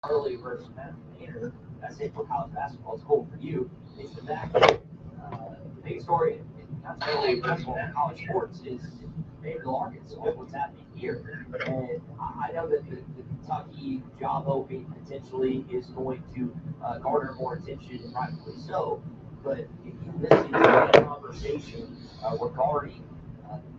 Hurley versus Matt Tenure. That's it for college basketball. It's cool for you. It's the back. The big story, not necessarily basketball, college sports is Fayetteville, Arkansas. What's happening here? And I know that the Kentucky job opening potentially is going to garner more attention, and rightfully so. But if you listen to the conversation regarding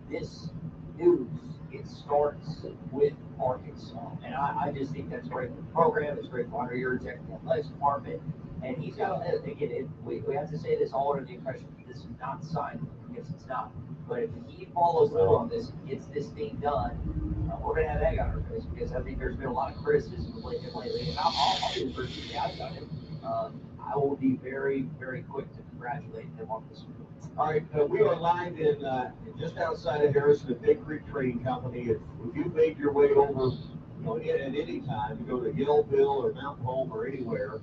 this news, it starts with Arkansas. And I just think that's great for the program. It's great for your executive athletics department. And he's got, again, we have to say this all under the impression that this is not signed, because it's not. But if he follows through on this, gets this thing done, we're going to have egg on our face, because I think there's been a lot of criticism of him lately. And I'll be the first to say I've done it. I will be very, very quick to congratulate him on this. All right, we are live in just outside of Harrison at Big Creek Trading Company. If you've made your way over, at any time, you go to Gillville or Mount Home or anywhere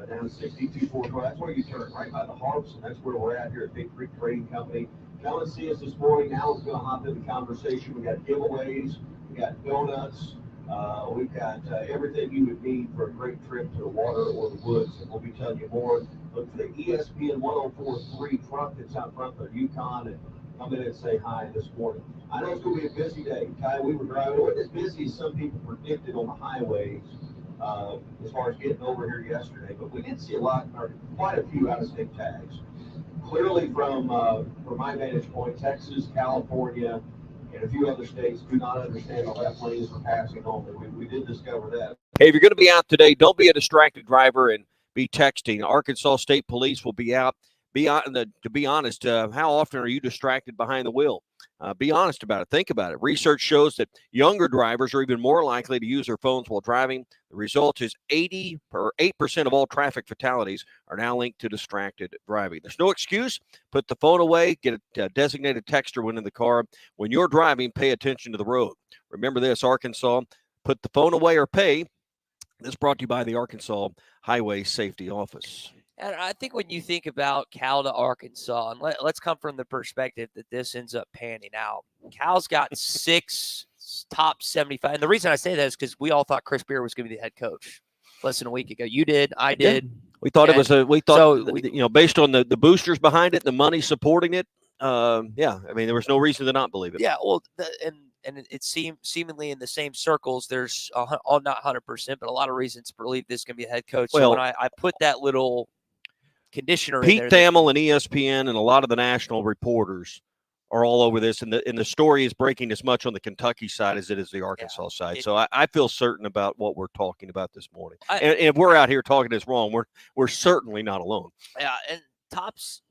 down 6244, that's where you turn, right by the Harps, and that's where we're at here at Big Creek Trading Company. Come and see us this morning. Alan's going to hop in the conversation. We got giveaways, we got donuts, we've got everything you would need for a great trip to the water or the woods, and we'll be telling you more. Look for the ESPN 104.3 truck that's out front of Yukon, and come in and say hi this morning. I know it's going to be a busy day. Ty, we were driving. It wasn't as busy as some people predicted on the highways as far as getting over here yesterday, but we did see quite a few out-of-state tags. Clearly, from my vantage point, Texas, California, and a few other states do not understand the left lanes for passing only. We did discover that. Hey, if you're going to be out today, don't be a distracted driver and be texting. Arkansas State Police will be out. To be honest, how often are you distracted behind the wheel? Be honest about it. Think about it. Research shows that younger drivers are even more likely to use their phones while driving. The result is 8% of all traffic fatalities are now linked to distracted driving. There's no excuse. Put the phone away. Get a designated texter when in the car. When you're driving, pay attention to the road. Remember this, Arkansas. Put the phone away or pay. This is brought to you by the Arkansas Highway Safety Office. And I think when you think about Cal to Arkansas, and let's come from the perspective that this ends up panning out. Cal's got 6 top 75. And the reason I say that is because we all thought Chris Beard was going to be the head coach less than a week ago. You did. I did. Yeah. We thought based on the boosters behind it, the money supporting it. I mean, there was no reason to not believe it. Yeah. Well, and it seemed seemingly in the same circles, there's not 100%, but a lot of reasons to believe this is going to be a head coach. Well, so when I put that little conditioner Pete in there, Thamel and ESPN and a lot of the national reporters are all over this, and the story is breaking as much on the Kentucky side as it is the Arkansas side. So I feel certain about what we're talking about this morning. And if we're out here talking this wrong, we're certainly not alone. Yeah, and tops.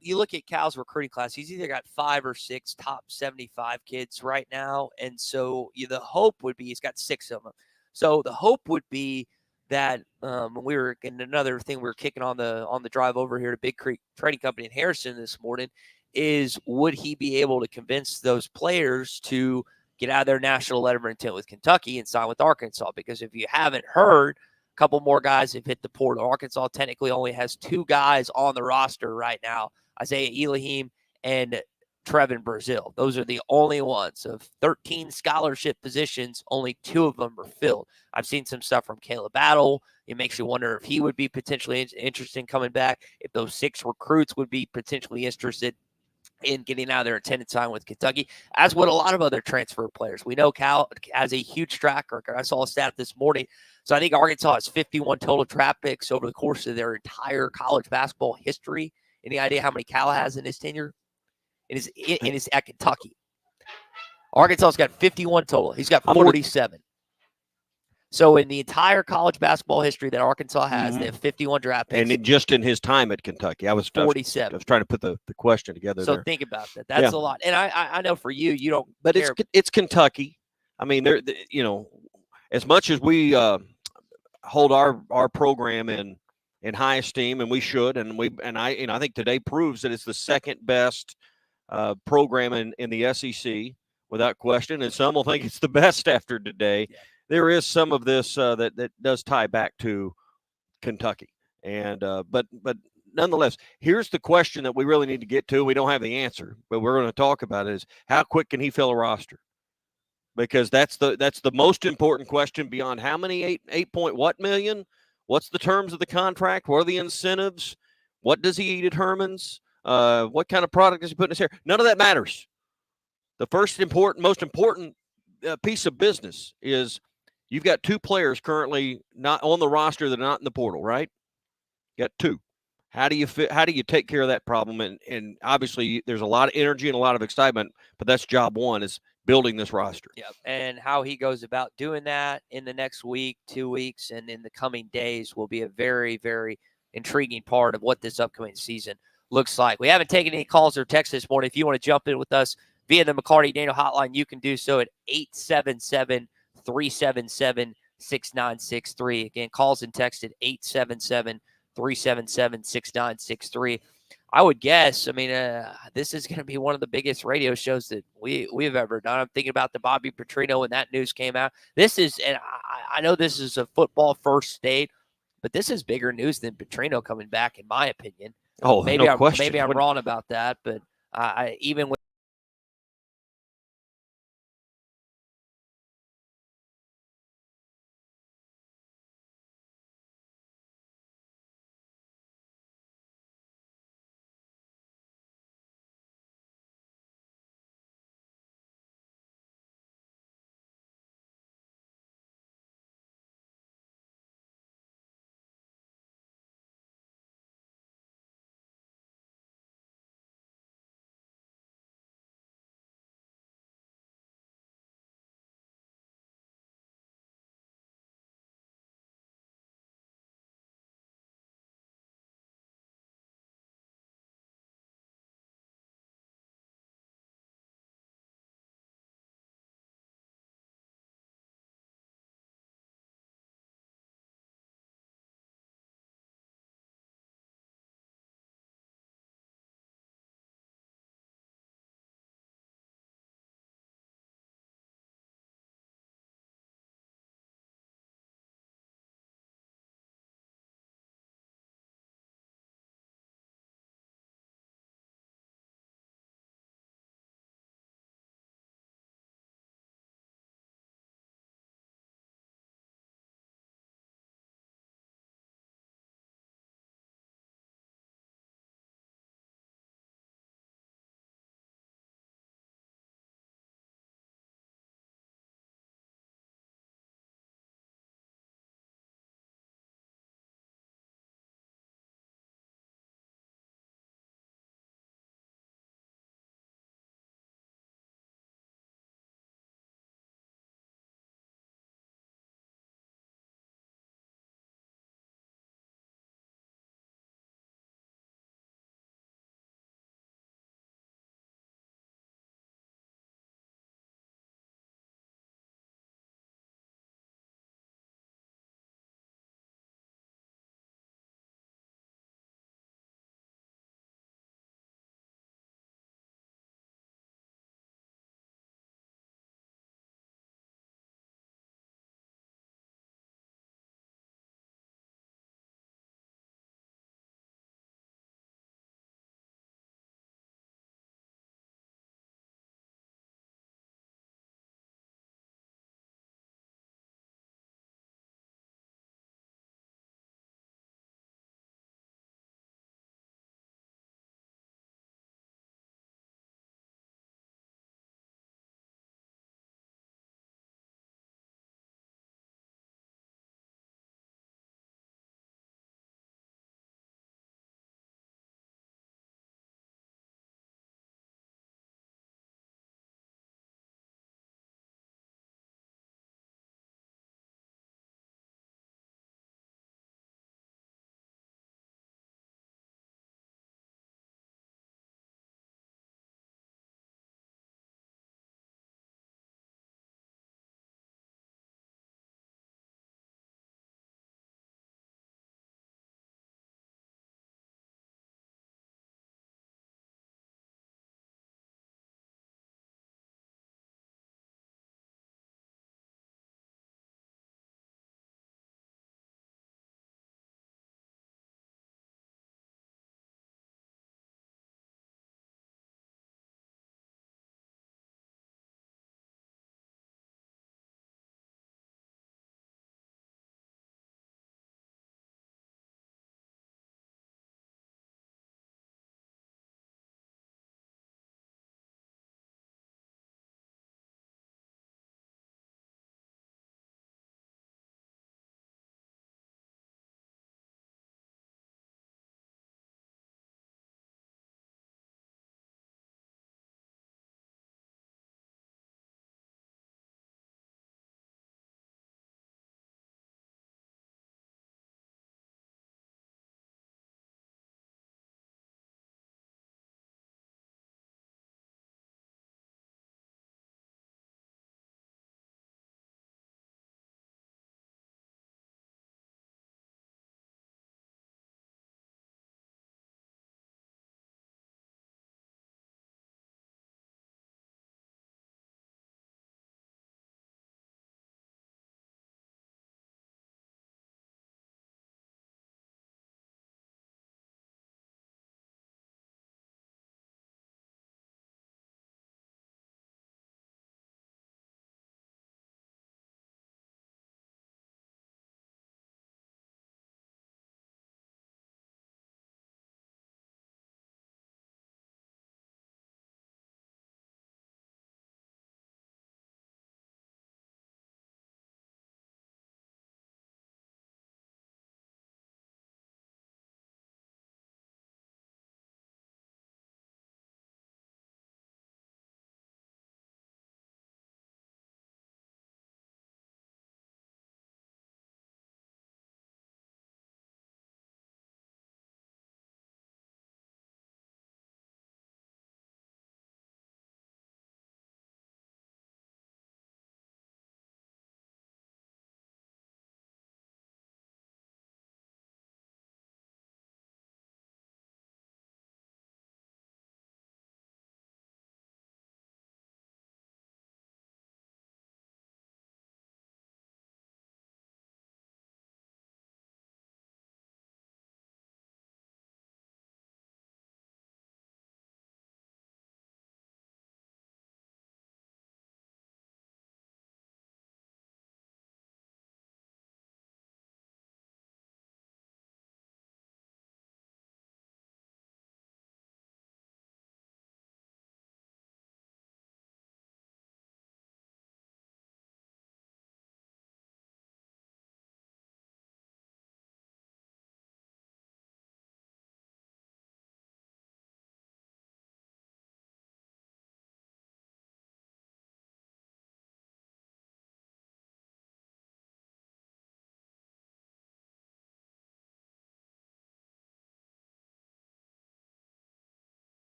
You look at Cal's recruiting class; he's either got 5 or 6 top 75 kids right now, and so the hope would be he's got 6 of them. So the hope would be that we were in another thing we were kicking on the drive over here to Big Creek Trading Company in Harrison this morning is would he be able to convince those players to get out of their national letter of intent with Kentucky and sign with Arkansas? Because if you haven't heard, a couple more guys have hit the portal. Arkansas technically only has 2 guys on the roster right now, Isaiah Elohim and Trevin Brazil. Those are the only ones. Of 13 scholarship positions, only 2 of them are filled. I've seen some stuff from Caleb Battle. It makes you wonder if he would be potentially interested in coming back, if those 6 recruits would be potentially interested in getting out of their intended sign with Kentucky, as would a lot of other transfer players. We know Cal has a huge track record. I saw a stat this morning. So I think Arkansas has 51 total draft picks over the course of their entire college basketball history. Any idea how many Cal has in his tenure? It is at Kentucky. Arkansas's got 51 total. He's got 47. So in the entire college basketball history that Arkansas has, they have 51 draft picks. And just in his time at Kentucky, I was 47. I was trying to put the question together. So there. Think about that. That's a lot. And I know for you don't. But it's Kentucky. I mean, as much as we hold our program in high esteem, and we should, and I think today proves that it's the second best program in the SEC without question, and some will think it's the best after today. Yeah. There is some of this that does tie back to Kentucky, and but nonetheless, here's the question that we really need to get to. We don't have the answer, but we're going to talk about it: is how quick can he fill a roster? because that's the most important question beyond how many 8 point what million. What's the terms of the contract? What are the incentives? What does he determines? What kind of product does he put in his hair? None of that matters. The most important piece of business is you've got two players currently not on the roster that are not in the portal, right? You got two. How do you take care of that problem? And obviously there's a lot of energy and a lot of excitement, but that's job one, is building this roster. Yeah, and how he goes about doing that in the next week, 2 weeks, and in the coming days will be a very, very intriguing part of what this upcoming season looks like. We haven't taken any calls or texts this morning. If you want to jump in with us via the McCarty Daniel hotline, you can do so at 877-377-6963. Again, calls and text at 877-377-6963. I would guess, this is going to be one of the biggest radio shows that we've ever done. I'm thinking about the Bobby Petrino when that news came out. This is, and I know this is a football first state, but this is bigger news than Petrino coming back, in my opinion. Oh, no question. Maybe I'm wrong about that, but even with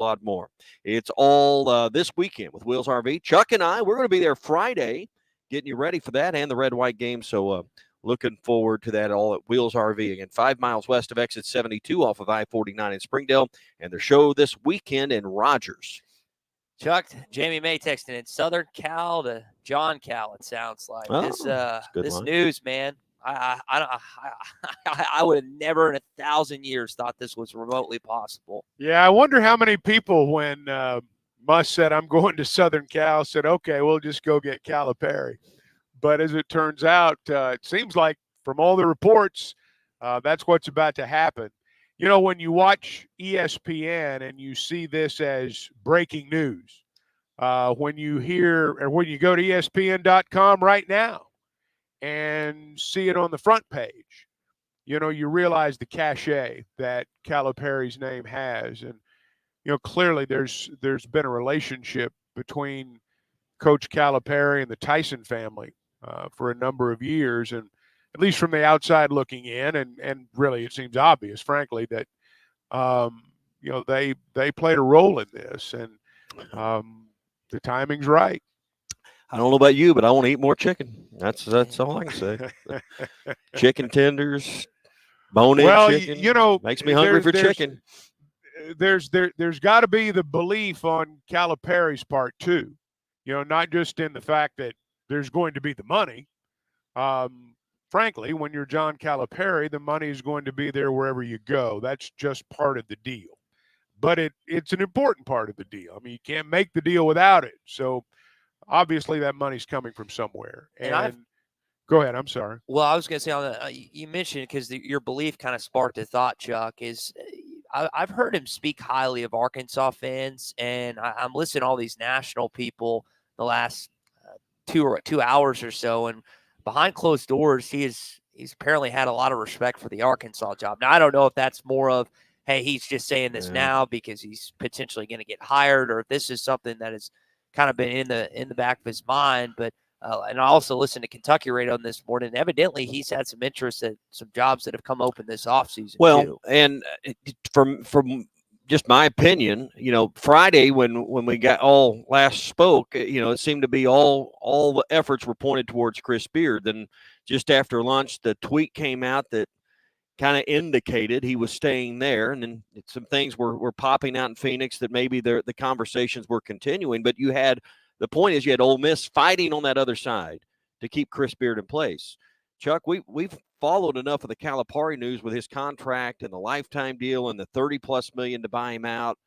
lot more. It's all this weekend with Wheels RV. Chuck and I, we're going to be there Friday, getting you ready for that and the red-white game. So looking forward to that all at Wheels RV. Again, 5 miles west of exit 72 off of I-49 in Springdale, and their show this weekend in Rogers. Chuck, Jamie May texting in Southern Cal to John Cal. It sounds like this news, man. I would have never in 1,000 years thought this was remotely possible. Yeah, I wonder how many people when Musk said, I'm going to Southern Cal, said, okay, we'll just go get Calipari. But as it turns out, it seems like from all the reports, that's what's about to happen. You know, when you watch ESPN and you see this as breaking news, when you hear or when you go to ESPN.com right now and see it on the front page, you know, you realize the cachet that Calipari's name has. And, you know, clearly there's been a relationship between Coach Calipari and the Tyson family for a number of years. And at least from the outside looking in, and really it seems obvious, frankly, that, you know, they played a role in this. And the timing's right. I don't know about you, but I want to eat more chicken. That's all I can say. Chicken tenders, bone-in chicken. You know, makes me hungry for chicken. There's got to be the belief on Calipari's part too. You know, not just in the fact that there's going to be the money. Frankly, when you're John Calipari, the money is going to be there wherever you go. That's just part of the deal. But it's an important part of the deal. I mean, you can't make the deal without it. So obviously that money's coming from somewhere. And go ahead. I'm sorry. Well, I was going to say, on you mentioned, because your belief kind of sparked a thought, Chuck, is I've heard him speak highly of Arkansas fans, and I'm listening to all these national people the last 2 hours or so, and behind closed doors, he's apparently had a lot of respect for the Arkansas job. Now, I don't know if that's more of, hey, he's just saying this now because he's potentially going to get hired, or if this is something that has kind of been in the back of his mind. But and I also listened to Kentucky Radio this morning. And evidently, he's had some interest at some jobs that have come open this offseason. Well, too. And from just my opinion, you know, Friday when we got all last spoke, you know, it seemed to be all the efforts were pointed towards Chris Beard. Then just after lunch, the tweet came out that kind of indicated he was staying there, and then some things were popping out in Phoenix that maybe the conversations were continuing. But the point is you had Ole Miss fighting on that other side to keep Chris Beard in place. Chuck, we've followed enough of the Calipari news with his contract and the lifetime deal and the $30+ million to buy him out.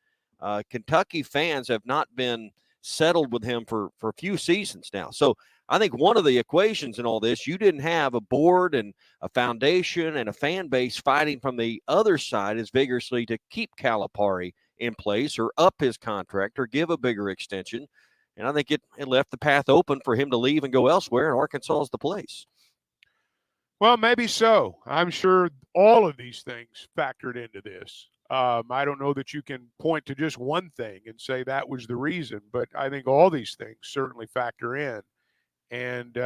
Kentucky fans have not been settled with him for a few seasons now. So I think one of the equations in all this, you didn't have a board and a foundation and a fan base fighting from the other side as vigorously to keep Calipari in place or up his contract or give a bigger extension. And I think it left the path open for him to leave and go elsewhere, and Arkansas is the place. Well, maybe so. I'm sure all of these things factored into this. I don't know that you can point to just one thing and say that was the reason, but I think all these things certainly factor in. And,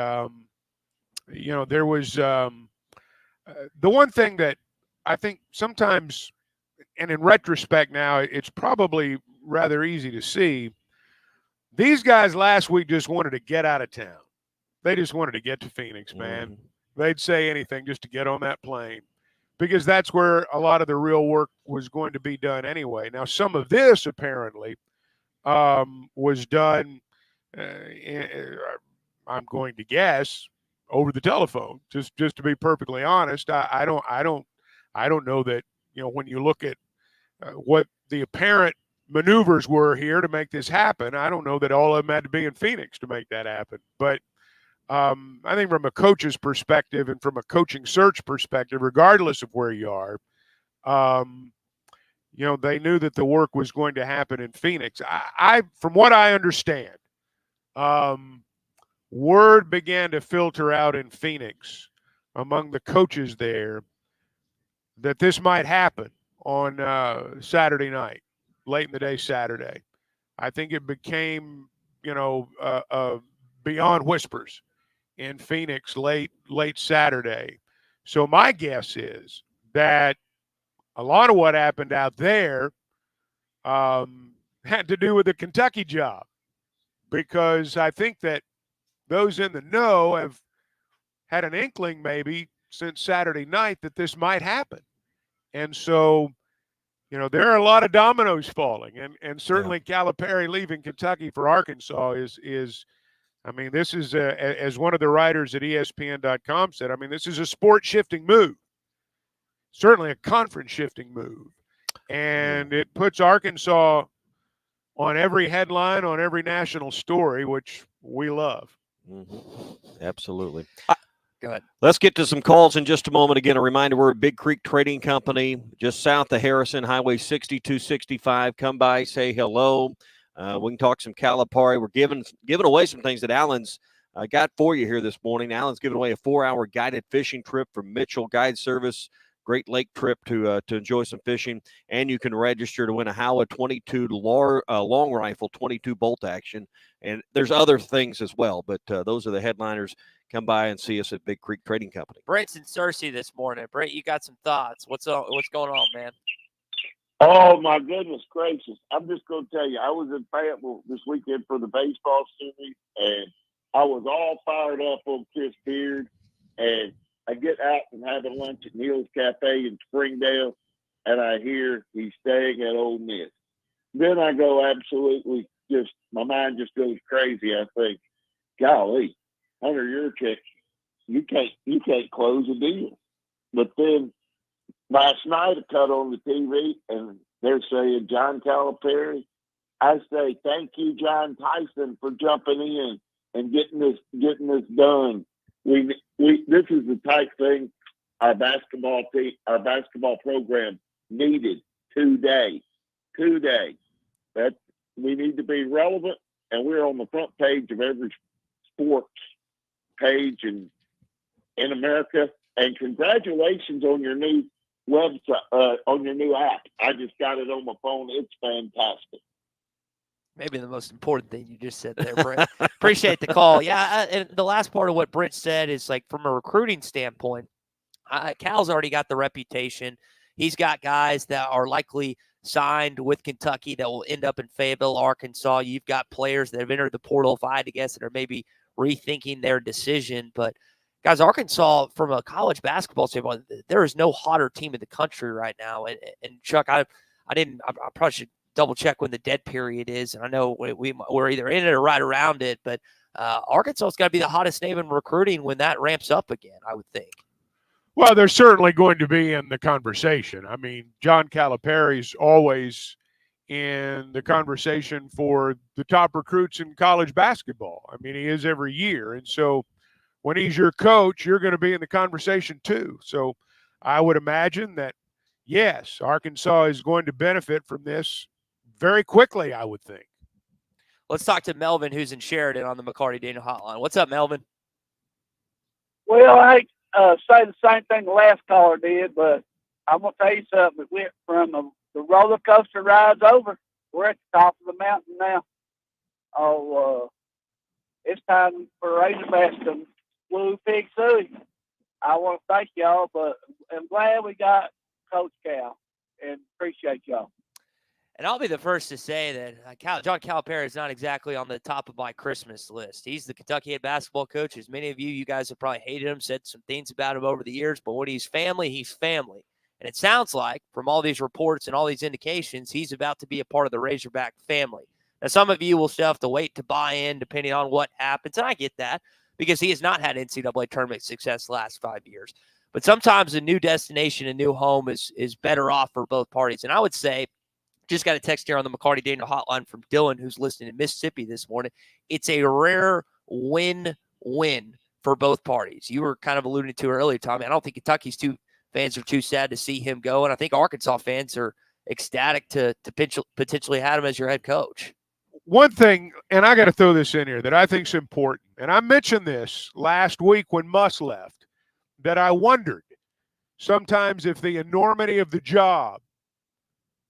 you know, there was the one thing that I think sometimes, and in retrospect now, it's probably rather easy to see. These guys last week just wanted to get out of town. They just wanted to get to Phoenix, man. Mm-hmm. They'd say anything just to get on that plane, because that's where a lot of the real work was going to be done anyway. Now, some of this apparently was done, I'm going to guess, over the telephone. Just to be perfectly honest, I don't know that, you know, when you look at what the apparent maneuvers were here to make this happen, I don't know that all of them had to be in Phoenix to make that happen. But I think from a coach's perspective and from a coaching search perspective, regardless of where you are, you know, they knew that the work was going to happen in Phoenix. I from what I understand, word began to filter out in Phoenix among the coaches there that this might happen on Saturday night, late in the day Saturday. I think it became, you know, beyond whispers in Phoenix late Saturday. So my guess is that a lot of what happened out there had to do with the Kentucky job, because I think that those in the know have had an inkling maybe since Saturday night that this might happen. And so, there are a lot of dominoes falling, and certainly Calipari leaving Kentucky for Arkansas is I mean, this is, as one of the writers at ESPN.com said, I mean, this is a sport shifting move, certainly a conference shifting move. And it puts Arkansas on every headline, on every national story, which we love. Mm-hmm. Absolutely. Go ahead. Let's get to some calls in just a moment. Again, a reminder, we're at Big Creek Trading Company, just south of Harrison, Highway 6265. Come by, say hello. We can talk some Calipari. We're giving away some things that Alan's got for you here this morning. Alan's giving away a 4-hour guided fishing trip from Mitchell Guide Service. Great lake trip to enjoy some fishing. And you can register to win a Howa 22 long rifle, 22 bolt action. And there's other things as well, but those are the headliners. Come by and see us at Big Creek Trading Company. Brent's in Searcy this morning. Brent, you got some thoughts. What's going on, man? Oh, my goodness gracious. I'm just going to tell you, I was in Fayetteville this weekend for the baseball series, and I was all fired up on Chris Beard. And I get out and having lunch at Neil's Cafe in Springdale, and I hear he's staying at Ole Miss. Then I go absolutely my mind just goes crazy. I think, golly, Hunter Yurchek, you can't close a deal. But then last night I cut on the TV and they're saying John Calipari. I say thank you, John Tyson, for jumping in and getting this done. This is the type thing our basketball program needed today. That we need to be relevant, and we're on the front page of every sports page in America. And congratulations on your new website, on your new app. I just got it on my phone. It's fantastic. Maybe the most important thing you just said there, Brent. Appreciate the call. Yeah, and the last part of what Brent said is, like, from a recruiting standpoint, Cal's already got the reputation. He's got guys that are likely signed with Kentucky that will end up in Fayetteville, Arkansas. You've got players that have entered the portal, if I had to guess, that are maybe rethinking their decision. But, guys, Arkansas, from a college basketball standpoint, there is no hotter team in the country right now. And Chuck, I probably should double check when the dead period is. And I know we're either in it or right around it. But Arkansas's got to be the hottest name in recruiting when that ramps up again, I would think. Well, they're certainly going to be in the conversation. I mean, John Calipari's always in the conversation for the top recruits in college basketball. I mean, he is every year. And so when he's your coach, you're going to be in the conversation too. So I would imagine that, yes, Arkansas is going to benefit from this very quickly, I would think. Let's talk to Melvin, who's in Sheridan on the McCarty Daniel hotline. What's up, Melvin? Well, I say the same thing the last caller did, but I'm going to tell you something. It went from the roller coaster rides over. We're at the top of the mountain now. It's time for Razorbacks to woo Pig Suey. I want to thank y'all, but I'm glad we got Coach Cal and appreciate y'all. And I'll be the first to say that John Calipari is not exactly on the top of my Christmas list. He's the Kentucky head basketball coach. As many of you guys have probably hated him, said some things about him over the years, but when he's family, he's family. And it sounds like, from all these reports and all these indications, he's about to be a part of the Razorback family. Now, some of you will still have to wait to buy in depending on what happens, and I get that, because he has not had NCAA tournament success the last 5 years. But sometimes a new destination, a new home is better off for both parties. And I would say, just got a text here on the McCarty Daniel hotline from Dylan, who's listening in Mississippi this morning. It's a rare win-win for both parties. You were kind of alluding to earlier, Tommy. I don't think Kentucky's fans are too sad to see him go, and I think Arkansas fans are ecstatic to potentially have him as your head coach. One thing, and I got to throw this in here, that I think is important, and I mentioned this last week when Muss left, that I wondered sometimes if the enormity of the job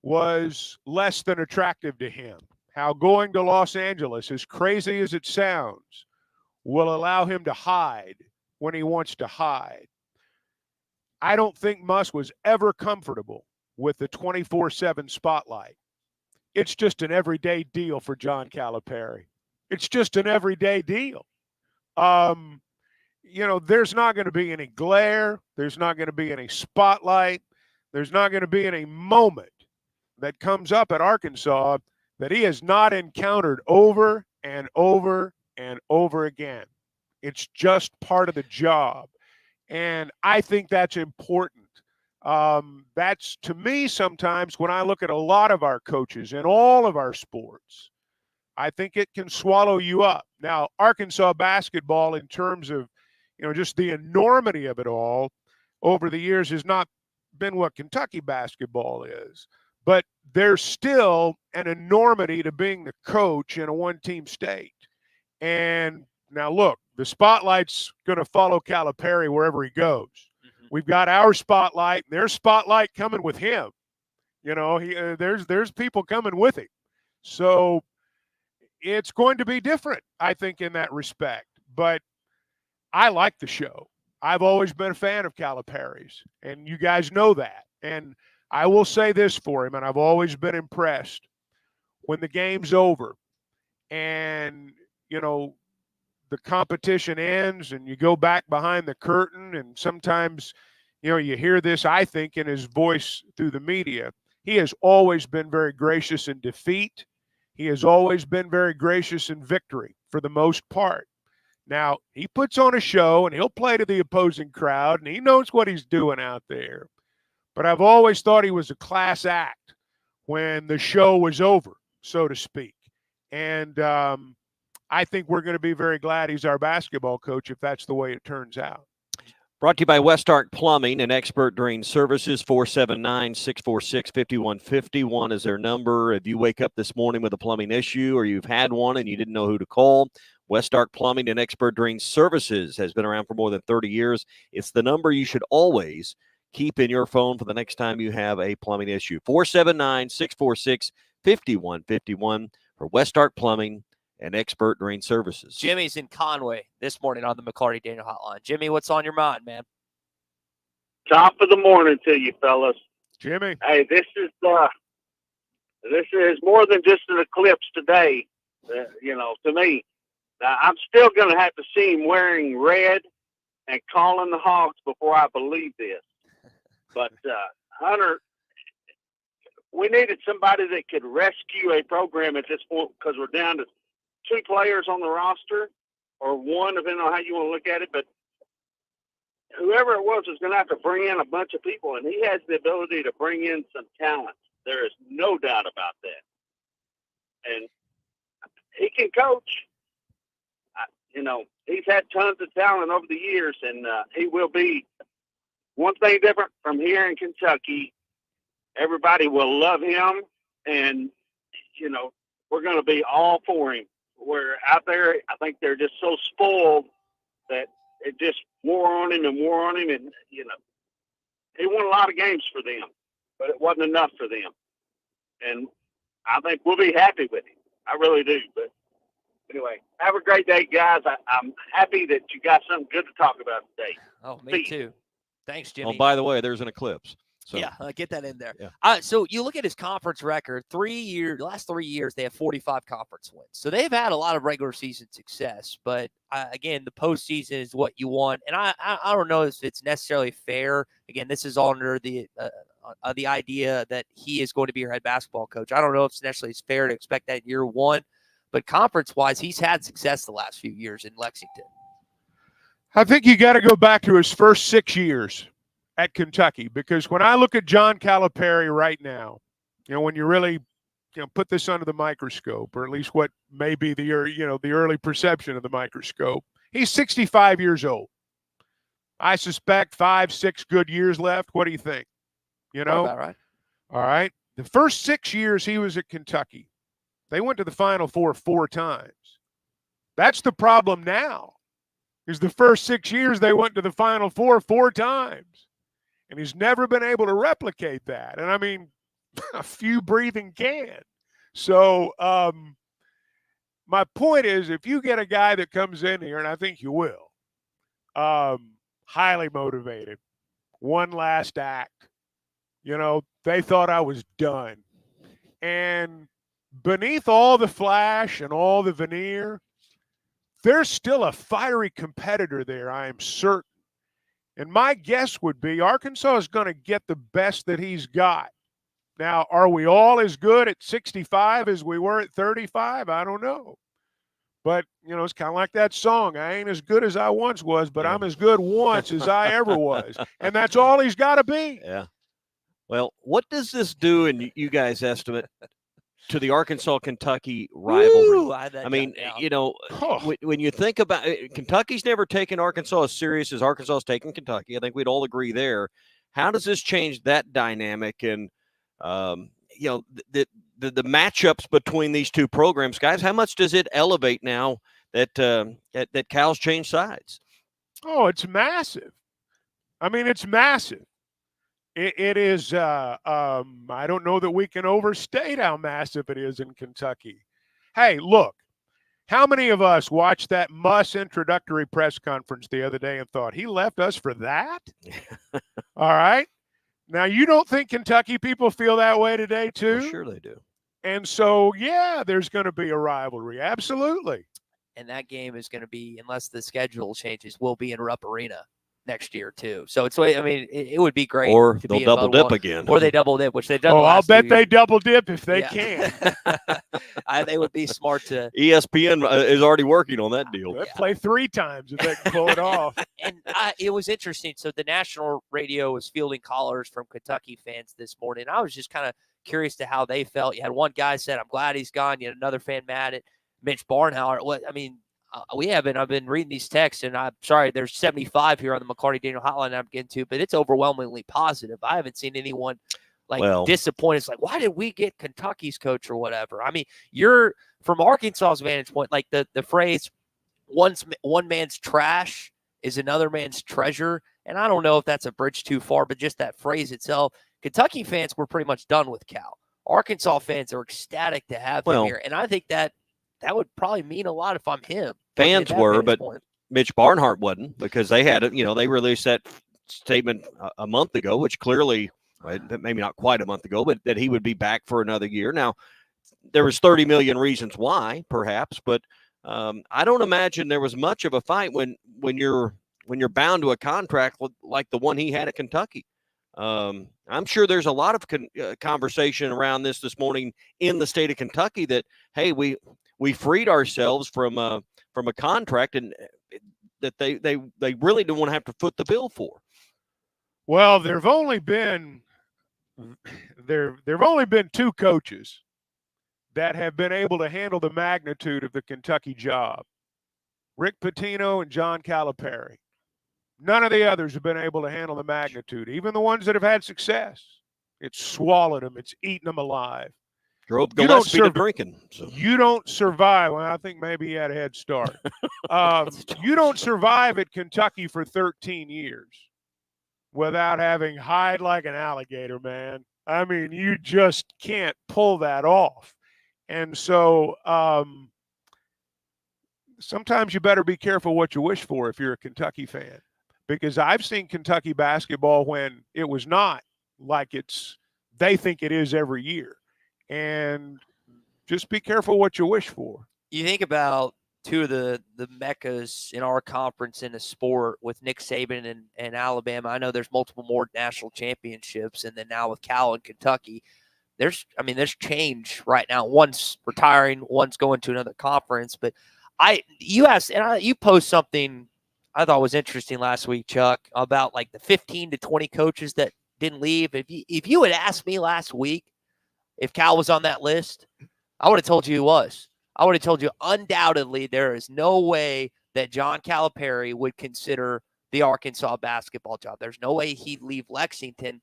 was less than attractive to him. How going to Los Angeles, as crazy as it sounds, will allow him to hide when he wants to hide. I don't think Muss was ever comfortable with the 24/7 spotlight. it's just an everyday deal for John Calipari. It's just an everyday deal. There's not going to be any glare. There's not going to be any spotlight. There's not going to be any moment that comes up at Arkansas that he has not encountered over and over and over again. It's just part of the job. And I think that's important. That's, to me, sometimes when I look at a lot of our coaches in all of our sports, I think it can swallow you up. Now, Arkansas basketball, in terms of, just the enormity of it all over the years, has not been what Kentucky basketball is. But there's still an enormity to being the coach in a one-team state. And now, look, the spotlight's going to follow Calipari wherever he goes. Mm-hmm. We've got our spotlight, and there's spotlight coming with him. There's people coming with him. So it's going to be different, I think, in that respect. But I like the show. I've always been a fan of Calipari's, and you guys know that. And I will say this for him, and I've always been impressed. When the game's over and, the competition ends and you go back behind the curtain, and sometimes, you hear this, I think, in his voice through the media. He has always been very gracious in defeat. He has always been very gracious in victory for the most part. Now, he puts on a show and he'll play to the opposing crowd, and he knows what he's doing out there. But I've always thought he was a class act when the show was over, so to speak. And I think we're going to be very glad he's our basketball coach if that's the way it turns out. Brought to you by West Ark Plumbing and Expert Drain Services. 479-646-5151 is their number. If you wake up this morning with a plumbing issue or you've had one and you didn't know who to call, West Ark Plumbing and Expert Drain Services has been around for more than 30 years. It's the number you should always keep in your phone for the next time you have a plumbing issue. 479-646-5151 for West Ark Plumbing and Expert Drain Services. Jimmy's in Conway this morning on the McCarty Daniel Hotline. Jimmy, what's on your mind, man? Top of the morning to you, fellas. Jimmy. Hey, this is more than just an eclipse today. To me, I'm still going to have to see him wearing red and calling the Hogs before I believe this. But Hunter, we needed somebody that could rescue a program at this point, because we're down to 2 players on the roster, or one, depending on how you want to look at it. But whoever it was going to have to bring in a bunch of people, and he has the ability to bring in some talent. There is no doubt about that. And he can coach. He's had tons of talent over the years, and he will be. One thing different from here in Kentucky, everybody will love him, and, we're going to be all for him. Where out there, I think they're just so spoiled that it just wore on him. And, he won a lot of games for them, but it wasn't enough for them. And I think we'll be happy with him. I really do. But anyway, have a great day, guys. I'm happy that you got something good to talk about today. Oh, me too. Thanks, Jimmy. Oh, by the way, there's an eclipse. So. Yeah, get that in there. Yeah. So you look at his conference record, last 3 years, they have 45 conference wins. So they've had a lot of regular season success. But, again, the postseason is what you want. And I don't know if it's necessarily fair. Again, this is all under the idea that he is going to be your head basketball coach. I don't know if it's necessarily fair to expect that in year one. But conference-wise, he's had success the last few years in Lexington. I think you got to go back to his first 6 years at Kentucky, because when I look at John Calipari right now, when you really, put this under the microscope, or at least what may be the early perception of the microscope, he's 65 years old. I suspect 5-6 good years left. What do you think? About right. All right. The first 6 years he was at Kentucky, they went to the Final Four 4 times. That's the problem now. Is the first 6 years they went to the Final Four 4 times. And he's never been able to replicate that. And, I mean, a few breathing can. So my point is, if you get a guy that comes in here, and I think you will, highly motivated, one last act, they thought I was done. And beneath all the flash and all the veneer, there's still a fiery competitor there, I am certain. And my guess would be Arkansas is going to get the best that he's got. Now, are we all as good at 65 as we were at 35? I don't know. But, it's kind of like that song. I ain't as good as I once was, but I'm as good once as I ever was. And that's all he's got to be. Yeah. Well, what does this do, in you guys' estimate, to the Arkansas-Kentucky rivalry? Ooh, I mean, Oh. when you think about it, Kentucky's never taken Arkansas as serious as Arkansas's taken Kentucky. I think we'd all agree there. How does this change that dynamic and, the matchups between these two programs, guys? How much does it elevate now that that Cal's changed sides? Oh, it's massive. I mean, it's massive. It is. I don't know that we can overstate how massive it is in Kentucky. Hey, look, how many of us watched that Muss introductory press conference the other day and thought he left us for that? All right. Now, you don't think Kentucky people feel that way today, too? Well, sure they do. And so, yeah, there's going to be a rivalry. Absolutely. And that game is going to be, unless the schedule changes, will be in Rupp Arena next year, too. So it would be great. Or they'll double dip again. Or they double dip, which they've done. I'll bet they double dip if they can. They would be smart to. ESPN is already working on that deal. They'll play 3 times if they can pull it off. And it was interesting. So the national radio was fielding callers from Kentucky fans this morning. I was just kind of curious to how they felt. You had one guy said, "I'm glad he's gone." You had another fan mad at Mitch Barnhauer. I've been reading these texts, and I'm sorry, there's 75 here on the McCarty Daniel hotline I'm getting to, but it's overwhelmingly positive. I haven't seen anyone disappointed. It's like, why did we get Kentucky's coach or whatever? I mean, you're from Arkansas's vantage point, like the phrase, one man's trash is another man's treasure. And I don't know if that's a bridge too far, but just that phrase itself, Kentucky fans were pretty much done with Cal. Arkansas fans are ecstatic to have him here. And I think that would probably mean a lot if I'm him. Fans were, but Mitch Barnhart wasn't, because they had it. They released that statement a month ago, which clearly, maybe not quite a month ago, but that he would be back for another year. Now, there was 30 million reasons why, perhaps, but I don't imagine there was much of a fight when you're bound to a contract like the one he had at Kentucky. I'm sure there's a lot of conversation around this morning in the state of Kentucky that, hey, we freed ourselves from a contract and that they really don't want to have to foot the bill for. Well, there've only been 2 coaches that have been able to handle the magnitude of the Kentucky job: Rick Pitino and John Calipari. None of the others have been able to handle the magnitude. Even the ones that have had success, it's swallowed them. It's eaten them alive. Drove Gillespie to drinking. So. You don't survive. Well, I think maybe he had a head start. You don't survive at Kentucky for 13 years without having hide like an alligator, man. I mean, you just can't pull that off. And so sometimes you better be careful what you wish for if you're a Kentucky fan, because I've seen Kentucky basketball when it was not like they think it is every year. And just be careful what you wish for. You think about 2 of the meccas in our conference in a sport with Nick Saban and Alabama. I know there's multiple more national championships, and then now with Cal and Kentucky, there's change right now. One's retiring, one's going to another conference. But you post something I thought was interesting last week, Chuck, about like the 15 to 20 coaches that didn't leave. If you had asked me last week if Cal was on that list, I would have told you he was. I would have told you undoubtedly there is no way that John Calipari would consider the Arkansas basketball job. There's no way he'd leave Lexington.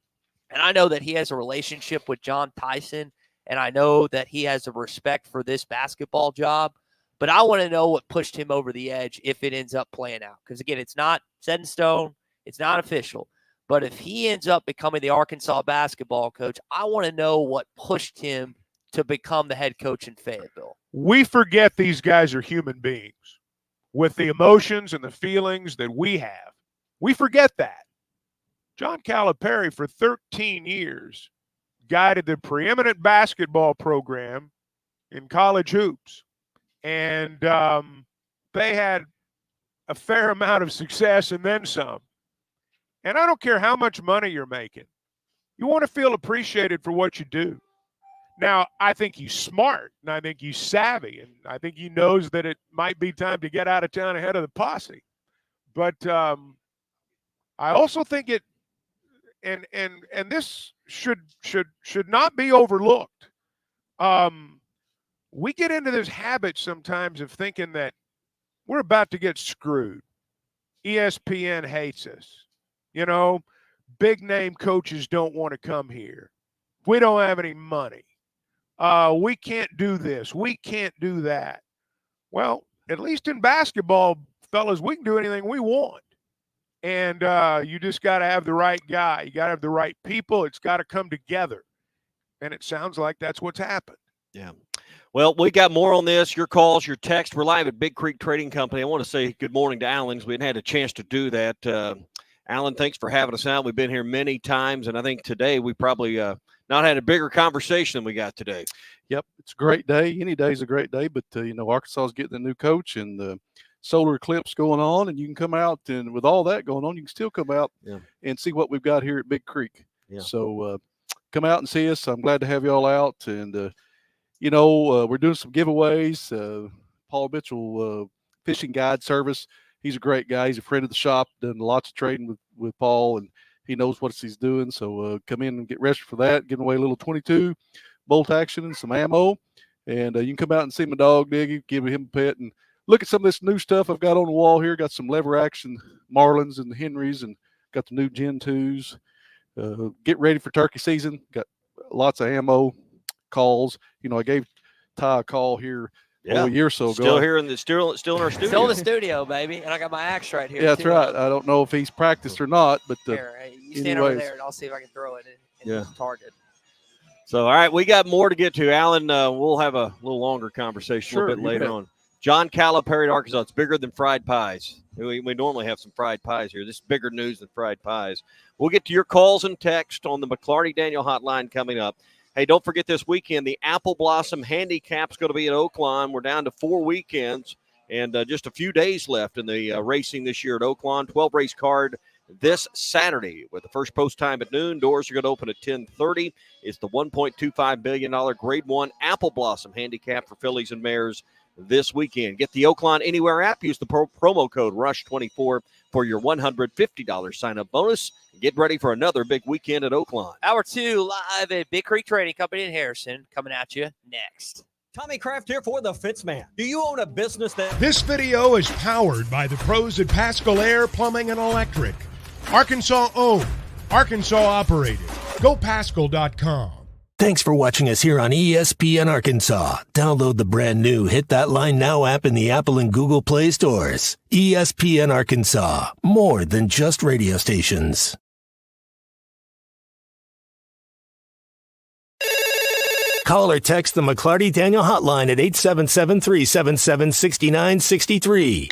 And I know that he has a relationship with John Tyson, and I know that he has a respect for this basketball job. But I want to know what pushed him over the edge if it ends up playing out. Because, again, it's not set in stone. It's not official. But if he ends up becoming the Arkansas basketball coach, I want to know what pushed him to become the head coach in Fayetteville. We forget these guys are human beings with the emotions and the feelings that we have. We forget that. John Calipari, for 13 years, guided the preeminent basketball program in college hoops. And they had a fair amount of success and then some. And I don't care how much money you're making. You want to feel appreciated for what you do. Now, I think he's smart, and I think he's savvy, and I think he knows that it might be time to get out of town ahead of the posse. But I also think it, and this should not be overlooked. We get into this habit sometimes of thinking that we're about to get screwed. ESPN hates us. You know, big name coaches don't want to come here. We don't have any money. We can't do this. We can't do that. Well, at least in basketball, fellas, we can do anything we want. And you just got to have the right guy. You got to have the right people. It's got to come together. And it sounds like that's what's happened. Yeah. Well, we got more on this. Your calls, your text. We're live at Big Creek Trading Company. I want to say good morning to Alan, because we hadn't had a chance to do that. Alan, thanks for having us out. We've been here many times, and I think today we probably not had a bigger conversation than we got today. Yep, it's a great day. Any day is a great day, but, Arkansas is getting a new coach and the solar eclipse going on, and you can come out, and with all that going on, you can still come out and see what we've got here at Big Creek. Yeah. So come out and see us. I'm glad to have you all out, and, we're doing some giveaways. Paul Mitchell Fishing Guide Service, he's a great guy. He's a friend of the shop, done lots of trading with Paul, and he knows what he's doing. So come in and get registered for that, giving away a little 22 bolt action and some ammo. And you can come out and see my dog, Diggy, give him a pet, and look at some of this new stuff I've got on the wall here. Got some lever action Marlins and Henrys, and got the new Gen 2s. Get ready for turkey season. Got lots of ammo, calls. I gave Ty a call here a year or so ago. Still here in our studio. Still in the studio, baby. And I got my axe right here. Yeah, that's right. I don't know if he's practiced or not, but here, you stand over there, and I'll see if I can throw it in the target. So, all right, we got more to get to. Alan, we'll have a little longer conversation a little bit later on. John Calipari, Arkansas. It's bigger than fried pies. We normally have some fried pies here. This is bigger news than fried pies. We'll get to your calls and text on the McClarty Daniel hotline coming up. Hey, don't forget this weekend, the Apple Blossom Handicap's going to be at Oaklawn. We're down to 4 weekends and just a few days left in the racing this year at Oaklawn. 12-race card this Saturday with the first post time at noon. Doors are going to open at 10:30. It's the $1.25 billion Grade 1 Apple Blossom Handicap for fillies and mares this weekend. Get the Oaklawn Anywhere app. Use the promo code RUSH24 for your $150 sign-up bonus. Get ready for another big weekend at Oaklawn. Hour 2 live at Big Creek Trading Company in Harrison. Coming at you next. Tommy Kraft here for the Fitzman. Do you own a business that... This video is powered by the pros at Pascal Air Plumbing and Electric. Arkansas owned. Arkansas operated. GoPascal.com. Thanks for watching us here on ESPN Arkansas. Download the brand new Hit That Line Now app in the Apple and Google Play stores. ESPN Arkansas. More than just radio stations. Call or text the McClarty Daniel hotline at 877-377-6963.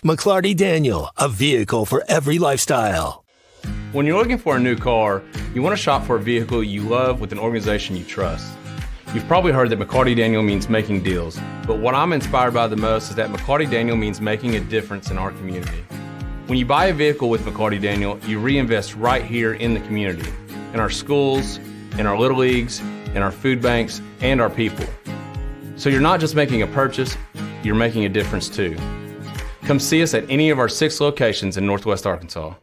McClarty Daniel, a vehicle for every lifestyle. When you're looking for a new car, you want to shop for a vehicle you love with an organization you trust. You've probably heard that McClarty Daniel means making deals, but what I'm inspired by the most is that McClarty Daniel means making a difference in our community. When you buy a vehicle with McClarty Daniel, you reinvest right here in the community, in our schools, in our little leagues, in our food banks, and our people. So you're not just making a purchase, you're making a difference too. Come see us at any of our 6 locations in Northwest Arkansas.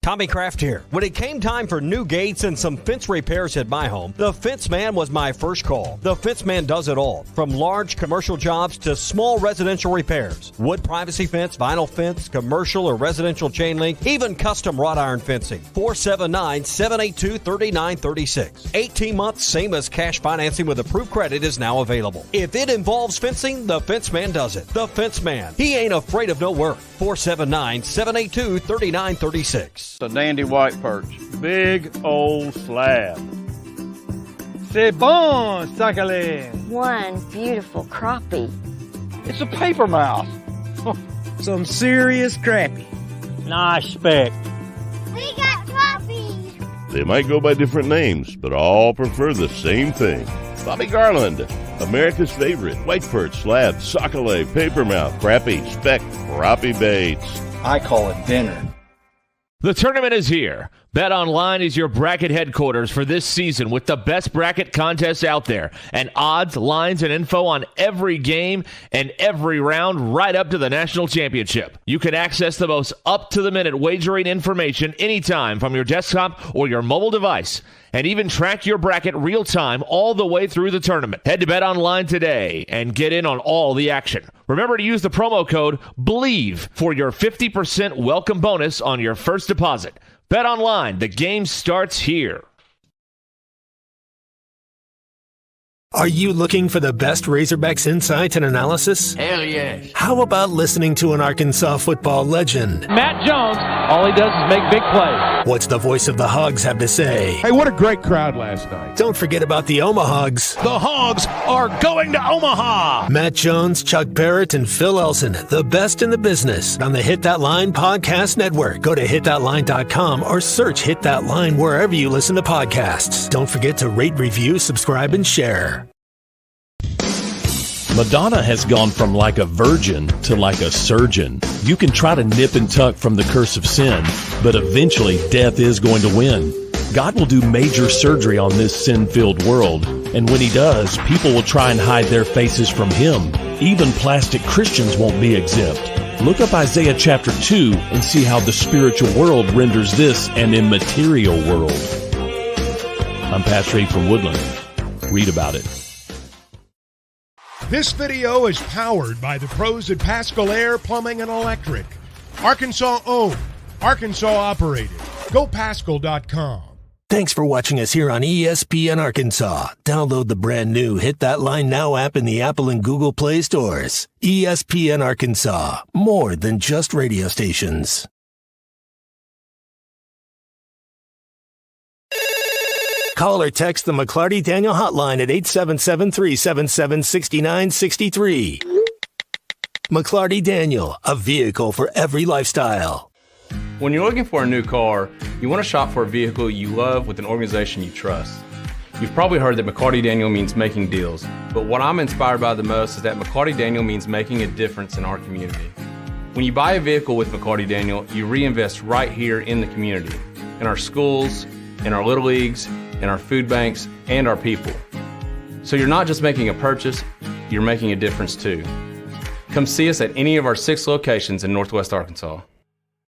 Tommy Kraft here. When it came time for new gates and some fence repairs at my home, the Fence Man was my first call. The Fence Man does it all, from large commercial jobs to small residential repairs. Wood privacy fence, vinyl fence, commercial or residential chain link, even custom wrought iron fencing. 479-782-3936. 18 months, same as cash financing with approved credit is now available. If it involves fencing, the Fence Man does it. The Fence Man. He ain't afraid of no work. 479-782-3936. A dandy white perch. Big old slab. C'est bon, sacalé. One beautiful crappie. It's a paper mouse. Some serious crappie. Nice speck. We got crappies. They might go by different names, but all prefer the same thing. Bobby Garland, America's favorite white perch, slab, sockeye, papermouth, crappie, speck, crappie baits. I call it dinner. The tournament is here. BetOnline is your bracket headquarters for this season with the best bracket contests out there and odds, lines, and info on every game and every round right up to the national championship. You can access the most up-to-the-minute wagering information anytime from your desktop or your mobile device and even track your bracket real time all the way through the tournament. Head to BetOnline today and get in on all the action. Remember to use the promo code BELIEVE for your 50% welcome bonus on your first deposit. BetOnline, the game starts here. Are you looking for the best Razorbacks insight and analysis? Hell yes. How about listening to an Arkansas football legend? Matt Jones, all he does is make big plays. What's the voice of the Hogs have to say? Hey, what a great crowd last night. Don't forget about the Omahogs. The Hogs are going to Omaha. Matt Jones, Chuck Barrett, and Phil Elson, the best in the business on the Hit That Line Podcast Network. Go to hitthatline.com or search Hit That Line wherever you listen to podcasts. Don't forget to rate, review, subscribe, and share. Madonna has gone from like a virgin to like a surgeon. You can try to nip and tuck from the curse of sin, but eventually death is going to win. God will do major surgery on this sin-filled world, and when he does, people will try and hide their faces from him. Even plastic Christians won't be exempt. Look up Isaiah chapter 2 and see how the spiritual world renders this an immaterial world. I'm Pastor Abe from Woodland. Read about it. This video is powered by the pros at Pascal Air Plumbing and Electric. Arkansas owned, Arkansas operated. GoPascal.com. Thanks for watching us here on ESPN Arkansas. Download the brand new Hit That Line Now app in the Apple and Google Play stores. ESPN Arkansas, more than just radio stations. Call or text the McClarty Daniel hotline at 877-377-6963. McClarty Daniel, a vehicle for every lifestyle. When you're looking for a new car, you want to shop for a vehicle you love with an organization you trust. You've probably heard that McCarty Daniel means making deals, but what I'm inspired by the most is that McCarty Daniel means making a difference in our community. When you buy a vehicle with McCarty Daniel, you reinvest right here in the community, in our schools, in our little leagues, in our food banks, and our people. So you're not just making a purchase, you're making a difference too. Come see us at any of our 6 locations in Northwest Arkansas.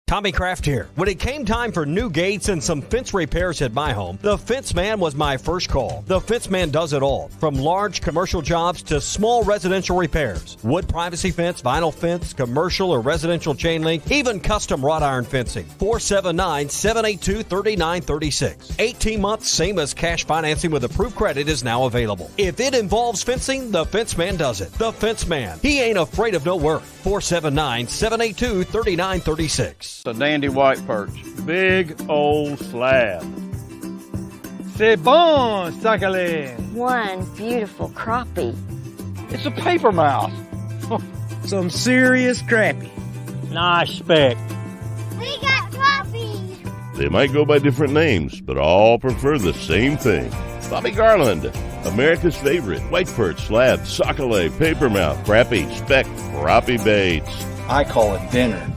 Tommy Kraft here. When it came time for new gates and some fence repairs at my home, the Fence Man was my first call. The Fence Man does it all, from large commercial jobs to small residential repairs. Wood privacy fence, vinyl fence, commercial or residential chain link, even custom wrought iron fencing. 479-782-3936. 18 months, same as cash financing with approved credit is now available. If it involves fencing, the Fence Man does it. The Fence Man. He ain't afraid of no work. 479-782-3936. A dandy white perch. Big old slab. C'est bon, sacale. One beautiful crappie. It's a paper mouth. Some serious crappie. Nice speck. We got crappies. They might go by different names, but all prefer the same thing. Bobby Garland, America's favorite white perch, slab, sockeye, papermouth, crappie, speck, crappie baits. I call it dinner.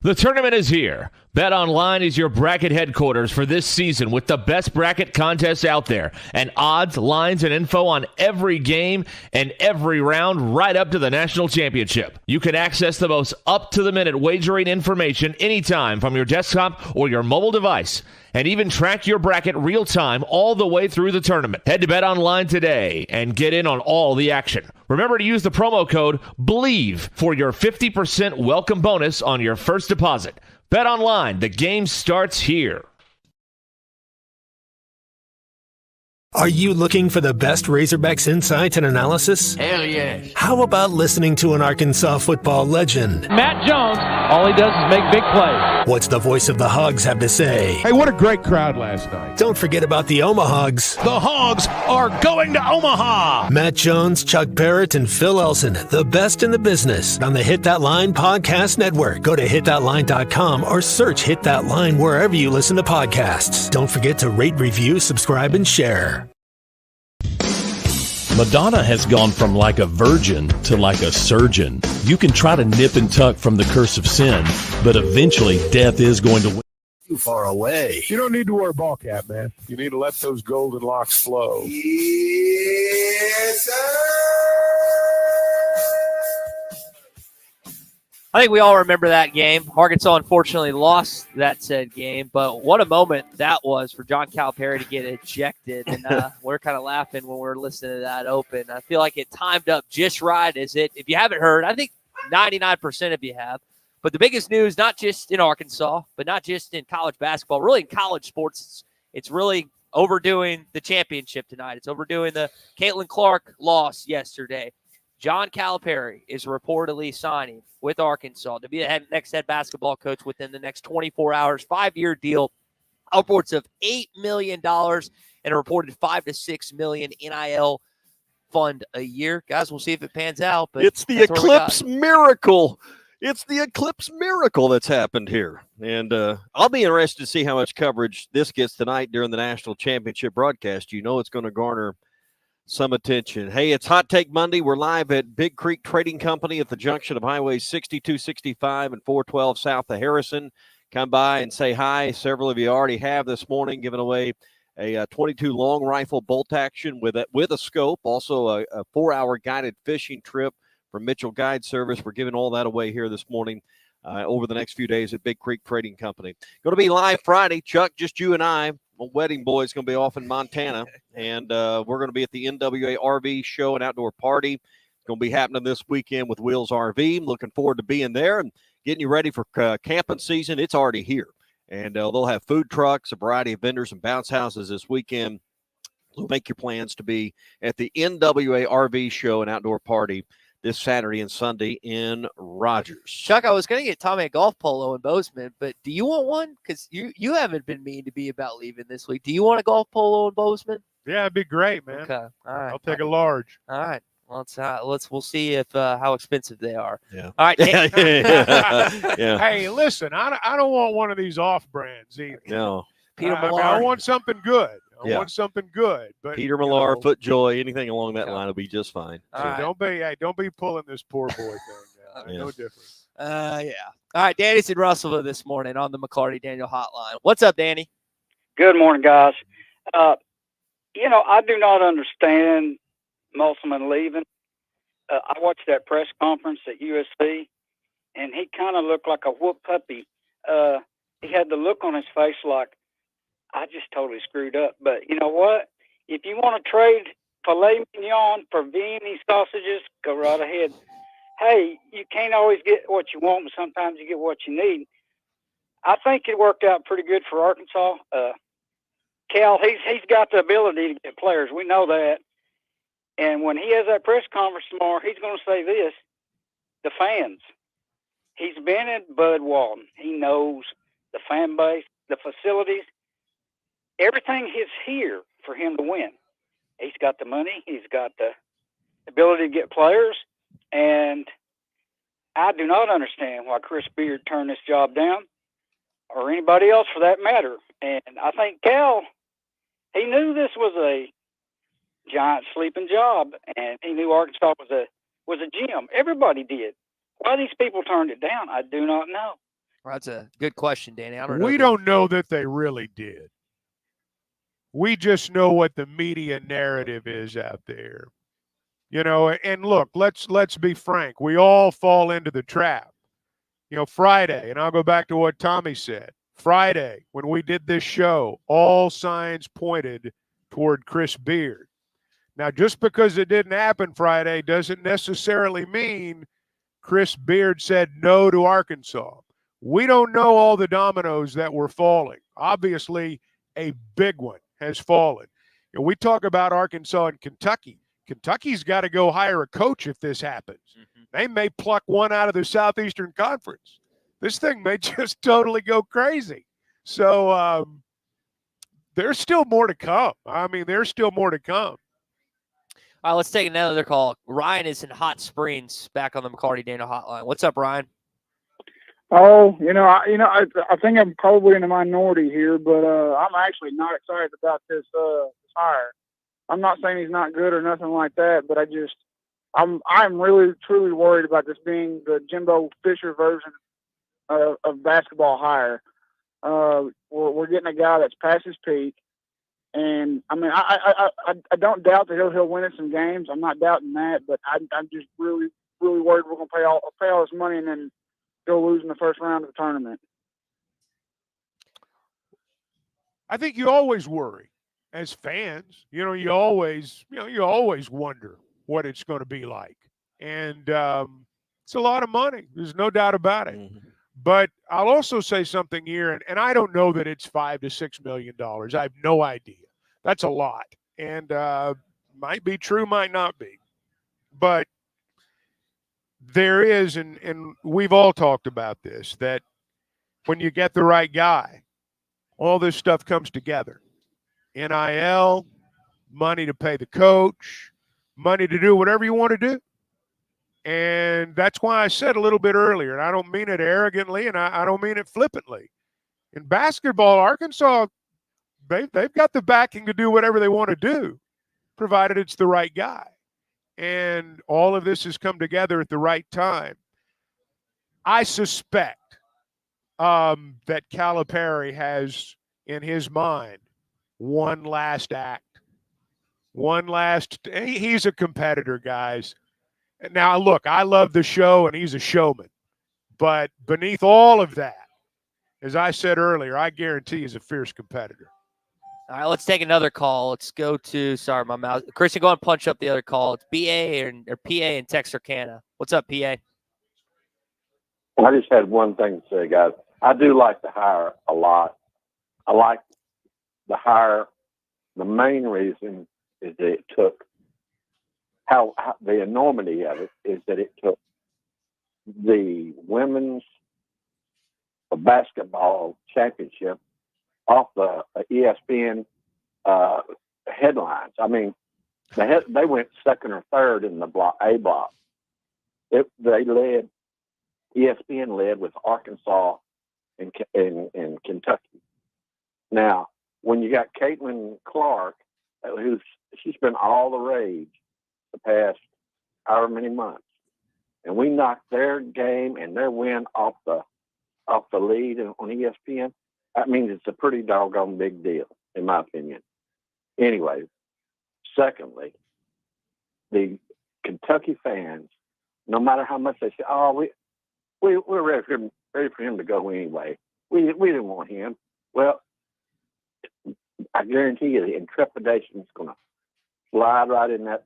The tournament is here. BetOnline is your bracket headquarters for this season with the best bracket contests out there and odds, lines, and info on every game and every round right up to the national championship. You can access the most up-to-the-minute wagering information anytime from your desktop or your mobile device and even track your bracket real time all the way through the tournament. Head to BetOnline today and get in on all the action. Remember to use the promo code BELIEVE for your 50% welcome bonus on your first deposit. BetOnline, the game starts here. Are you looking for the best Razorbacks insight and analysis? Hell yes. How about listening to an Arkansas football legend? Matt Jones, all he does is make big plays. What's the voice of the Hogs have to say? Hey, what a great crowd last night. Don't forget about the Omahogs. The Hogs are going to Omaha. Matt Jones, Chuck Barrett, and Phil Elson, the best in the business on the Hit That Line Podcast Network. Go to hitthatline.com or search Hit That Line wherever you listen to podcasts. Don't forget to rate, review, subscribe, and share. Madonna has gone from like a virgin to like a surgeon. You can try to nip and tuck from the curse of sin, but eventually death is going to win. Too far away. You don't need to wear a ball cap, man. You need to let those golden locks flow. Yes, sir. I think we all remember that game. Arkansas unfortunately lost that said game, but what a moment that was for John Calipari to get ejected. And we're kind of laughing when we're listening to that open. I feel like it timed up just right. If you haven't heard, I think 99% of you have. But the biggest news, not just in Arkansas, but not just in college basketball, really in college sports, it's really overdoing the championship tonight. It's overdoing the Caitlin Clark loss yesterday. John Calipari is reportedly signing with Arkansas to be the next head basketball coach within the next 24 hours, 5-year deal, upwards of $8 million, and a reported $5 to $6 million NIL fund a year. Guys, we'll see if it pans out. But it's the Eclipse miracle. It's the Eclipse miracle that's happened here. And I'll be interested to see how much coverage this gets tonight during the national championship broadcast. You know it's going to garner some attention. Hey, it's Hot Take Monday. We're live at Big Creek Trading Company at the junction of Highways 62, 65, and 412 south of Harrison. Come by and say hi. Several of you already have this morning, giving away a 22 long rifle bolt action with a scope, also a 4-hour guided fishing trip from Mitchell Guide Service. We're giving all that away here this morning over the next few days at Big Creek Trading Company. Going to be live Friday. Chuck, just you and I. Wedding Boy is going to be off in Montana, and we're going to be at the NWA RV show and outdoor party. It's going to be happening this weekend with Wheels RV. Looking forward to being there and getting you ready for camping season. It's already here, and they'll have food trucks, a variety of vendors and bounce houses this weekend. So make your plans to be at the NWA RV show and outdoor party this Saturday and Sunday in Rogers. Chuck, I was going to get Tommy a golf polo in Bozeman, but do you want one? Because you haven't been mean to be about leaving this week. Do you want a golf polo in Bozeman? Yeah, it'd be great, man. Okay, all right. I'll take a large. All right. Well, we'll see if how expensive they are. Yeah. All right. Yeah. Hey, listen, I don't want one of these off brands either. No. Peter I Millar. want something good. I Yeah. want something good. But Peter Millar, FootJoy, anything along that line will be just fine. So don't be pulling this poor boy thing now. Yeah. No different. Yeah. All right, Danny's in Russellville this morning on the McCarty Daniel hotline. What's up, Danny? Good morning, guys. I do not understand Musselman leaving. I watched that press conference at USC, and he kind of looked like a whoop puppy. He had the look on his face like, I just totally screwed up. But you know what? If you want to trade filet mignon for Viennese sausages, go right ahead. Hey, you can't always get what you want, but sometimes you get what you need. I think it worked out pretty good for Arkansas. Cal, he's got the ability to get players. We know that. And when he has that press conference tomorrow, he's going to say this, the fans. He's been at Bud Walton. He knows the fan base, the facilities. Everything is here for him to win. He's got the money. He's got the ability to get players. And I do not understand why Chris Beard turned this job down, or anybody else for that matter. And I think Cal, he knew this was a giant sleeping job, and he knew Arkansas was a gym. Everybody did. Why these people turned it down, I do not know. Well, that's a good question, Danny. We don't know that they really did. We just know what the media narrative is out there. And look, let's be frank. We all fall into the trap. Friday, and I'll go back to what Tommy said. Friday, when we did this show, all signs pointed toward Chris Beard. Now, just because it didn't happen Friday doesn't necessarily mean Chris Beard said no to Arkansas. We don't know all the dominoes that were falling. Obviously, a big one has fallen. We talk about Arkansas and Kentucky. Kentucky's got to go hire a coach if this happens. Mm-hmm. They may pluck one out of the Southeastern Conference. This thing may just totally go crazy. So there's still more to come. There's still more to come. All right, let's take another call. Ryan is in Hot Springs, back on the McCarty Daniel hotline. What's up, Ryan? Oh, I think I'm probably in the minority here, but I'm actually not excited about this hire. I'm not saying he's not good or nothing like that, but I'm really truly worried about this being the Jimbo Fisher version of basketball hire. We're getting a guy that's past his peak, and I mean I don't doubt that he'll win us some games. I'm not doubting that, but I'm just really worried we're going to pay all this money and then go lose in the first round of the tournament. I think you always worry as fans. You always wonder what it's going to be like, and it's a lot of money. There's no doubt about it. Mm-hmm. But I'll also say something here, and I don't know that it's $5 to $6 million. I have no idea. That's a lot, and might be true, might not be. But there is, and we've all talked about this, that when you get the right guy, all this stuff comes together. NIL, money to pay the coach, money to do whatever you want to do. And that's why I said a little bit earlier, and I don't mean it arrogantly, and I don't mean it flippantly. In basketball, Arkansas, they've got the backing to do whatever they want to do, provided it's the right guy. And all of this has come together at the right time. I suspect that Calipari has in his mind one last act. He's a competitor, guys. Now, look, I love the show, and he's a showman. But beneath all of that, as I said earlier, I guarantee he's a fierce competitor. All right, let's take another call. Let's go to, sorry, my mouth. Christian, go and punch up the other call. It's BA or PA in Texarkana. What's up, PA? I just had one thing to say, guys. I do like the hire a lot. I like the hire. The main reason is that it took how the enormity of it is that it took the women's basketball championship off the ESPN headlines. I mean, they went second or third in the A block. ESPN led with Arkansas and Kentucky. Now, when you got Caitlin Clark, she's been all the rage the past however many months, and we knocked their game and their win off the lead on ESPN. That means it's a pretty doggone big deal, in my opinion. Anyway, secondly, the Kentucky fans, no matter how much they say, "Oh, we're ready for him to go anyway. We didn't want him." Well, I guarantee you the intrepidation is going to slide right in that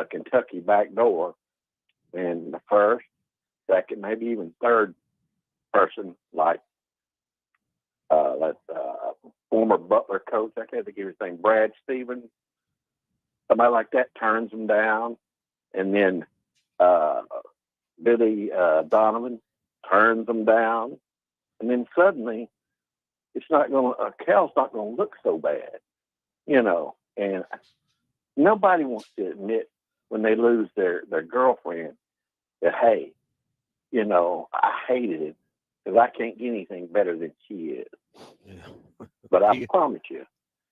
Kentucky back door, and the first, second, maybe even third person, like that former Butler coach, I can't think of his name, Brad Stevens, somebody like that turns them down, and then Billy Donovan turns them down, and then suddenly Cal's not going to look so bad, and nobody wants to admit when they lose their girlfriend that, hey, I hated it because I can't get anything better than she is. Yeah. But I promise you,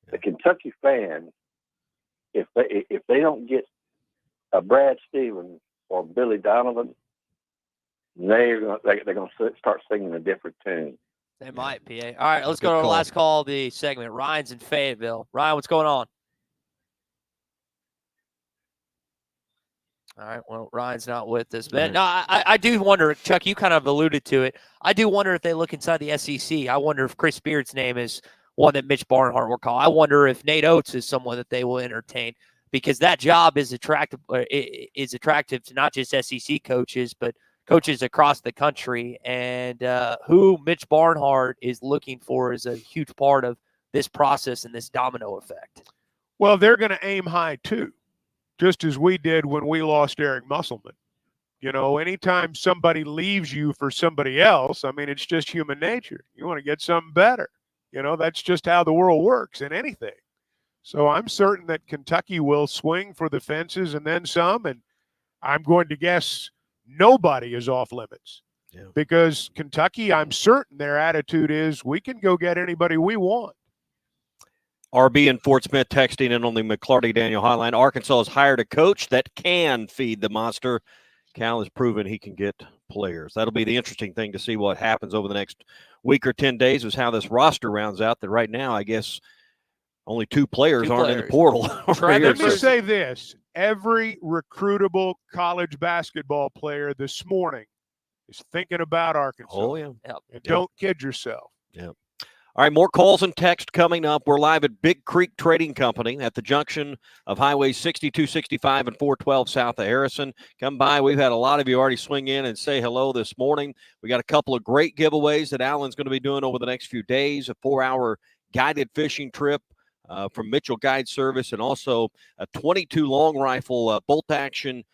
the Kentucky fans, if they don't get a Brad Stevens or Billy Donovan, they're going to start singing a different tune. They might, PA. All right, let's go to our last call of the segment. Ryan's in Fayetteville. Ryan, what's going on? All right, well, Ryan's not with us. But no, I do wonder, Chuck, you kind of alluded to it. I do wonder if they look inside the SEC. I wonder if Chris Beard's name is one that Mitch Barnhart will call. I wonder if Nate Oates is someone that they will entertain, because that job is attractive to not just SEC coaches, but coaches across the country. And who Mitch Barnhart is looking for is a huge part of this process and this domino effect. Well, they're going to aim high, too, just as we did when we lost Eric Musselman. Anytime somebody leaves you for somebody else, I mean, it's just human nature. You want to get something better. That's just how the world works in anything. So I'm certain that Kentucky will swing for the fences and then some, and I'm going to guess nobody is off limits. Yeah. Because Kentucky, I'm certain their attitude is we can go get anybody we want. RB and Fort Smith texting in on the McClarty Daniel hotline. Arkansas has hired a coach that can feed the monster. Cal has proven he can get players. That'll be the interesting thing to see what happens over the next week or 10 days is how this roster rounds out. That right now, I guess, only two players aren't in the portal. Let me say this. Every recruitable college basketball player this morning is thinking about Arkansas. Oh, yeah. And don't kid yourself. Yeah. All right, more calls and text coming up. We're live at Big Creek Trading Company at the junction of Highways 62, 65, and 412 south of Harrison. Come by. We've had a lot of you already swing in and say hello this morning. We got a couple of great giveaways that Alan's going to be doing over the next few days, a 4-hour guided fishing trip from Mitchell Guide Service, and also a 22 long rifle bolt action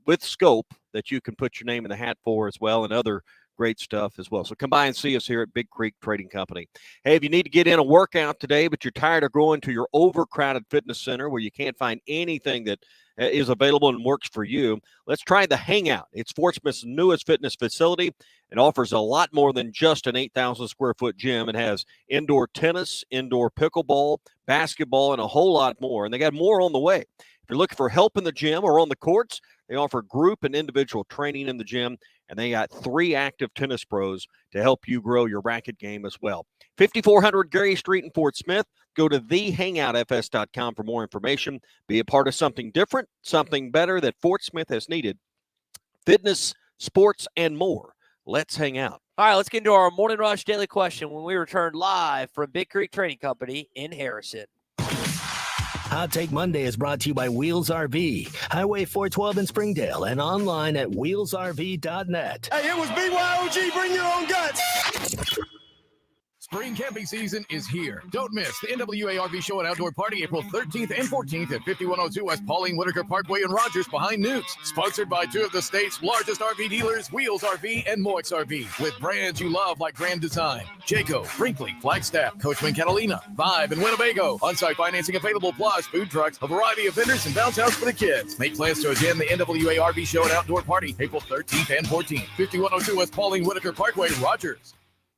with scope that you can put your name in the hat for as well, and other great stuff as well. So come by and see us here at Big Creek Trading Company. Hey, if you need to get in a workout today, but you're tired of going to your overcrowded fitness center where you can't find anything that is available and works for you, let's try the Hangout. It's Fort Smith's newest fitness facility. It offers a lot more than just an 8,000 square foot gym. It has indoor tennis, indoor pickleball, basketball, and a whole lot more. And they got more on the way. If you're looking for help in the gym or on the courts, they offer group and individual training in the gym, and they got 3 active tennis pros to help you grow your racket game as well. 5400 Gary Street in Fort Smith. Go to thehangoutfs.com for more information. Be a part of something different, something better that Fort Smith has needed. Fitness, sports, and more. Let's hang out. All right, let's get into our Morning Rush Daily Question when we return live from Big Creek Trading Company in Harrison. Hot Take Monday is brought to you by Wheels RV, Highway 412 in Springdale, and online at wheelsrv.net. Hey, it was BYOG. Bring your own guts. Spring camping season is here. Don't miss the NWA RV Show and Outdoor Party April 13th and 14th at 5102 West Pauline Whitaker Parkway in Rogers behind Newt's. Sponsored by 2 of the state's largest RV dealers, Wheels RV and Moix RV, with brands you love like Grand Design, Jayco, Brinkley, Flagstaff, Coachman Catalina, Vibe, and Winnebago. On-site financing available, plus food trucks, a variety of vendors, and bounce house for the kids. Make plans to attend the NWA RV Show and Outdoor Party April 13th and 14th, 5102 West Pauline Whitaker Parkway, Rogers.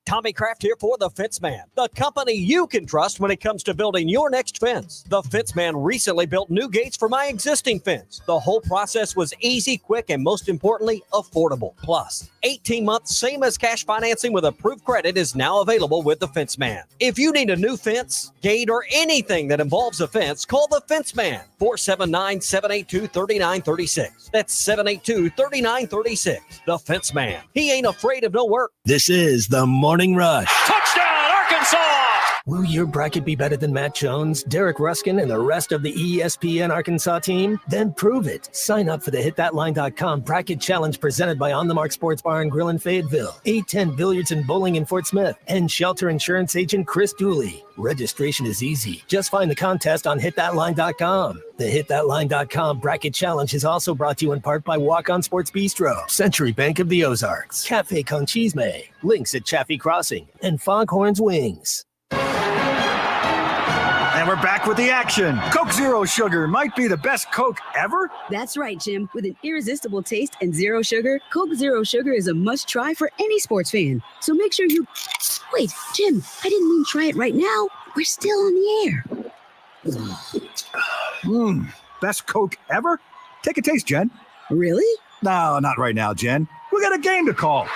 Tommy Kraft here for The Fence Man, the company you can trust when it comes to building your next fence. The Fence Man recently built new gates for my existing fence. The whole process was easy, quick, and most importantly, affordable. Plus, 18 months, same as cash financing with approved credit is now available with The Fence Man. If you need a new fence, gate, or anything that involves a fence, call The Fence Man, 479-782-3936. That's 782-3936. The Fence Man. He ain't afraid of no work. This is the Morning Rush. Touchdown, Arkansas! Will your bracket be better than Matt Jones, Derek Ruskin, and the rest of the ESPN Arkansas team? Then prove it. Sign up for the HitThatLine.com Bracket Challenge presented by On the Mark Sports Bar and Grill in Fayetteville, A10 Billiards and Bowling in Fort Smith, and Shelter Insurance Agent Chris Dooley. Registration is easy. Just find the contest on HitThatLine.com. The HitThatLine.com Bracket Challenge is also brought to you in part by Walk On Sports Bistro, Century Bank of the Ozarks, Cafe Con Chisme, Links at Chaffee Crossing, and Foghorns Wings. And we're back with the action. Coke Zero Sugar might be the best Coke ever. That's right, Jim. With an irresistible taste and zero sugar, Coke Zero Sugar is a must-try for any sports fan. So make sure you... Wait, Jim, I didn't mean try it right now. We're still on the air. Best Coke ever? Take a taste, Jen. Really? No, not right now, Jen. We got a game to call.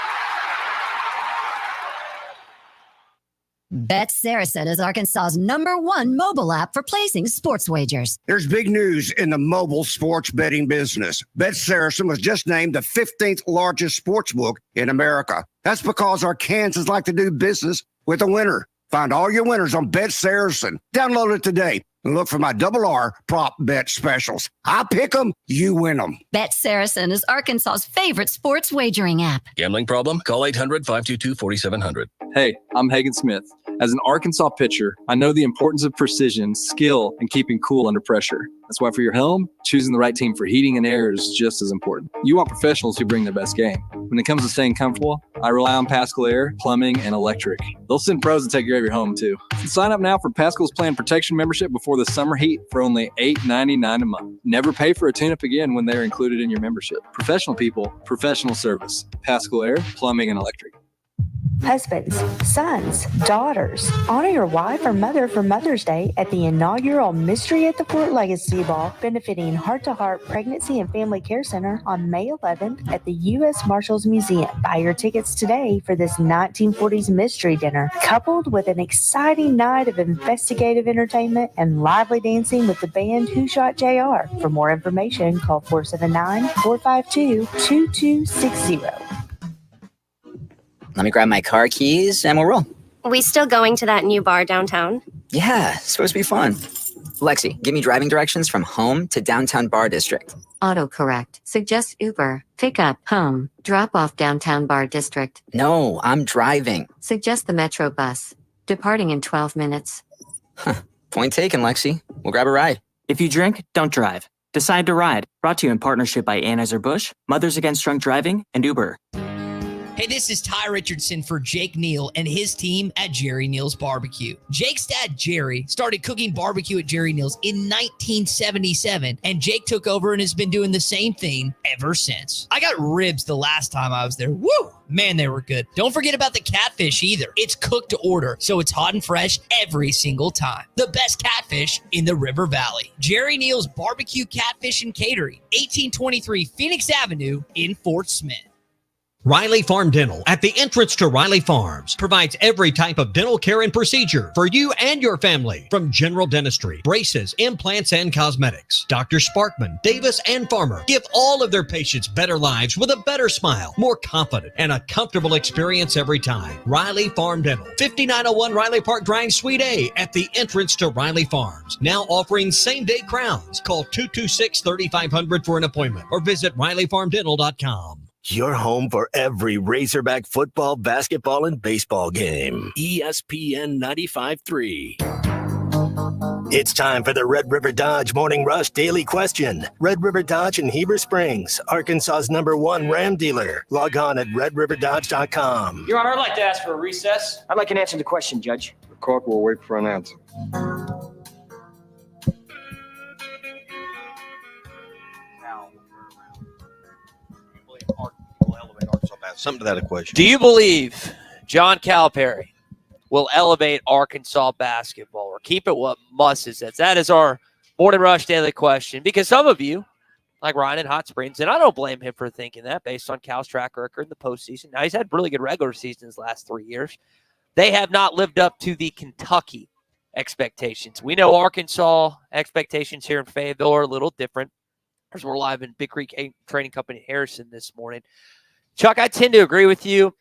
Bet Saracen is Arkansas's #1 mobile app for placing sports wagers. There's big news in the mobile sports betting business. Bet Saracen was just named the 15th largest sports book in America. That's because Arkansans like to do business with a winner. Find all your winners on Bet Saracen. Download it today and look for my RR prop bet specials. I pick them, you win them. Bet Saracen is Arkansas's favorite sports wagering app. Gambling problem? Call 800-522-4700. Hey, I'm Hagan Smith. As an Arkansas pitcher, I know the importance of precision, skill, and keeping cool under pressure. That's why for your home, choosing the right team for heating and air is just as important. You want professionals who bring their best game. When it comes to staying comfortable, I rely on Pascal Air, Plumbing, and Electric. They'll send pros to take care of your home, too. So sign up now for Pascal's Planned Protection membership before the summer heat for only $8.99 a month. Never pay for a tune-up again when they're included in your membership. Professional people, professional service. Pascal Air, Plumbing, and Electric. Husbands, sons, daughters, honor your wife or mother for Mother's Day at the inaugural Mystery at the Fort Legacy Ball, benefiting Heart to Heart Pregnancy and Family Care Center on May 11th at the U.S. Marshals Museum. Buy your tickets today for this 1940s mystery dinner, coupled with an exciting night of investigative entertainment and lively dancing with the band Who Shot JR. For more information, call 479-452-2260. Let me grab my car keys and we'll roll. We still going to that new bar downtown? Yeah, it's supposed to be fun. Lexi, give me driving directions from home to downtown bar district. Autocorrect. Suggest Uber. Pick up, home. Drop off downtown bar district. No, I'm driving. Suggest the Metro bus. Departing in 12 minutes. Point taken, Lexi. We'll grab a ride. If you drink, don't drive. Decide to ride. Brought to you in partnership by Anheuser-Busch, Mothers Against Drunk Driving, and Uber. Hey, this is Ty Richardson for Jake Neal and his team at Jerry Neal's Barbecue. Jake's dad, Jerry, started cooking barbecue at Jerry Neal's in 1977, and Jake took over and has been doing the same thing ever since. I got ribs the last time I was there. Woo! Man, they were good. Don't forget about the catfish either. It's cooked to order, so it's hot and fresh every single time. The best catfish in the River Valley. Jerry Neal's Barbecue, Catfish, and Catering, 1823 Phoenix Avenue in Fort Smith. Riley Farm Dental at the entrance to Riley Farms provides every type of dental care and procedure for you and your family, from general dentistry, braces, implants, and cosmetics. Dr. Sparkman, Davis, and Farmer give all of their patients better lives with a better smile, more confident, and a comfortable experience every time. Riley Farm Dental, 5901 Riley Park Drive, Suite A at the entrance to Riley Farms. Now offering same-day crowns. Call 226-3500 for an appointment or visit RileyFarmDental.com. Your home for every Razorback football, basketball, and baseball game. ESPN 95.3. It's time for the Red River Dodge Morning Rush Daily Question. Red River Dodge in Heber Springs, Arkansas's #1 Ram dealer. Log on at redriverdodge.com. Your Honor, I'd like to ask for a recess. I'd like an answer to the question, Judge. The court will wait for an answer. Something to that equation. Do you believe John Calipari will elevate Arkansas basketball or keep it what Muss is? That is our Morning Rush Daily Question. Because some of you, like Ryan in Hot Springs, and I don't blame him for thinking that based on Cal's track record in the postseason. Now, he's had really good regular seasons last 3 years. They have not lived up to the Kentucky expectations. We know Arkansas expectations here in Fayetteville are a little different. As we're live in Big Creek Training Company Harrison this morning. Chuck, I tend to agree with you.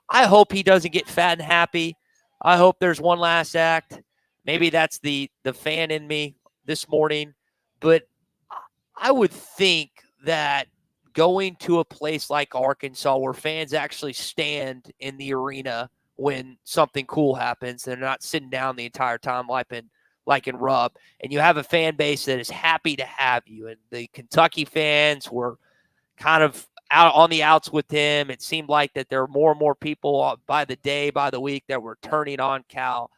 I hope he doesn't get fat and happy. I hope there's one last act. Maybe that's the fan in me this morning. But I would think that going to a place like Arkansas where fans actually stand in the arena when something cool happens, they're not sitting down the entire time like in Rupp, and you have a fan base that is happy to have you. And the Kentucky fans were kind of out on the outs with him. It seemed like that there were more and more people by the day, by the week that were turning on Cal.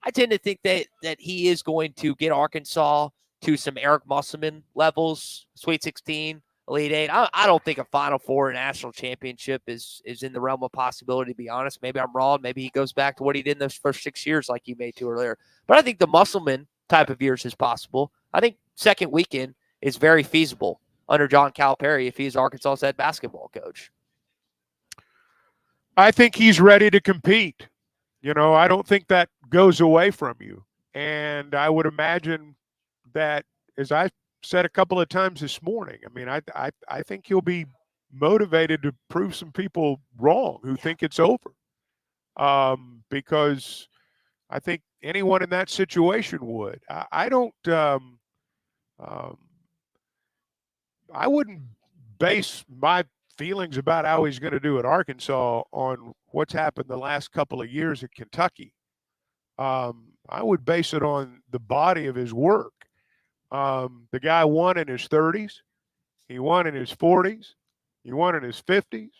I tend to think that he is going to get Arkansas to some Eric Musselman levels, Sweet 16, Elite 8. I don't think a Final Four, a national championship is in the realm of possibility, to be honest. Maybe I'm wrong. Maybe he goes back to what he did in those first 6 years like you made to earlier. But I think the Musselman type of years is possible. I think second weekend is very feasible under John Calipari if he's Arkansas's head basketball coach. I think he's ready to compete. You know, I don't think that goes away from you. And I would imagine that, as I said a couple of times this morning, I mean, I think he'll be motivated to prove some people wrong who think it's over. Because I think anyone in that situation would. I wouldn't base my feelings about how he's going to do at Arkansas on what's happened the last couple of years at Kentucky. I would base it on the body of his work. The guy won in his 30s. He won in his 40s. He won in his 50s.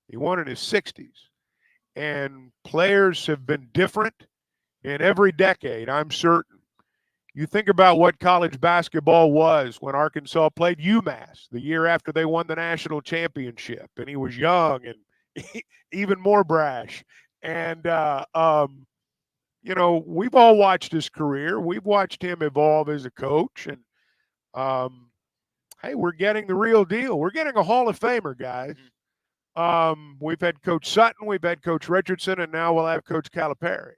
He won in his 60s. And players have been different in every decade, I'm certain. You think about what college basketball was when Arkansas played UMass the year after they won the national championship, and he was young and even more brash. And, we've all watched his career. We've watched him evolve as a coach. And, hey, we're getting the real deal. We're getting a Hall of Famer, guys. We've had Coach Sutton, we've had Coach Richardson, and now we'll have Coach Calipari.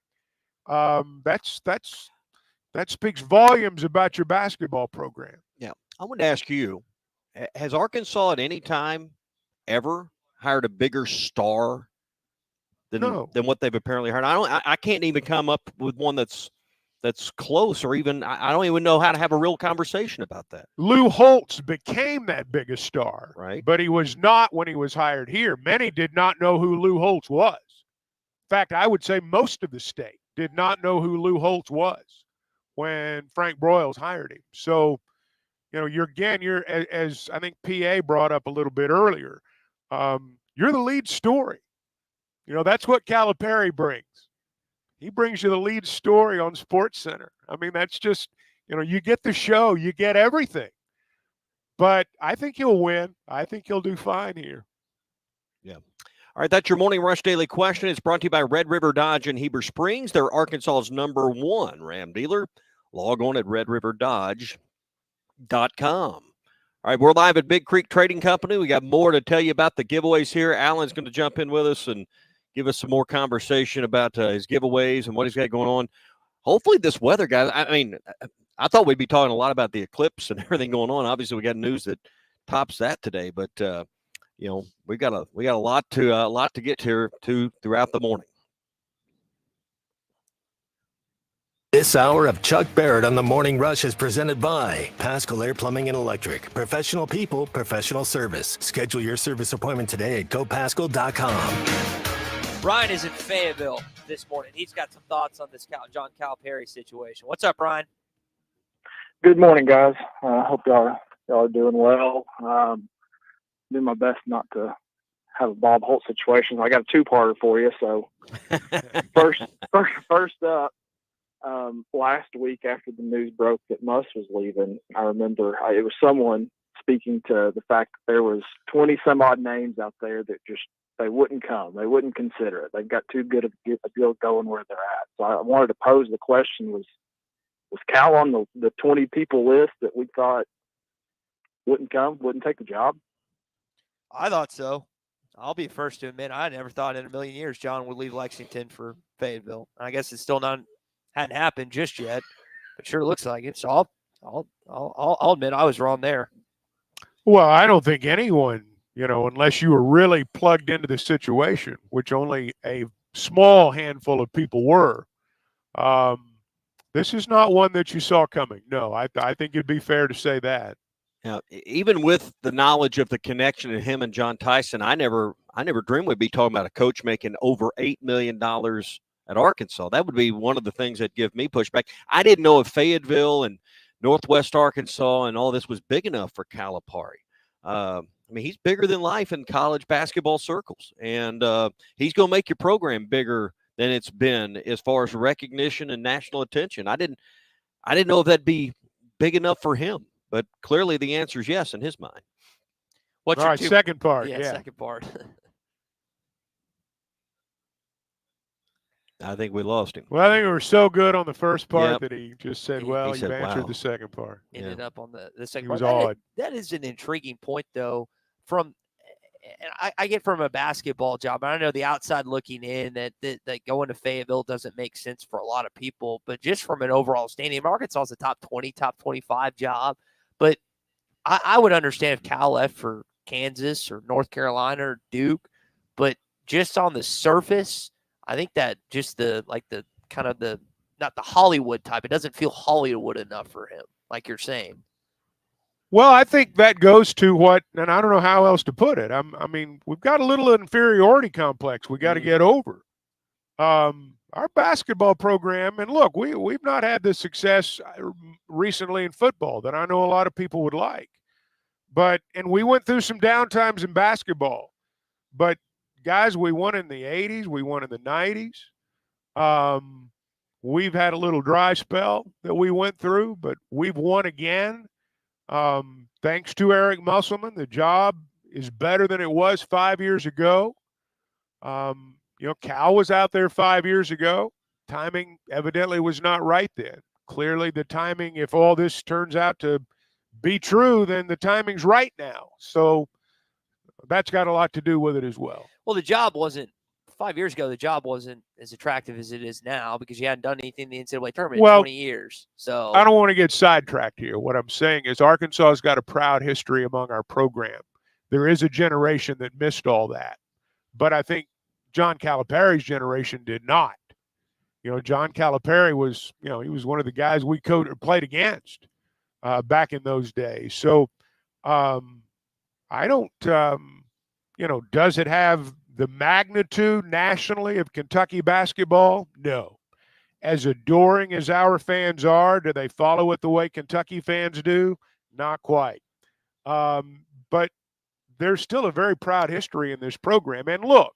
That speaks volumes about your basketball program. Yeah. I want to ask you, has Arkansas at any time ever hired a bigger star than what they've apparently hired? I can't even come up with one that's close, or even I don't even know how to have a real conversation about that. Lou Holtz became that biggest star, right? But he was not when he was hired here. Many did not know who Lou Holtz was. In fact, I would say most of the state did not know who Lou Holtz was when Frank Broyles hired him. So, you're as I think PA brought up a little bit earlier, you're the lead story. That's what Calipari brings. He brings you the lead story on SportsCenter. I mean, that's just, you get the show, you get everything. But I think he'll win. I think he'll do fine here. Yeah. All right, that's your Morning Rush Daily Question. It's brought to you by Red River Dodge in Heber Springs. They're Arkansas's #1 Ram dealer. Log on at redriverdodge.com. All right, we're live at Big Creek Trading Company. We got more to tell you about the giveaways here. Alan's going to jump in with us and give us some more conversation about his giveaways and what he's got going on. Hopefully this weather, guys, I thought we'd be talking a lot about the eclipse and everything going on. Obviously, we got news that tops that today, but we got a lot to get to throughout the morning. This hour of Chuck Barrett on the Morning Rush is presented by Pascal Air Plumbing and Electric. Professional people, professional service. Schedule your service appointment today at gopascal.com. Ryan is in Fayetteville this morning. He's got some thoughts on this John Calipari situation. What's up, Ryan? Good morning, guys. I hope y'all are doing well. Do my best not to have a Bob Holt situation. I got a two-parter for you. So first up, last week after the news broke that Muss was leaving, I remember it was someone speaking to the fact that there was 20 some odd names out there that just they wouldn't come. They wouldn't consider it. They've got too good of a deal going where they're at. So I wanted to pose the question: was Cal on the 20 people list that we thought wouldn't come, wouldn't take the job? I thought so. I'll be first to admit I never thought in a million years John would leave Lexington for Fayetteville. I guess it's still hadn't happened just yet, but sure looks like it. So I'll admit I was wrong there. Well, I don't think anyone, unless you were really plugged into the situation, which only a small handful of people were. This is not one that you saw coming. No, I think it'd be fair to say that. Now, even with the knowledge of the connection in him and John Tyson, I never dreamed we'd be talking about a coach making over $8 million at Arkansas. That would be one of the things that give me pushback. I didn't know if Fayetteville and Northwest Arkansas and all this was big enough for Calipari. He's bigger than life in college basketball circles, and he's going to make your program bigger than it's been as far as recognition and national attention. I didn't know if that'd be big enough for him, but clearly the answer is yes in his mind. What's your second part? Yeah, second part. I think we lost him. Well, I think we were so good on the first part that he just said, "Well, you've answered wow. the second part." Ended up on the second part. It was odd. That is an intriguing point, though. I get from a basketball job. I know the outside looking in that going to Fayetteville doesn't make sense for a lot of people, but just from an overall standing, Arkansas is a top 20, top 25 job. But I would understand if Cal left for Kansas or North Carolina or Duke, but just on the surface, I think that just not the Hollywood type. It doesn't feel Hollywood enough for him, like you're saying. Well, I think that goes to what, and I don't know how else to put it. We've got a little inferiority complex we got to get over. Our basketball program, and look, we've not had the success recently in football that I know a lot of people would like. And we went through some downtimes in basketball. But, guys, we won in the 80s. We won in the 90s. We've had a little dry spell that we went through, but we've won again. Thanks to Eric Musselman, the job is better than it was 5 years ago. Cal was out there 5 years ago. Timing evidently was not right then. Clearly the timing, if all this turns out to be true, then the timing's right now. So that's got a lot to do with it as well. Well, the job wasn't 5 years ago. The job wasn't as attractive as it is now because you hadn't done anything in the NCAA tournament in 20 years. So I don't want to get sidetracked here. What I'm saying is Arkansas's got a proud history among our program. There is a generation that missed all that. But I think John Calipari's generation did not. John Calipari was, he was one of the guys we played against back in those days. So I don't, does it have the magnitude nationally of Kentucky basketball? No. As adoring as our fans are, do they follow it the way Kentucky fans do? Not quite. But there's still a very proud history in this program. And look,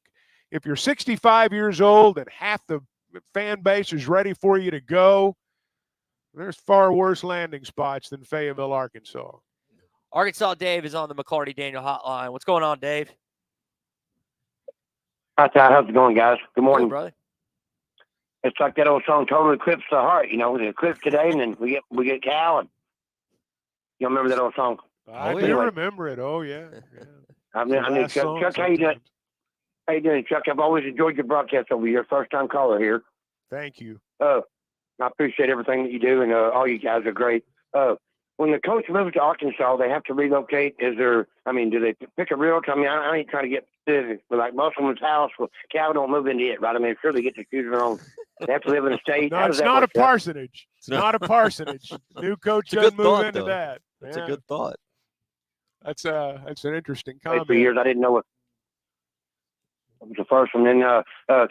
if you're 65 years old and half the fan base is ready for you to go, there's far worse landing spots than Fayetteville, Arkansas. Arkansas Dave is on the McCarty Daniel hotline. What's going on, Dave? Hi, Todd. How's it going, guys? Good morning, brother. It's like that old song, "Total Eclipse of the Heart." The eclipse today, and then we get Cal. And you remember that old song? I do remember it. Oh yeah. I mean, Chuck, how you doing? How you doing, Chuck? I've always enjoyed your broadcast over here. First time caller here. Thank you. I appreciate everything that you do, and all you guys are great. When the coach moves to Arkansas, they have to relocate. Do they pick a realtor? I ain't trying to get specific, but like Muslim's house, Cal don't move into it, right? Sure they get to choose their own. They have to live in a state. No, it's not a parsonage. It's not a parsonage. New coach doesn't move into that. That's a good thought. That's an interesting comment. For years, I didn't know what was the first one. Then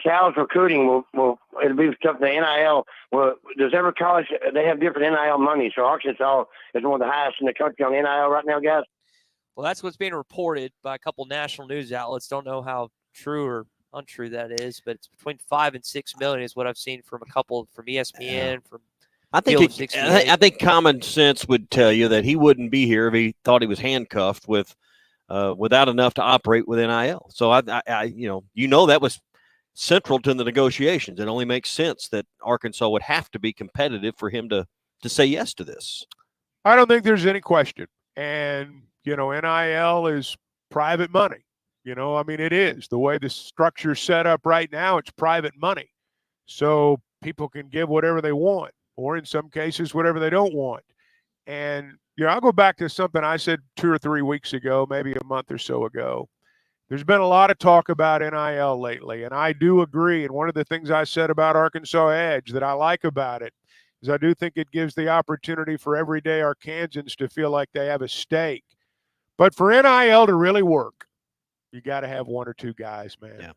Cal's recruiting will it'll be stuff the NIL. Well, does every college they have different NIL money? So Arkansas is one of the highest in the country on NIL right now, guys. Well, that's what's being reported by a couple national news outlets. Don't know how true or untrue that is, but it's between 5 and 6 million is what I've seen from a couple from ESPN. From I think common sense would tell you that he wouldn't be here if he thought he was handcuffed without enough to operate with NIL. So I that was central to the negotiations. It only makes sense that Arkansas would have to be competitive for him to say yes to this. I don't think there's any question. And NIL is private money. It is. The way the structure's set up right now, it's private money. So people can give whatever they want, or in some cases, whatever they don't want. And, I'll go back to something I said 2 or 3 weeks ago, maybe a month or so ago. There's been a lot of talk about NIL lately, and I do agree. And one of the things I said about Arkansas Edge that I like about it is I do think it gives the opportunity for everyday Arkansans to feel like they have a stake. But for NIL to really work, you got to have 1 or 2 guys, man. Yeah.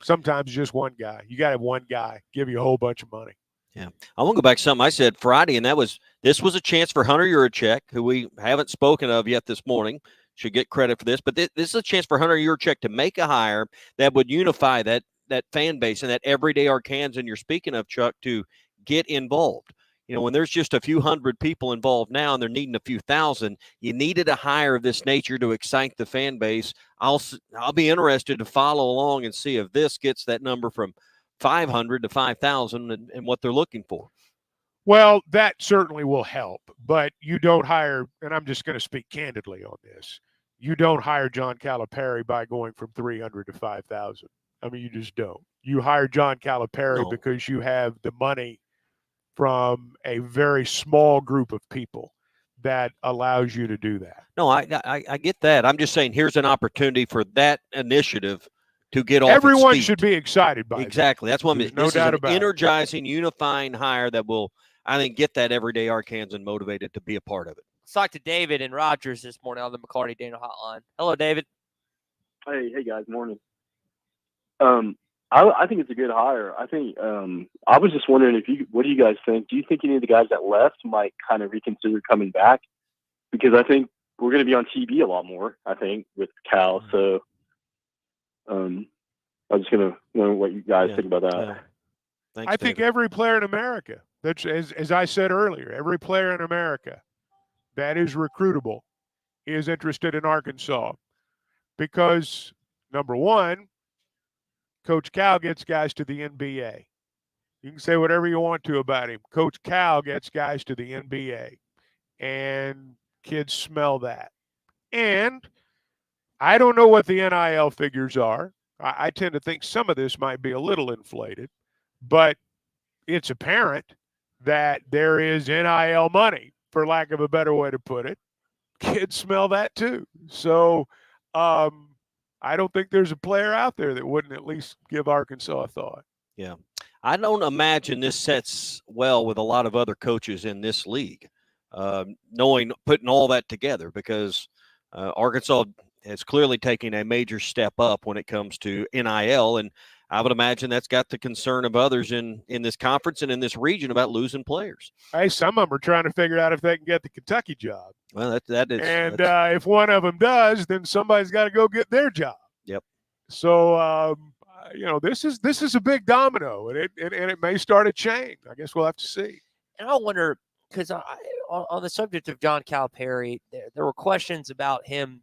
Sometimes just one guy. You got to have one guy give you a whole bunch of money. Yeah. I want to go back to something I said Friday, and this was a chance for Hunter Yurachek, who we haven't spoken of yet this morning. Should get credit for this, but this is a chance for Hunter Yurachek to make a hire that would unify that fan base and that everyday Arkansan you're speaking of, Chuck, to get involved. When there's just a few hundred people involved now and they're needing a few thousand, you needed a hire of this nature to excite the fan base. I'll be interested to follow along and see if this gets that number from 500 to 5,000 and what they're looking for. Well, that certainly will help, but you don't hire, and I'm just going to speak candidly on this, you don't hire John Calipari by going from 300 to 5,000. You just don't. You hire John Calipari because you have the money from a very small group of people that allows you to do that. No, I get that. I'm just saying here's an opportunity for that initiative to get off Everyone its feet. Should be excited by exactly. That's what no doubt about energizing, unifying hire that will, I think, get that everyday Arkansan motivated to be a part of it. Let's talk to David and Rogers this morning on the McCarty Daniel hotline. Hello, David. Hey guys, morning. I think it's a good hire. I think I was just wondering what do you guys think? Do you think any of the guys that left might kind of reconsider coming back? Because I think we're going to be on TV a lot more, I think, with Cal. So I'm just going to know what you guys think about that. Thanks, I think every player in America, that's as I said earlier, every player in America that is recruitable is interested in Arkansas because, number one, Coach Cal gets guys to the NBA. You can say whatever you want to about him. Coach Cal gets guys to the NBA. And kids smell that. And I don't know what the NIL figures are. I tend to think some of this might be a little inflated, but it's apparent that there is NIL money, for lack of a better way to put it. Kids smell that too. So I don't think there's a player out there that wouldn't at least give Arkansas a thought. Yeah. I don't imagine this sets well with a lot of other coaches in this league, putting all that together, because Arkansas has clearly taken a major step up when it comes to NIL, and I would imagine that's got the concern of others in this conference and in this region about losing players. Hey, some of them are trying to figure out if they can get the Kentucky job. Well, that is. And if one of them does, then somebody's got to go get their job. Yep. So, this is a big domino, and it may start a chain. I guess we'll have to see. And I wonder, because on the subject of John Calipari, there were questions about him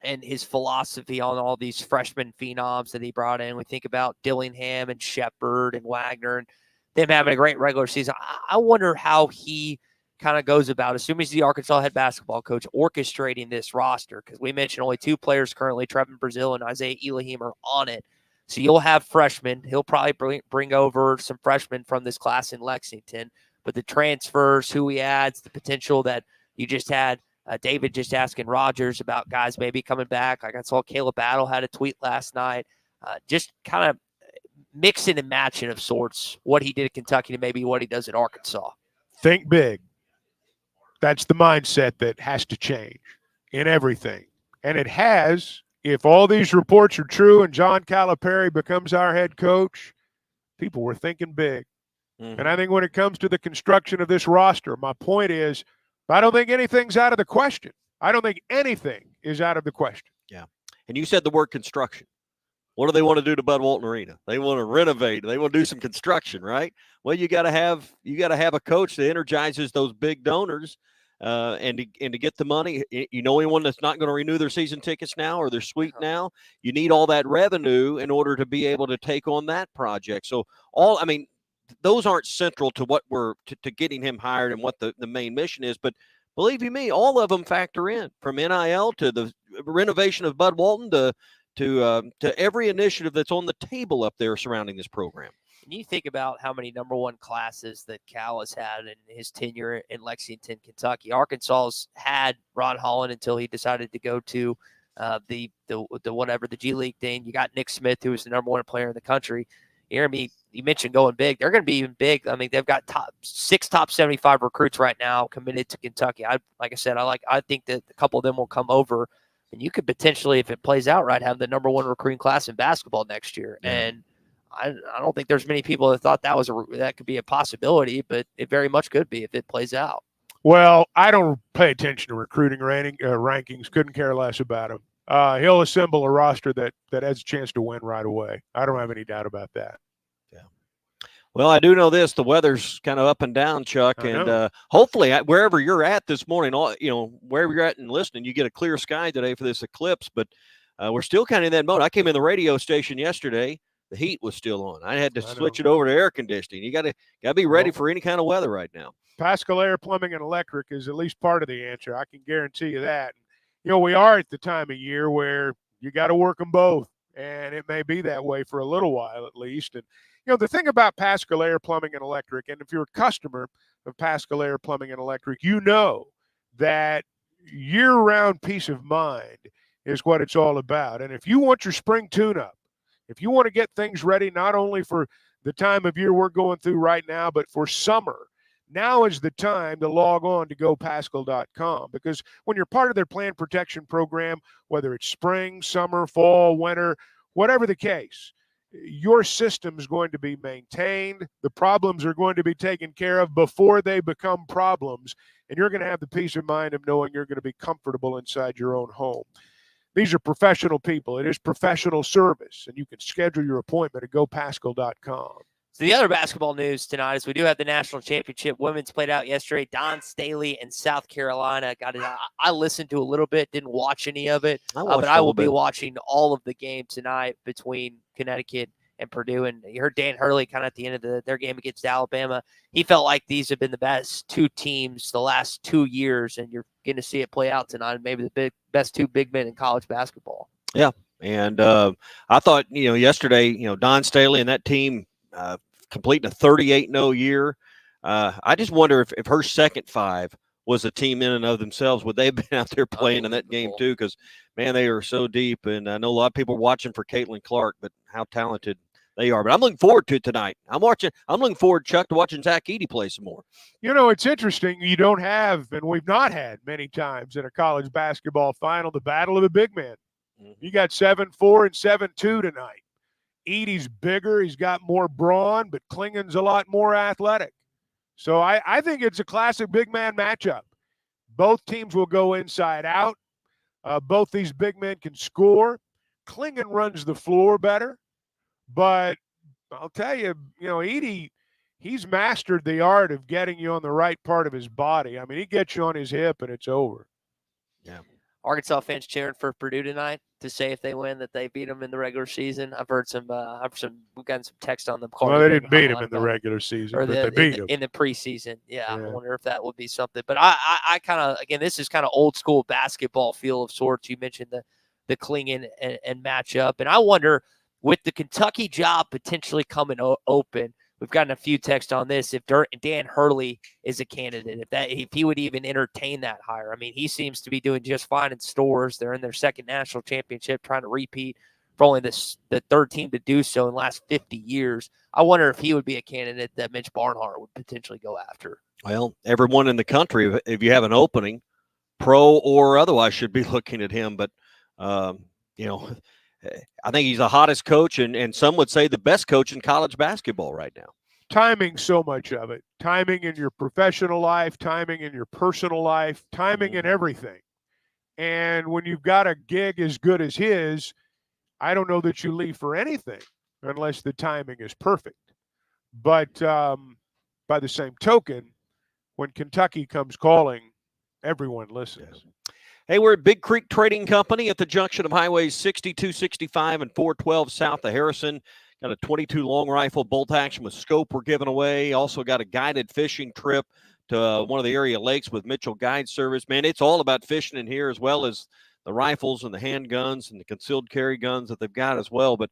and his philosophy on all these freshman phenoms that he brought in. We think about Dillingham and Shepard and Wagner and them having a great regular season. I wonder how he kind of goes about, assuming he's the Arkansas head basketball coach, orchestrating this roster, because we mentioned only 2 players currently, Trevin Brazil and Isaiah Elohim, are on it. So you'll have freshmen. He'll probably bring over some freshmen from this class in Lexington. But the transfers, who he adds, the potential that you just had, David just asking Rogers about guys maybe coming back. Like I saw Caleb Battle had a tweet last night. Just kind of mixing and matching of sorts, what he did at Kentucky to maybe what he does at Arkansas. Think big. That's the mindset that has to change in everything. And it has, if all these reports are true and John Calipari becomes our head coach, people were thinking big. Mm-hmm. And I think when it comes to the construction of this roster, my point is, I don't think anything's out of the question. I don't think anything is out of the question. Yeah. And you said the word construction. What do they want to do to Bud Walton Arena? They want to renovate. They want to do some construction, right? Well, you got to have a coach that energizes those big donors, and to get the money. You know, anyone that's not going to renew their season tickets now or their suite now, you need all that revenue in order to be able to take on that project. So those aren't central to what we're to getting him hired and what the main mission is. But believe you me, all of them factor in, from NIL to the renovation of Bud Walton to every initiative that's on the table up there surrounding this program. And you think about how many number 1 classes that Cal has had in his tenure in Lexington, Kentucky. Arkansas's had Ron Holland until he decided to go to the G League thing. You got Nick Smith, who was the number 1 player in the country. You mentioned going big. They're going to be even big. I mean, they've got six top 75 recruits right now committed to Kentucky. I think that a couple of them will come over, and you could potentially, if it plays out right, have the number 1 recruiting class in basketball next year. Yeah. And I don't think there's many people that thought that could be a possibility, but it very much could be if it plays out. Well, I don't pay attention to recruiting rankings. Couldn't care less about them. He'll assemble a roster that has a chance to win right away. I don't have any doubt about that. Yeah. Well, I do know this: the weather's kind of up and down, Chuck, and hopefully, wherever you're at this morning, wherever you're at and listening, you get a clear sky today for this eclipse. But we're still kind of in that mode. I came in the radio station yesterday; the heat was still on. I had to switch it over to air conditioning. You got to be ready for any kind of weather right now. Pascal Air Plumbing and Electric is at least part of the answer. I can guarantee you that. We are at the time of year where you got to work them both, and it may be that way for a little while at least. And, the thing about Pascal Air Plumbing and Electric, and if you're a customer of Pascal Air Plumbing and Electric, you know that year-round peace of mind is what it's all about. And if you want your spring tune-up, if you want to get things ready not only for the time of year we're going through right now, but for summer, now is the time to log on to gopascal.com, because when you're part of their plant protection program, whether it's spring, summer, fall, winter, whatever the case, your system is going to be maintained. The problems are going to be taken care of before they become problems, and you're going to have the peace of mind of knowing you're going to be comfortable inside your own home. These are professional people. It is professional service, and you can schedule your appointment at gopascal.com. So the other basketball news tonight is we do have the national championship. Women's played out yesterday. Don Staley and South Carolina got it. I listened to a little bit, didn't watch any of it, but I will be watching all of the game tonight between Connecticut and Purdue. And you heard Dan Hurley kind of at the end of their game against Alabama. He felt like these have been the best two teams the last 2 years, and you're going to see it play out tonight. Maybe the best two big men in college basketball. Yeah, and I thought, yesterday, Don Staley and that team completing a 38-0 year. I just wonder if her second five was a team in and of themselves, would they have been out there playing in that game too? Because, man, they are so deep. And I know a lot of people are watching for Caitlin Clark, but how talented they are. But I'm looking forward to it tonight. I'm looking forward, Chuck, to watching Zach Edey play some more. It's interesting. You don't have, and we've not had many times in a college basketball final, the battle of the big men. You got 7-4 and 7-2 tonight. Edey's bigger. He's got more brawn, but Klingen's a lot more athletic. So I think it's a classic big man matchup. Both teams will go inside out. Both these big men can score. Klingen runs the floor better. But I'll tell you, Edey, he's mastered the art of getting you on the right part of his body. I mean, he gets you on his hip and it's over. Yeah. Arkansas fans cheering for Purdue tonight to say if they win that they beat them in the regular season. I've heard we've gotten some text on them. Well, they didn't beat them in the regular season, but they beat them in the preseason. Yeah, I wonder if that would be something. But I kind of, again, this is kind of old school basketball feel of sorts. You mentioned the Klingen and matchup, and I wonder with the Kentucky job potentially coming open. We've gotten a few texts on this. If Dan Hurley is a candidate, if he would even entertain that hire. I mean, he seems to be doing just fine in Stores. They're in their second national championship, trying to repeat for only the third team to do so in the last 50 years. I wonder if he would be a candidate that Mitch Barnhart would potentially go after. Well, everyone in the country, if you have an opening, pro or otherwise, should be looking at him. But, I think he's the hottest coach, and some would say the best coach in college basketball right now. Timing, so much of it. Timing in your professional life, timing in your personal life, timing in everything. And when you've got a gig as good as his, I don't know that you leave for anything unless the timing is perfect. But by the same token, when Kentucky comes calling, everyone listens. Yeah. Hey, we're at Big Creek Trading Company at the junction of Highways 62, 65, and 412 south of Harrison. Got a 22 long rifle bolt action with scope we're giving away. Also got a guided fishing trip to one of the area lakes with Mitchell Guide Service. Man, it's all about fishing in here, as well as the rifles and the handguns and the concealed carry guns that they've got as well. But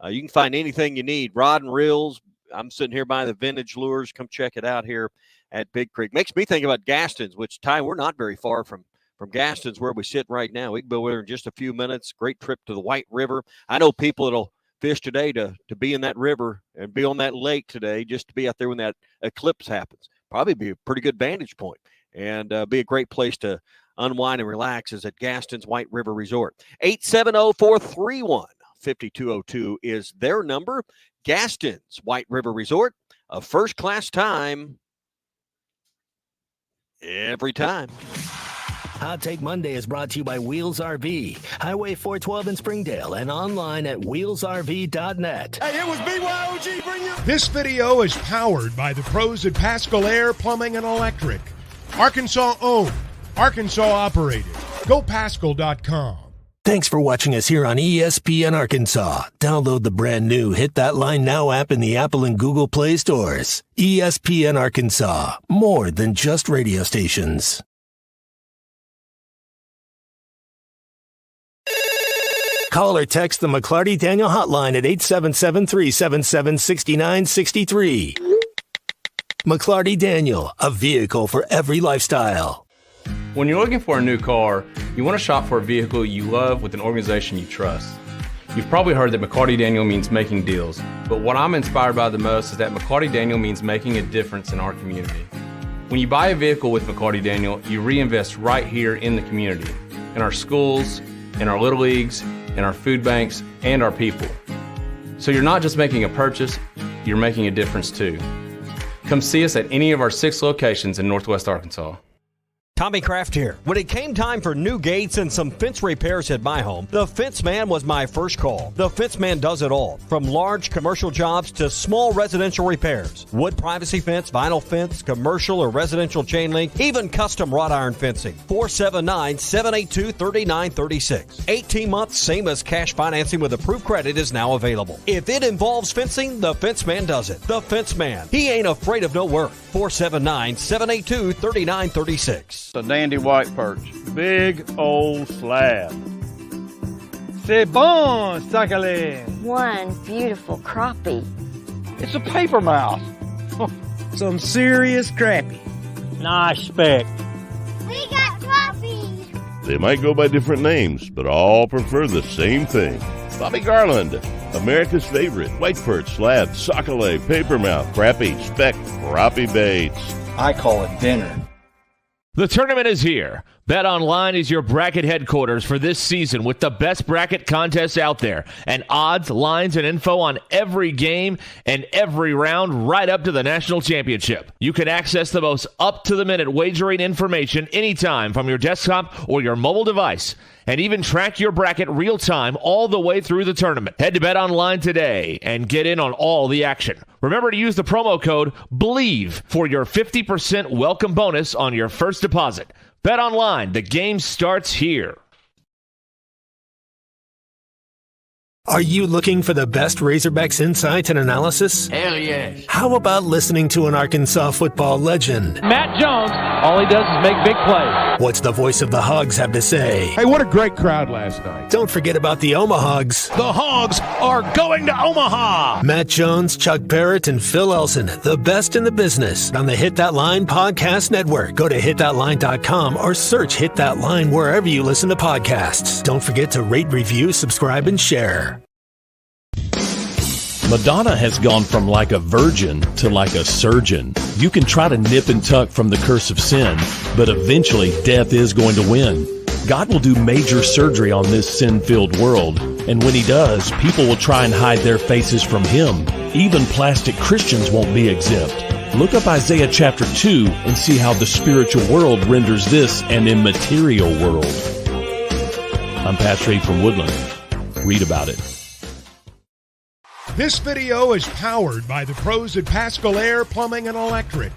you can find anything you need. Rod and reels. I'm sitting here by the vintage lures. Come check it out here at Big Creek. Makes me think about Gaston's, which, Ty, we're not very far from Gaston's where we sit right now. We can go there in just a few minutes. Great trip to the White River. I know people that'll fish today to be in that river and be on that lake today, just to be out there when that eclipse happens. Probably be a pretty good vantage point and be a great place to unwind and relax is at Gaston's White River Resort. 870-431-5202 is their number. Gaston's White River Resort, a first-class time every time. Hot Take Monday is brought to you by Wheels RV, Highway 412 in Springdale, and online at wheelsrv.net. Hey, it was BYOG. Bring you. This video is powered by the pros at Pascal Air Plumbing and Electric. Arkansas owned, Arkansas operated. GoPascal.com. Thanks for watching us here on ESPN Arkansas. Download the brand new Hit That Line Now app in the Apple and Google Play stores. ESPN Arkansas, more than just radio stations. Call or text the McClarty Daniel hotline at 877-377-6963. McClarty Daniel, a vehicle for every lifestyle. When you're looking for a new car, you want to shop for a vehicle you love with an organization you trust. You've probably heard that McClarty Daniel means making deals, but what I'm inspired by the most is that McClarty Daniel means making a difference in our community. When you buy a vehicle with McClarty Daniel, you reinvest right here in the community, in our schools, in our little leagues, in our food banks, and our people. So you're not just making a purchase, you're making a difference too. Come see us at any of our 6 locations in Northwest Arkansas. Tommy Kraft here. When it came time for new gates and some fence repairs at my home, the Fence Man was my first call. The Fence Man does it all, from large commercial jobs to small residential repairs. Wood privacy fence, vinyl fence, commercial or residential chain link, even custom wrought iron fencing. 479-782-3936. 18 months, same as cash financing with approved credit is now available. If it involves fencing, the Fence Man does it. The Fence Man. He ain't afraid of no work. 479-782-3936. A dandy white perch. Big old slab. C'est bon, sacalé. One beautiful crappie. It's a paper mouth. Some serious crappie. Nice speck. We got crappies. They might go by different names, but all prefer the same thing. Bobby Garland, America's favorite white perch, slab, sockeye, papermouth, crappie, speck, crappie baits. I call it dinner. The tournament is here. BetOnline is your bracket headquarters for this season with the best bracket contests out there and odds, lines, and info on every game and every round right up to the national championship. You can access the most up-to-the-minute wagering information anytime from your desktop or your mobile device and even track your bracket real-time all the way through the tournament. Head to BetOnline today and get in on all the action. Remember to use the promo code BELIEVE for your 50% welcome bonus on your first deposit. BetOnline, the game starts here. Are you looking for the best Razorbacks insights and analysis? Hell yes. How about listening to an Arkansas football legend? Matt Jones, all he does is make big plays. What's the voice of the Hogs have to say? Hey, what a great crowd last night. Don't forget about the Omahogs. The Hogs are going to Omaha. Matt Jones, Chuck Barrett, and Phil Elson, the best in the business on the Hit That Line podcast network. Go to hitthatline.com or search Hit That Line wherever you listen to podcasts. Don't forget to rate, review, subscribe, and share. Madonna has gone from like a virgin to like a surgeon. You can try to nip and tuck from the curse of sin, but eventually death is going to win. God will do major surgery on this sin-filled world, and when he does, people will try and hide their faces from him. Even plastic Christians won't be exempt. Look up Isaiah chapter 2 and see how the spiritual world renders this an immaterial world. I'm Pastor Abe from Woodland. Read about it. This video is powered by the pros at Pascal Air Plumbing and Electric.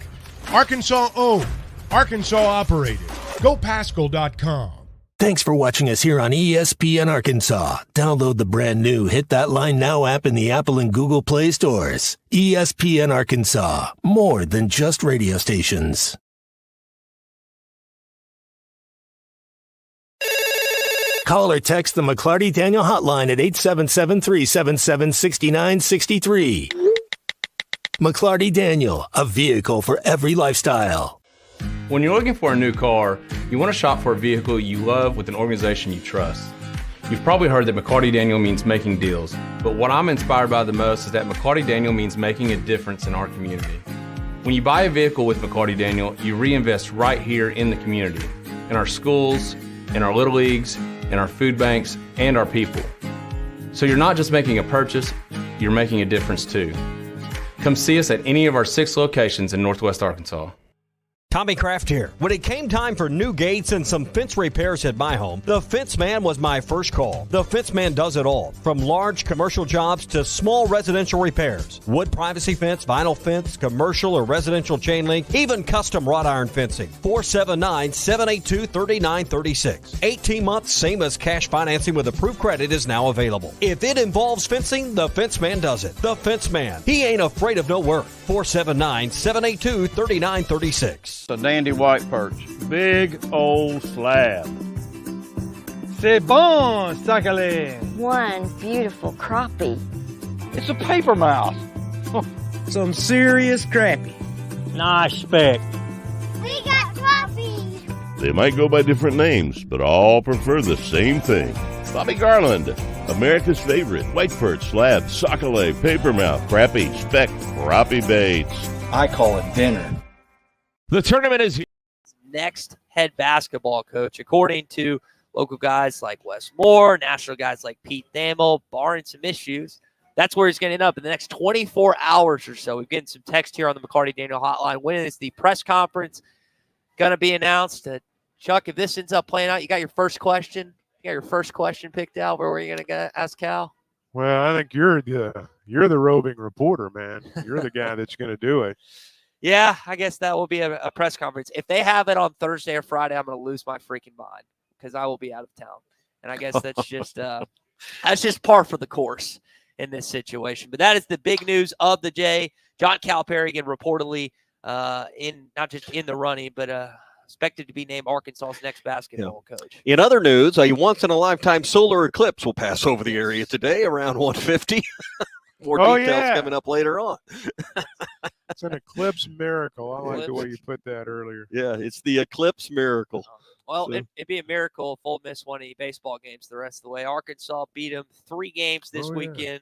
Arkansas owned, Arkansas operated. GoPascal.com. Thanks for watching us here on ESPN Arkansas. Download the brand new Hit That Line Now app in the Apple and Google Play stores. ESPN Arkansas, more than just radio stations. Call or text the McClarty Daniel hotline at 877-377-6963. McClarty Daniel, a vehicle for every lifestyle. When you're looking for a new car, you want to shop for a vehicle you love with an organization you trust. You've probably heard that McCarty Daniel means making deals, but what I'm inspired by the most is that McCarty Daniel means making a difference in our community. When you buy a vehicle with McCarty Daniel, you reinvest right here in the community, in our schools, in our little leagues, in our food banks, and our people. So you're not just making a purchase, you're making a difference too. Come see us at any of our 6 locations in Northwest Arkansas. Tommy Kraft here. When it came time for new gates and some fence repairs at my home, the Fence Man was my first call. The Fence Man does it all, from large commercial jobs to small residential repairs. Wood privacy fence, vinyl fence, commercial or residential chain link, even custom wrought iron fencing. 479-782-3936. 18 months, same as cash financing with approved credit is now available. If it involves fencing, the Fence Man does it. The Fence Man. He ain't afraid of no work. 479-782-3936. A dandy white perch. Big old slab. C'est bon, sacalé. One beautiful crappie. It's a paper mouth. Some serious crappie. Nice speck. We got crappies. They might go by different names, but all prefer the same thing. Bobby Garland, America's favorite white perch, slab, sockeye, papermouth, crappie, speck, crappie baits. I call it dinner. The tournament is next head basketball coach, according to local guys like Wes Moore, national guys like Pete Thamel, barring some issues. That's where he's going to end up in the next 24 hours or so. We're getting some text here on the McCarty Daniel hotline. When is the press conference? going to be announced. Chuck, if this ends up playing out, you got your first question. You got your first question picked out. Where were you going to ask Cal? Well, I think you're the roving reporter, man. You're the guy that's going to do it. Yeah, I guess that will be a press conference. If they have it on Thursday or Friday, I'm going to lose my freaking mind because I will be out of town. And I guess that's just par for the course in this situation. But that is the big news of the day. John Calipari, again, reportedly not just in the running, but expected to be named Arkansas's next basketball coach. In other news, a once-in-a-lifetime solar eclipse will pass over the area today around 1:50. More details coming up later on. It's an eclipse miracle. I like the way you put that earlier. Yeah, it's the eclipse miracle. Well, it'd be a miracle if Ole Miss won any baseball games the rest of the way. Arkansas beat them 3 games this weekend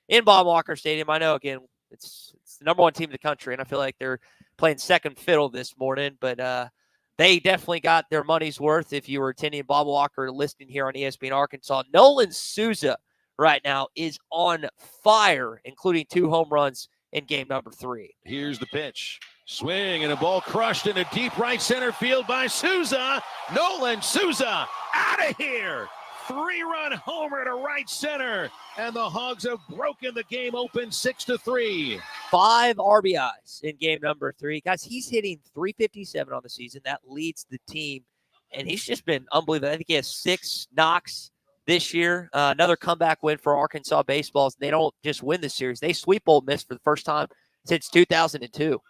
in Bob Walker Stadium. I know, again, it's the number 1 team in the country, and I feel like they're playing second fiddle this morning, but they definitely got their money's worth if you were attending Bob Walker listening here on ESPN Arkansas. Nolan Souza right now is on fire, including 2 home runs in game number 3. Here's the pitch. Swing and a ball crushed in a deep right center field by Souza. Nolan Souza out of here. 3-run homer to right center. And the Hogs have broken the game open 6-3. 5 RBIs in game number 3. Guys, he's hitting .357 on the season. That leads the team. And he's just been unbelievable. I think he has 6 knocks this year. Another comeback win for Arkansas baseball. They don't just win the series. They sweep Ole Miss for the first time since 2002.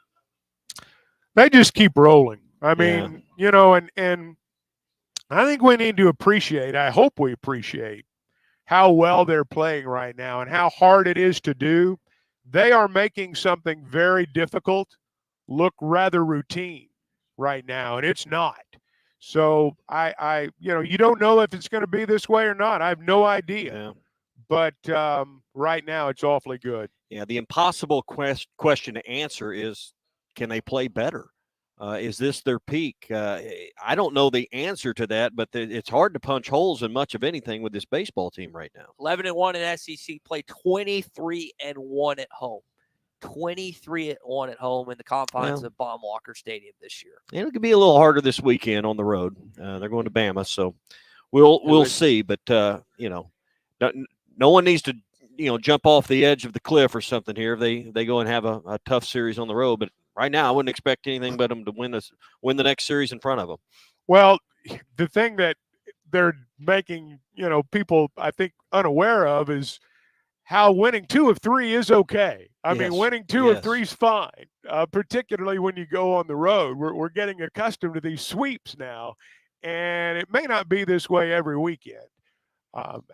They just keep rolling. I mean, and I think we need to appreciate, I hope we appreciate how well they're playing right now and how hard it is to do. They are making something very difficult look rather routine right now, and it's not. So I you don't know if it's going to be this way or not. I have no idea. Yeah. But right now it's awfully good. Yeah, the impossible question to answer is, can they play better? Is this their peak? I don't know the answer to that, but it's hard to punch holes in much of anything with this baseball team right now. 11-1 in SEC play, 23-1 at home. 23-1 at home in the confines of Baum Walker Stadium this year. And it could be a little harder this weekend on the road. They're going to Bama, so we'll see. But no one needs to jump off the edge of the cliff or something here. They go and have a tough series on the road, but right now I wouldn't expect anything but them to win the next series in front of them. Well, the thing that they're making people I think unaware of is how winning 2 of 3 is okay. I mean, winning 2 of 3 is fine, particularly when you go on the road. We're getting accustomed to these sweeps now, and it may not be this way every weekend.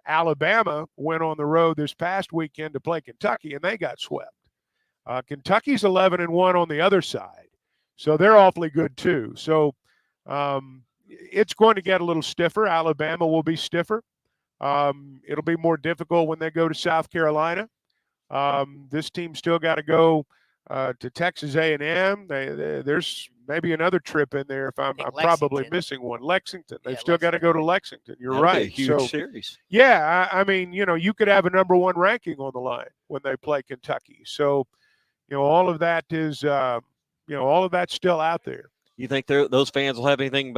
Alabama went on the road this past weekend to play Kentucky, and they got swept. Kentucky's 11-1 on the other side, so they're awfully good too. So it's going to get a little stiffer. Alabama will be stiffer. It'll be more difficult when they go to South Carolina. This team's still got to go to Texas A&M. There's maybe another trip in there if I'm probably missing one. Lexington. They've still got to go to Lexington. You're That'll right. be a huge series. Yeah, I mean, you could have a number 1 ranking on the line when they play Kentucky. So, all of that is, all of that's still out there. You think those fans will have anything,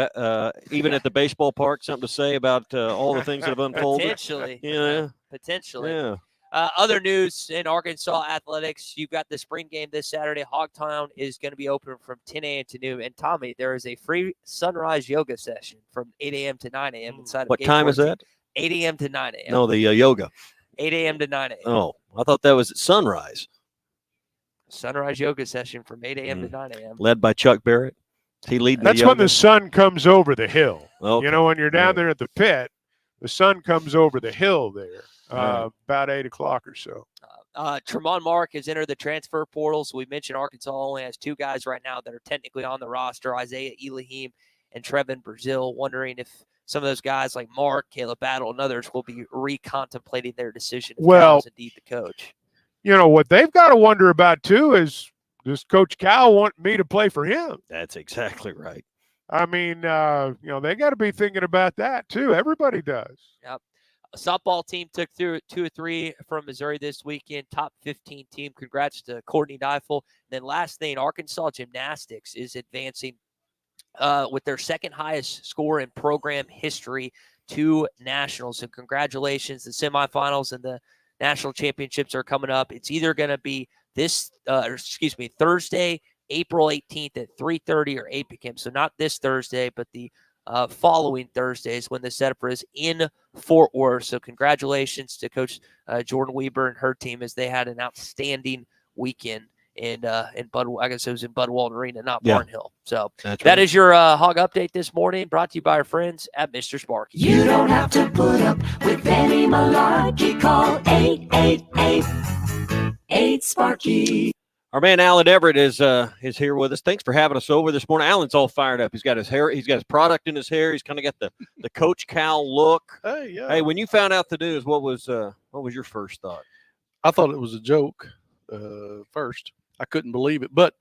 even at the baseball park, something to say about all the things that have unfolded? Potentially. Yeah. Potentially. Yeah. Other news in Arkansas athletics, you've got the spring game this Saturday. Hogtown is going to be open from 10 a.m. to noon. And, Tommy, there is a free sunrise yoga session from 8 a.m. to 9 a.m. inside of What Gate time 14. is that? 8 a.m. to 9 a.m. No, the yoga. 8 a.m. to 9 a.m. Oh, I thought that was at sunrise. Sunrise yoga session from 8 a.m. to 9 a.m. Led by Chuck Barrett. He leading That's the yoga. when the sun comes over the hill. Okay. When you're down there at the pit, the sun comes over the hill there about 8 o'clock or so. Tremont Mark has entered the transfer portal. So we mentioned Arkansas only has 2 guys right now that are technically on the roster, Isaiah Elohim and Trevin Brazil, wondering if some of those guys like Mark, Caleb Battle, and others will be recontemplating their decision if Cal is indeed the coach. What they've got to wonder about, too, is does Coach Cal want me to play for him? That's exactly right. I mean, they got to be thinking about that, too. Everybody does. Yep. A softball team took through 2 or 3 from Missouri this weekend. Top 15 team. Congrats to Courtney Deifel. Then last thing, Arkansas gymnastics is advancing with their second highest score in program history to nationals. So congratulations. The semifinals and the national championships are coming up. It's either going to be Thursday, April 18th at 3:30 or 8 p.m. So not this Thursday, but the following Thursdays when the setup is in Fort Worth. So congratulations to Coach Jordan Weber and her team, as they had an outstanding weekend in Bud. I guess it was in Budwalder Arena, not Barnhill. So that is your hog update this morning, brought to you by our friends at Mr. Sparky. You don't have to put up with any malarkey. Call 888-8-SPARKY. Our man Alan Everett is here with us. Thanks for having us over this morning. Alan's all fired up. He's got his hair. He's got his product in his hair. He's kind of got the Coach Cal look. Hey, yeah. Hey, when you found out the news, what was your first thought? I thought it was a joke first. I couldn't believe it. But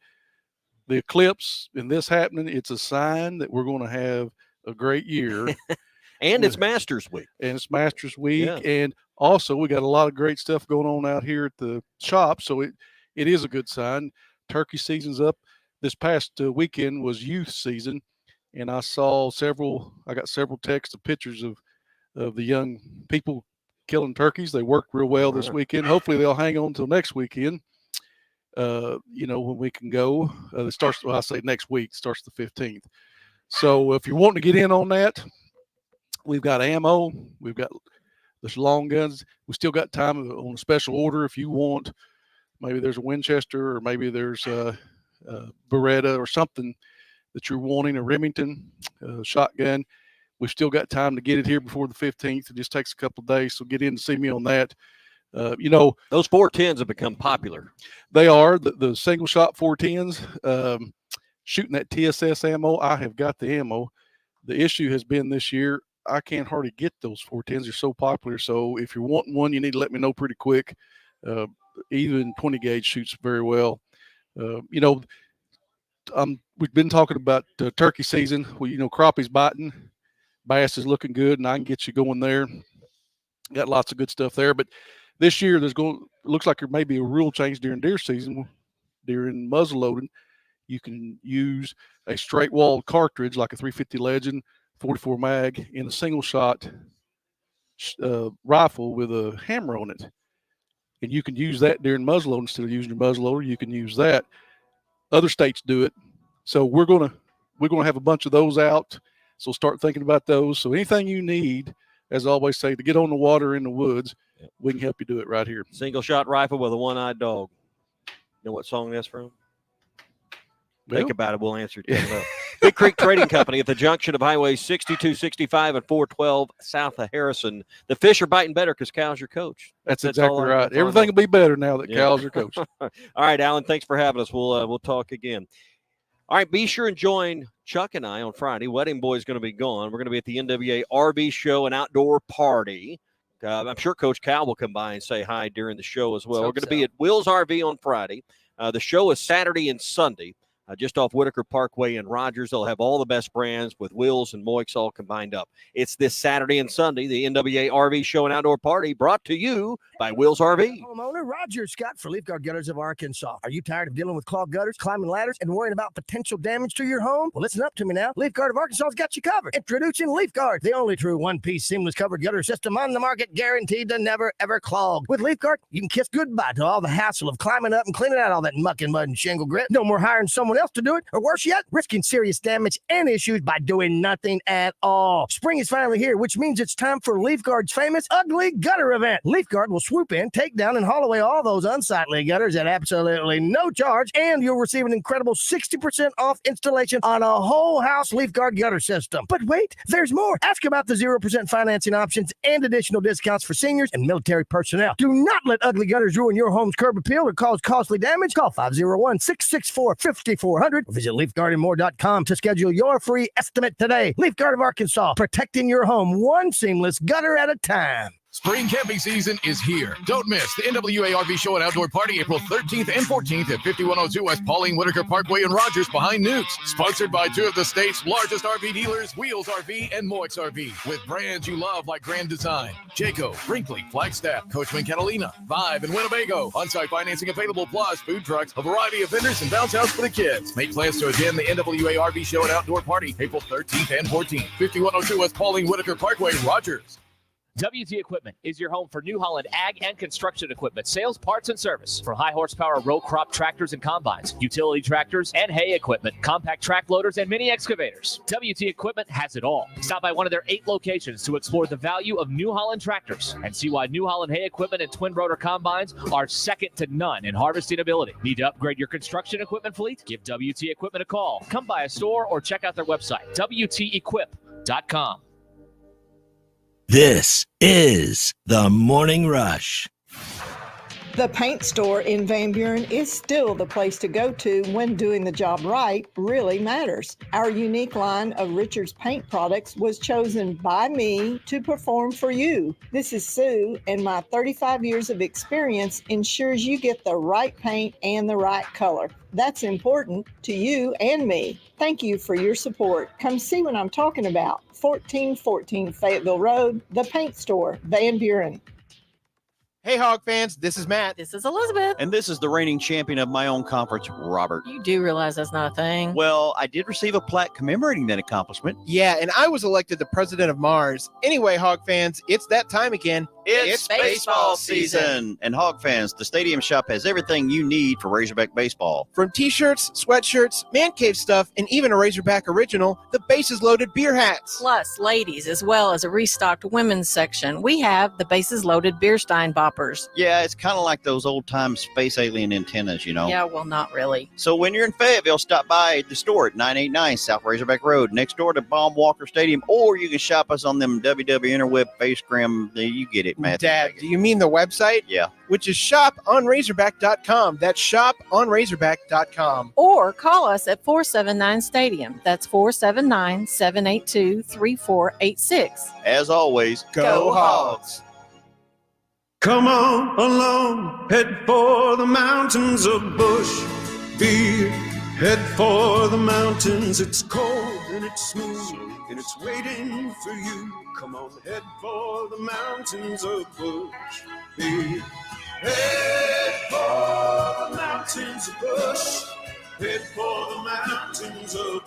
the eclipse and this happening, it's a sign that we're going to have a great year. And it's Masters Week. And it's Masters Week. Yeah. And also we got a lot of great stuff going on out here at the shop. So it is a good sign. Turkey season's up. This past weekend was youth season, and I got several texts of pictures of the young people killing turkeys. They worked real well this weekend. Hopefully they'll hang on till next weekend. When we can go. It starts, I say next week, starts the 15th. So if you're wanting to get in on that, we've got ammo. We've got the long guns. We still got time on a special order if you want. Maybe there's a Winchester, or maybe there's a Beretta or something that you're wanting, a Remington shotgun. We've still got time to get it here before the 15th. It just takes a couple of days, so get in and see me on that. Those 410s have become popular. They are the single shot 410s. Shooting that TSS ammo, I have got the ammo. The issue has been this year, I can't hardly get those 410s. They're so popular. So if you're wanting one, you need to let me know pretty quick. Even 20 gauge shoots very well. We've been talking about turkey season. Well, crappie's biting, bass is looking good, and I can get you going there. Got lots of good stuff there. But this year, looks like there may be a rule change during deer season. During muzzle loading, you can use a straight walled cartridge like a 350 Legend 44 mag in a single shot rifle with a hammer on it. And you can use that during muzzleloader instead of using your muzzleloader. You can use that. Other states do it. So we're gonna have a bunch of those out. So start thinking about those. So anything you need, as I always say, to get on the water in the woods, we can help you do it right here. Single shot rifle with a one-eyed dog. You know what song that's from? Think about it. We'll answer it. Big Creek Trading Company at the junction of Highway 62, 65, and 412 south of Harrison. The fish are biting better because Cal's your coach. That's exactly right. Everything will be better now that Cal's your coach. All right, Alan, thanks for having us. We'll talk again. All right, be sure and join Chuck and I on Friday. Wedding Boy's going to be gone. We're going to be at the NWA RV show, an outdoor party. I'm sure Coach Cal will come by and say hi during the show as well. We're going to be at Will's RV on Friday. The show is Saturday and Sunday. Just off Whitaker Parkway in Rogers. They'll have all the best brands with Wills and Moix all combined up. It's this Saturday and Sunday, the NWA RV Show and Outdoor Party, brought to you by Wills RV. Homeowner Roger Scott for Leaf Guard Gutters of Arkansas. Are you tired of dealing with clogged gutters, climbing ladders, and worrying about potential damage to your home? Well, listen up to me now. Leaf Guard of Arkansas has got you covered. Introducing Leaf Guard, the only true one-piece seamless covered gutter system on the market, guaranteed to never, ever clog. With Leaf Guard, you can kiss goodbye to all the hassle of climbing up and cleaning out all that muck and mud and shingle grit. No more hiring someone else to do it, or worse yet, risking serious damage and issues by doing nothing at all. Spring is finally here, which means it's time for Leaf Guard's famous Ugly Gutter event. Leaf Guard will swoop in, take down, and haul away all those unsightly gutters at absolutely no charge, and you'll receive an incredible 60% off installation on a whole house Leaf Guard gutter system. But wait, there's more. Ask about the 0% financing options and additional discounts for seniors and military personnel. Do not let ugly gutters ruin your home's curb appeal or cause costly damage. Call 501-664-5400 or visit LeafGuardandMore.com to schedule your free estimate today. Leaf Guard of Arkansas, protecting your home one seamless gutter at a time. Spring camping season is here. Don't miss the NWA RV Show and Outdoor Party April 13th and 14th at 5102 West Pauline Whitaker Parkway in Rogers behind Nukes. Sponsored by two of the state's largest RV dealers, Wheels RV and Moix RV, with brands you love like Grand Design, Jayco, Brinkley, Flagstaff, Coachman Catalina, Vibe, and Winnebago. On-site financing available, plus food trucks, a variety of vendors, and bounce house for the kids. Make plans to attend the NWA RV Show and Outdoor Party April 13th and 14th. 5102 West Pauline Whitaker Parkway, Rogers. WT Equipment is your home for New Holland ag and construction equipment, sales, parts, and service. From high horsepower row crop tractors and combines, utility tractors and hay equipment, compact track loaders, and mini excavators. WT Equipment has it all. Stop by one of their 8 locations to explore the value of New Holland tractors and see why New Holland hay equipment and twin rotor combines are second to none in harvesting ability. Need to upgrade your construction equipment fleet? Give WT Equipment a call. Come by a store or check out their website, WTEquip.com. This is the Morning Rush. The paint store in Van Buren is still the place to go to when doing the job right really matters. Our unique line of Richards paint products was chosen by me to perform for you. This is Sue, and my 35 years of experience ensures you get the right paint and the right color. That's important to you and me. Thank you for your support. Come see what I'm talking about. 1414 Fayetteville Road, the paint store, Van Buren. Hey, Hog fans, this is Matt. This is Elizabeth. And this is the reigning champion of my own conference, Robert. You do realize that's not a thing. Well, I did receive a plaque commemorating that accomplishment. Yeah, and I was elected the president of Mars. Anyway, Hog fans, it's that time again. It's baseball season. And Hog fans, the Stadium Shop has everything you need for Razorback baseball. From t-shirts, sweatshirts, man cave stuff, and even a Razorback original, the bases loaded beer hats. Plus, ladies, as well as a restocked women's section, we have the bases loaded beer stein boppers. Yeah, it's kind of like those old-time space alien antennas, you know. Yeah, well, not really. So when you're in Fayetteville, stop by the store at 989 South Razorback Road, next door to Baum Walker Stadium, or you can shop us on them WW Interweb Facegram. You get it, Matthew. Dad, do you mean the website? Yeah. Which is shoponrazorback.com. That's shoponrazorback.com. Or call us at 479-STADIUM. That's 479-782-3486. As always, go Hogs! Come on along, head for the mountains of Bush Beer. Head for the mountains, it's cold and it's smooth and it's waiting for you. Come on, head for the mountains of Bush Beer. Head for the mountains of Bush. Head for the mountains of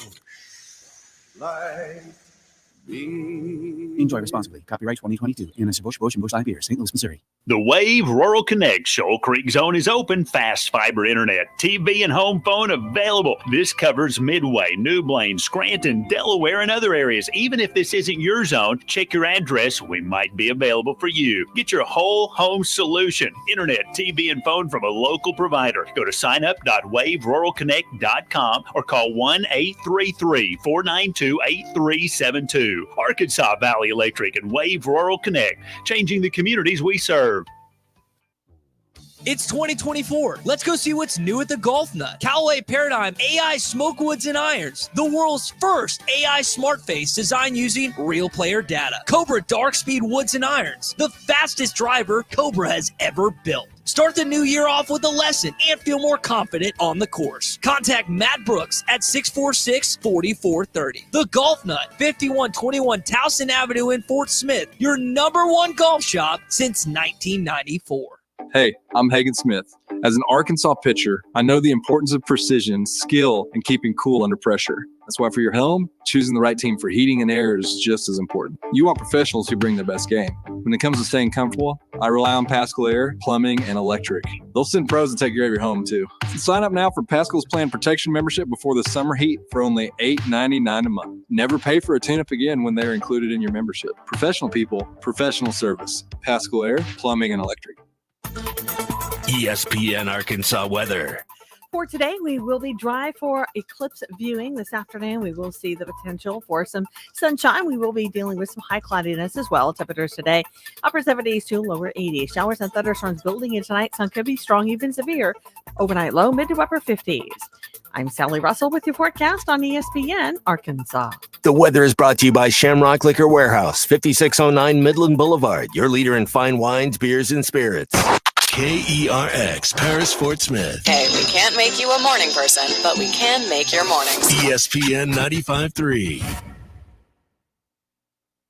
life. Enjoy responsibly. Copyright 2022. Anheuser-Busch, Busch, and Busch Light Beer, St. Louis, Missouri. The Wave Rural Connect Shoal Creek Zone is open. Fast fiber internet, TV, and home phone available. This covers Midway, New Blaine, Scranton, Delaware, and other areas. Even if this isn't your zone, check your address. We might be available for you. Get your whole home solution. Internet, TV, and phone from a local provider. Go to signup.waveruralconnect.com or call 1-833-492-8372. Arkansas Valley Electric and Wave Rural Connect, changing the communities we serve. It's 2024. Let's go see what's new at the Golf Nut. Callaway Paradigm AI Smoke Woods and Irons. The world's first AI smart face designed using real player data. Cobra Dark Speed Woods and Irons. The fastest driver Cobra has ever built. Start the new year off with a lesson and feel more confident on the course. Contact Matt Brooks at 646-4430. The Golf Nut, 5121 Towson Avenue in Fort Smith. Your #1 golf shop since 1994. Hey, I'm Hagen Smith. As an Arkansas pitcher, I know the importance of precision, skill, and keeping cool under pressure. That's why for your home, choosing the right team for heating and air is just as important. You want professionals who bring their best game. When it comes to staying comfortable, I rely on Pascal Air, Plumbing, and Electric. They'll send pros to take care of your home, too. So sign up now for Pascal's Plan Protection membership before the summer heat for only $8.99 a month. Never pay for a tune-up again when they're included in your membership. Professional people, professional service. Pascal Air, Plumbing, and Electric. ESPN Arkansas weather. For today, we will be dry for eclipse viewing. This afternoon, we will see the potential for some sunshine. We will be dealing with some high cloudiness as well. Temperatures today, upper 70s to lower 80s. Showers and thunderstorms building in tonight. Sun could be strong, even severe. Overnight low, mid to upper 50s. I'm Sally Russell with your forecast on ESPN Arkansas. The weather is brought to you by Shamrock Liquor Warehouse, 5609 Midland Boulevard, your leader in fine wines, beers, and spirits. KERX, Paris, Fort Smith. Hey, we can't make you a morning person, but we can make your mornings. ESPN 95.3.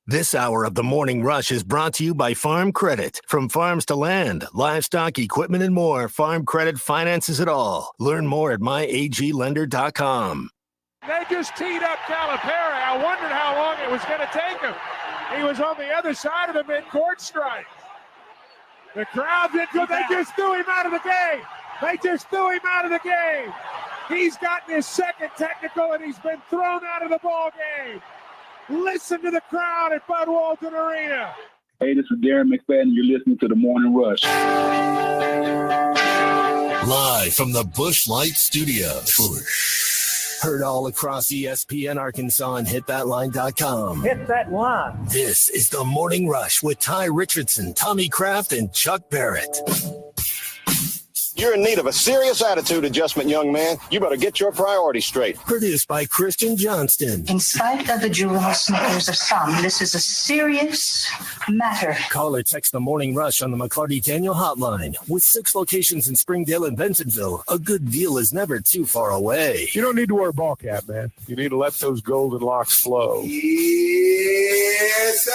This hour of the Morning Rush is brought to you by Farm Credit. From farms to land, livestock, equipment, and more, Farm Credit finances it all. Learn more at myaglender.com. They just teed up Calipari. I wondered how long it was going to take him. He was on the other side of the mid-court strike. The crowd did good. They just threw him out of the game. They just threw him out of the game. He's gotten his second technical, and he's been thrown out of the ball game. Listen to the crowd at Bud Walton Arena. Hey, this is Darren McFadden. You're listening to The Morning Rush. Live from the Busch Light Studios. Heard all across ESPN Arkansas and hitthatline.com. Hit that line. This is the Morning Rush with Ty Richardson, Tommy Kraft, and Chuck Barrett. You're in need of a serious attitude adjustment, young man. You better get your priorities straight. Produced by Christian Johnston. In spite of the juvenile snickers of some, this is a serious matter. Call or text the Morning Rush on the McCarty Daniel hotline. With 6 locations in Springdale and Bentonville, a good deal is never too far away. You don't need to wear a ball cap, man. You need to let those golden locks flow. Yes, sir.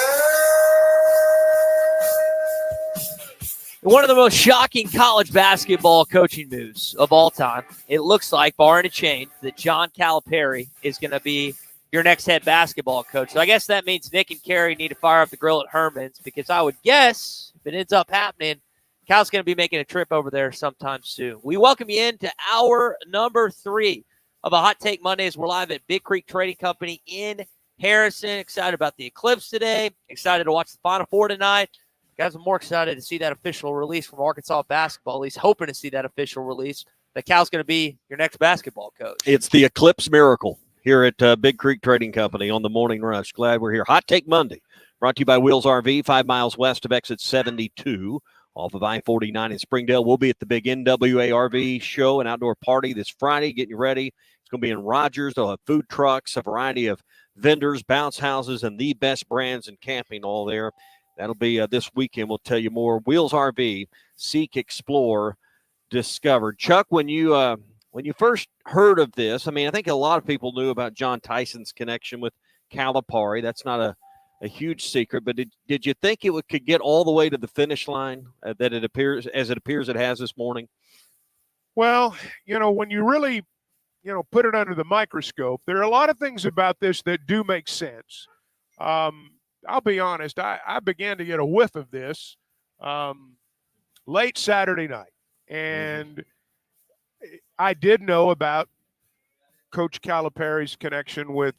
One of the most shocking college basketball coaching moves of all time. It looks like, barring a change, that John Calipari is going to be your next head basketball coach. So I guess that means Nick and Carrie need to fire up the grill at Herman's, because I would guess if it ends up happening, Cal's going to be making a trip over there sometime soon. We welcome you into hour number 3 of a Hot Take Mondays. We're live at Big Creek Trading Company in Harrison. Excited about the Eclipse today. Excited to watch the Final Four tonight. Guys, I'm more excited to see that official release from Arkansas basketball, at least hoping to see that official release that Cal's going to be your next basketball coach. It's the Eclipse Miracle here at Big Creek Trading Company on the Morning Rush. Glad we're here. Hot Take Monday, brought to you by Wheels RV, 5 miles west of exit 72 off of I-49 in Springdale. We'll be at the big NWA RV show and outdoor party this Friday, getting you ready. It's going to be in Rogers. They'll have food trucks, a variety of vendors, bounce houses, and the best brands in camping all there. That'll be this weekend. We'll tell you more. Wheels RV, seek, explore, discover. Chuck, when you first heard of this, I mean, I think a lot of people knew about John Tyson's connection with Calipari. That's not a huge secret. But did you think it could get all the way to the finish line that it appears it has this morning? Well, when you really, put it under the microscope, there are a lot of things about this that do make sense. I'll be honest, I began to get a whiff of this late Saturday night. And I did know about Coach Calipari's connection with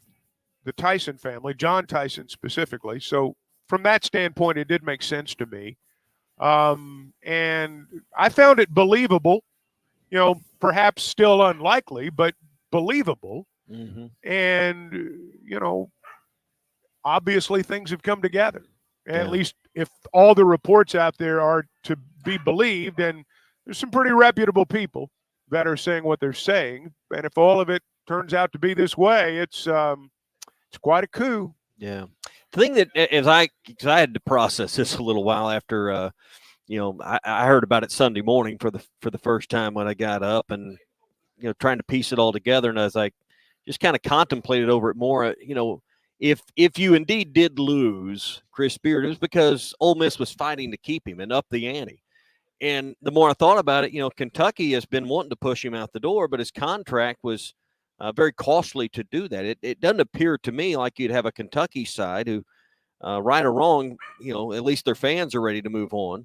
the Tyson family, John Tyson specifically. So from that standpoint, it did make sense to me. And I found it believable, perhaps still unlikely, but believable. Mm-hmm. And, obviously things have come together. At least if all the reports out there are to be believed, and there's some pretty reputable people that are saying what they're saying. And if all of it turns out to be this way, it's quite a coup. Yeah. The thing that, because I had to process this a little while after, I heard about it Sunday morning for the first time when I got up, and, trying to piece it all together. And I was like, just kind of contemplated over it more, If you indeed did lose Chris Beard, it was because Ole Miss was fighting to keep him and up the ante. And the more I thought about it, Kentucky has been wanting to push him out the door, but his contract was very costly to do that. It doesn't appear to me like you'd have a Kentucky side who, right or wrong, at least their fans are ready to move on.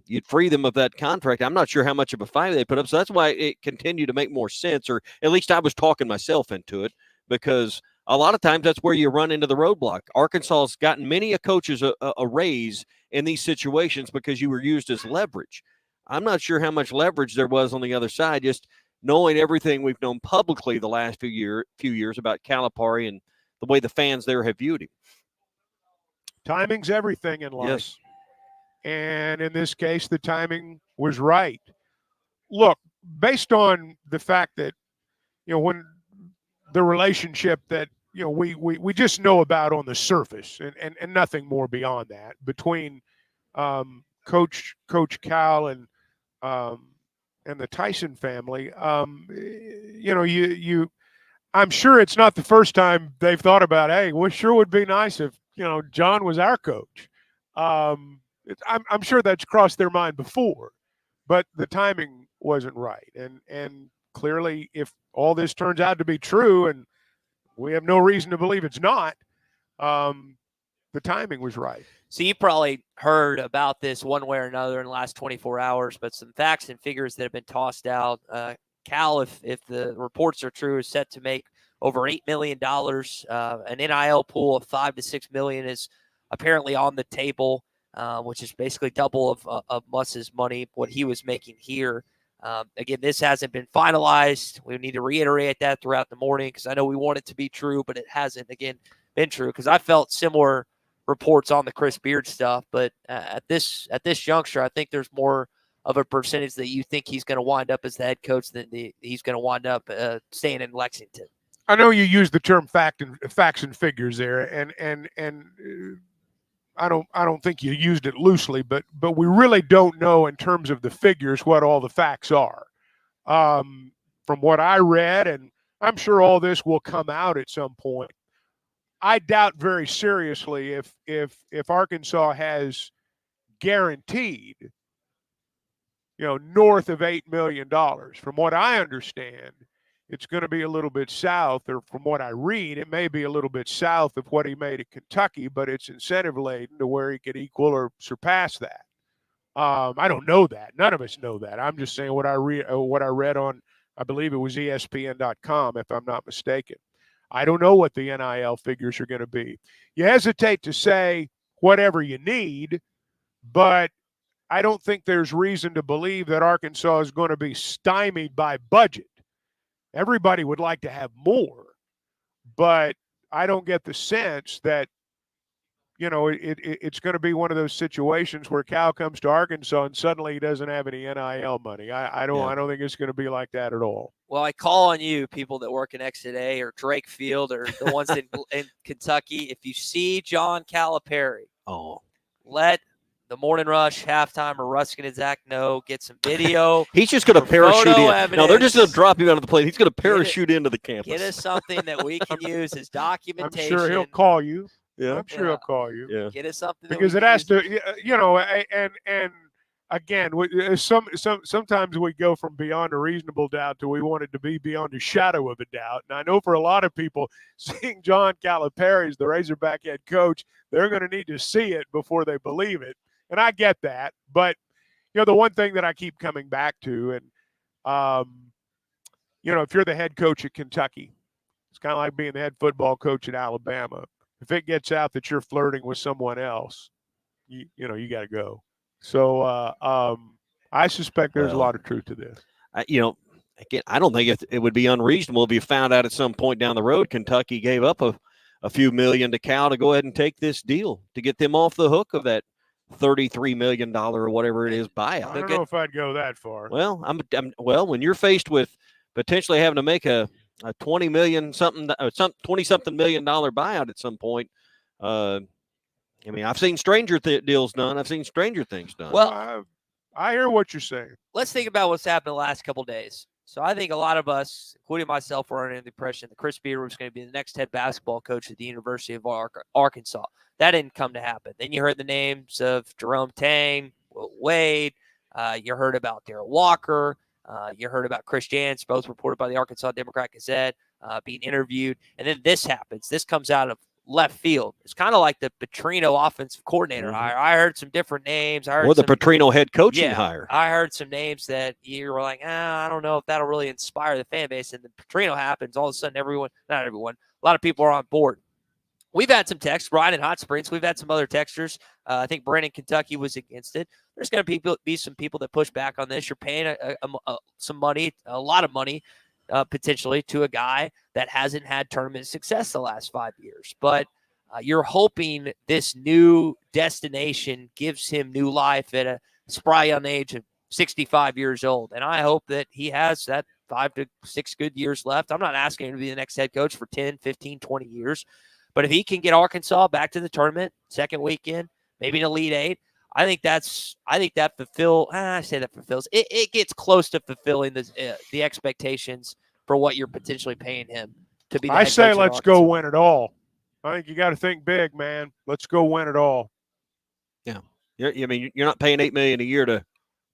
You'd free them of that contract. I'm not sure how much of a fight they put up. So that's why it continued to make more sense, or at least I was talking myself into it, because a lot of times that's where you run into the roadblock. Arkansas has gotten many a coaches a raise in these situations because you were used as leverage. I'm not sure how much leverage there was on the other side, just knowing everything we've known publicly the last few years about Calipari and the way the fans there have viewed him. Timing's everything in life. Yes. And in this case, the timing was right. Look, based on the fact that, when the relationship that we just know about on the surface and nothing more beyond that between Coach Cal and the Tyson family. I'm sure it's not the first time they've thought about, hey, we sure would be nice if, John was our coach. I'm sure that's crossed their mind before, but the timing wasn't right. And clearly, if all this turns out to be true, and we have no reason to believe it's not, the timing was right. So you probably heard about this one way or another in the last 24 hours, but some facts and figures that have been tossed out. Cal, if the reports are true, is set to make over $8 million. An NIL pool of $5 to $6 million is apparently on the table, which is basically double of Muss's money, what he was making here. Again, this hasn't been finalized. We need to reiterate that throughout the morning because I know we want it to be true, but it hasn't, again, been true because I felt similar reports on the Chris Beard stuff. But at this juncture, I think there's more of a percentage that you think he's going to wind up as the head coach than he's going to wind up staying in Lexington. I know you use the term facts and figures there, and I don't think you used it loosely, but we really don't know in terms of the figures what all the facts are. From what I read, and I'm sure all this will come out at some point, I doubt very seriously if Arkansas has guaranteed, north of $8 million. From what I understand, it's going to be a little bit south, or from what I read, it may be a little bit south of what he made at Kentucky, but it's incentive laden to where he could equal or surpass that. I don't know that. None of us know that. I'm just saying what I read on, I believe it was ESPN.com, if I'm not mistaken. I don't know what the NIL figures are going to be. You hesitate to say whatever you need, but I don't think there's reason to believe that Arkansas is going to be stymied by budget. Everybody would like to have more, but I don't get the sense that, it's going to be one of those situations where Cal comes to Arkansas and suddenly he doesn't have any NIL money. I don't think it's going to be like that at all. Well, I call on you, people that work in Exit A or Drake Field or the ones in Kentucky. If you see John Calipari, let the Morning Rush, halftime, or Ruskin and Zach know. Get some video. He's just going to parachute in. Evidence. No, they're just going to drop him out of the plane. He's going to parachute into the campus. Get us something that we can use as documentation. I'm sure he'll call you. Yeah, I'm sure he'll call you. Yeah, get us something because it has to, and again, sometimes we go from beyond a reasonable doubt to we want it to be beyond a shadow of a doubt. And I know for a lot of people, seeing John Calipari as the Razorback head coach, they're going to need to see it before they believe it, and I get that. But the one thing that I keep coming back to, and if you're the head coach at Kentucky, it's kind of like being the head football coach at Alabama. If it gets out that you're flirting with someone else, you got to go. So I suspect there's a lot of truth to this. Again, I don't think it would be unreasonable if you found out at some point down the road Kentucky gave up a few million to Cal to go ahead and take this deal to get them off the hook of that $33 million or whatever it is buyout. I don't know if I'd go that far. Well, when you're faced with potentially having to make a 20 million something, 20 something million dollar buyout at some point. I've seen stranger deals done. I've seen stranger things done. Well, I hear what you're saying. Let's think about what's happened the last couple of days. So I think a lot of us, including myself, were under the impression that Chris Beard was going to be the next head basketball coach at the University of Arkansas. That didn't come to happen. Then you heard the names of Jerome Tang, Will Wade. You heard about Darrell Walker. You heard about Chris Jans, both reported by the Arkansas Democrat-Gazette, being interviewed. And then this happens. This comes out of left field. It's kind of like the Petrino offensive coordinator hire. I heard some different names. Or the Petrino head coaching hire. I heard some names that you were like, I don't know if that'll really inspire the fan base. And the Petrino happens. All of a sudden, not everyone, a lot of people are on board. We've had some texts, Brian in Hot Springs. We've had some other texters. I think Brandon, Kentucky was against it. There's going to be some people that push back on this. You're paying some money, a lot of money, potentially, to a guy that hasn't had tournament success the last 5 years. But you're hoping this new destination gives him new life at a spry young age of 65 years old. And I hope that he has that 5 to 6 good years left. I'm not asking him to be the next head coach for 10, 15, 20 years. But if he can get Arkansas back to the tournament, second weekend, maybe an Elite Eight, I think that fulfills. It gets close to fulfilling the expectations for what you're potentially paying him to be. I say let's go win it all. I think you got to think big, man. Let's go win it all. Yeah, I mean, you're not paying $8 million a year to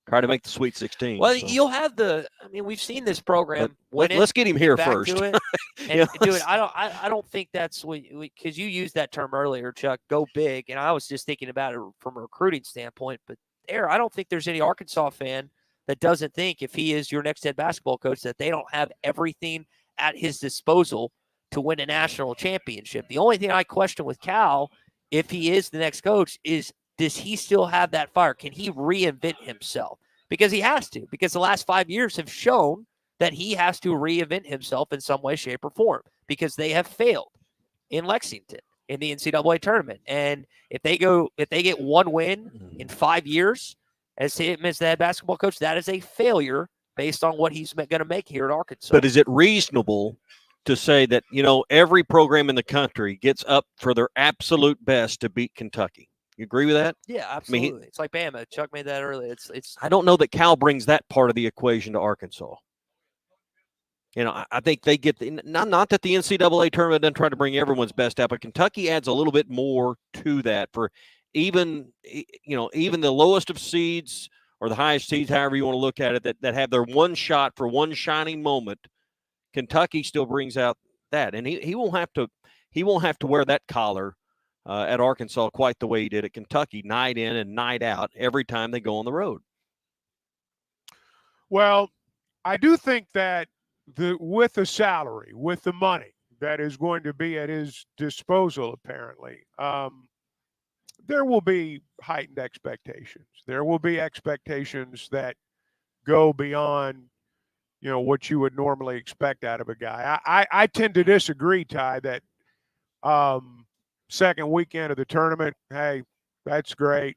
try to make the Sweet 16. Well, so. you'll have we've seen this program. Let's get him here first. Do it. And do it. I don't think that's what, because you used that term earlier, Chuck. Go big, and I was just thinking about it from a recruiting standpoint. But I don't think there's any Arkansas fan that doesn't think if he is your next head basketball coach that they don't have everything at his disposal to win a national championship. The only thing I question with Cal, if he is the next coach, is does he still have that fire? Can he reinvent himself? Because he has to, because the last 5 years have shown that he has to reinvent himself in some way, shape, or form, because they have failed in Lexington in the NCAA tournament. And if they get one win in 5 years as him as the head basketball coach, that is a failure based on what he's going to make here at Arkansas. But is it reasonable to say that, every program in the country gets up for their absolute best to beat Kentucky? You agree with that? Yeah, absolutely. It's like Bama. Chuck made that earlier. It's. I don't know that Cal brings that part of the equation to Arkansas. I think they get not that the NCAA tournament doesn't try to bring everyone's best out, but Kentucky adds a little bit more to that for even the lowest of seeds or the highest seeds, however you want to look at it, that have their one shot for one shining moment. Kentucky still brings out that, and he won't have to wear that collar at Arkansas quite the way he did at Kentucky, night in and night out, every time they go on the road. Well, I do think that with the salary, with the money that is going to be at his disposal, apparently, there will be heightened expectations. There will be expectations that go beyond, what you would normally expect out of a guy. I tend to disagree, Ty, that second weekend of the tournament, hey, that's great.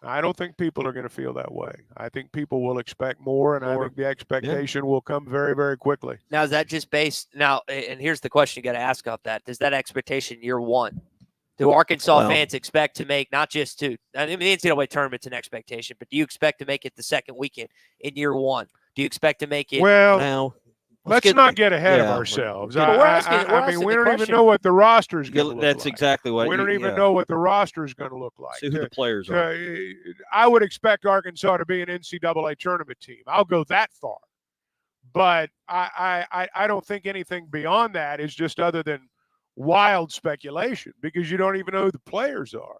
I don't think people are going to feel that way. I think people will expect more, and I think the expectation will come very, very quickly. Now, is that just based – now, and here's the question you got to ask off that. Does that expectation year one, do Arkansas fans expect to make not just two – I mean, the NCAA tournament's an expectation, but do you expect to make it the second weekend in year one? Do you expect to make it – Well, let's not get ahead of ourselves. I mean, we don't even know what the roster is going to look like. That's exactly what we don't even know what the roster is going to look like. See who the players are. I would expect Arkansas to be an NCAA tournament team. I'll go that far. But I don't think anything beyond that is just other than wild speculation, because you don't even know who the players are.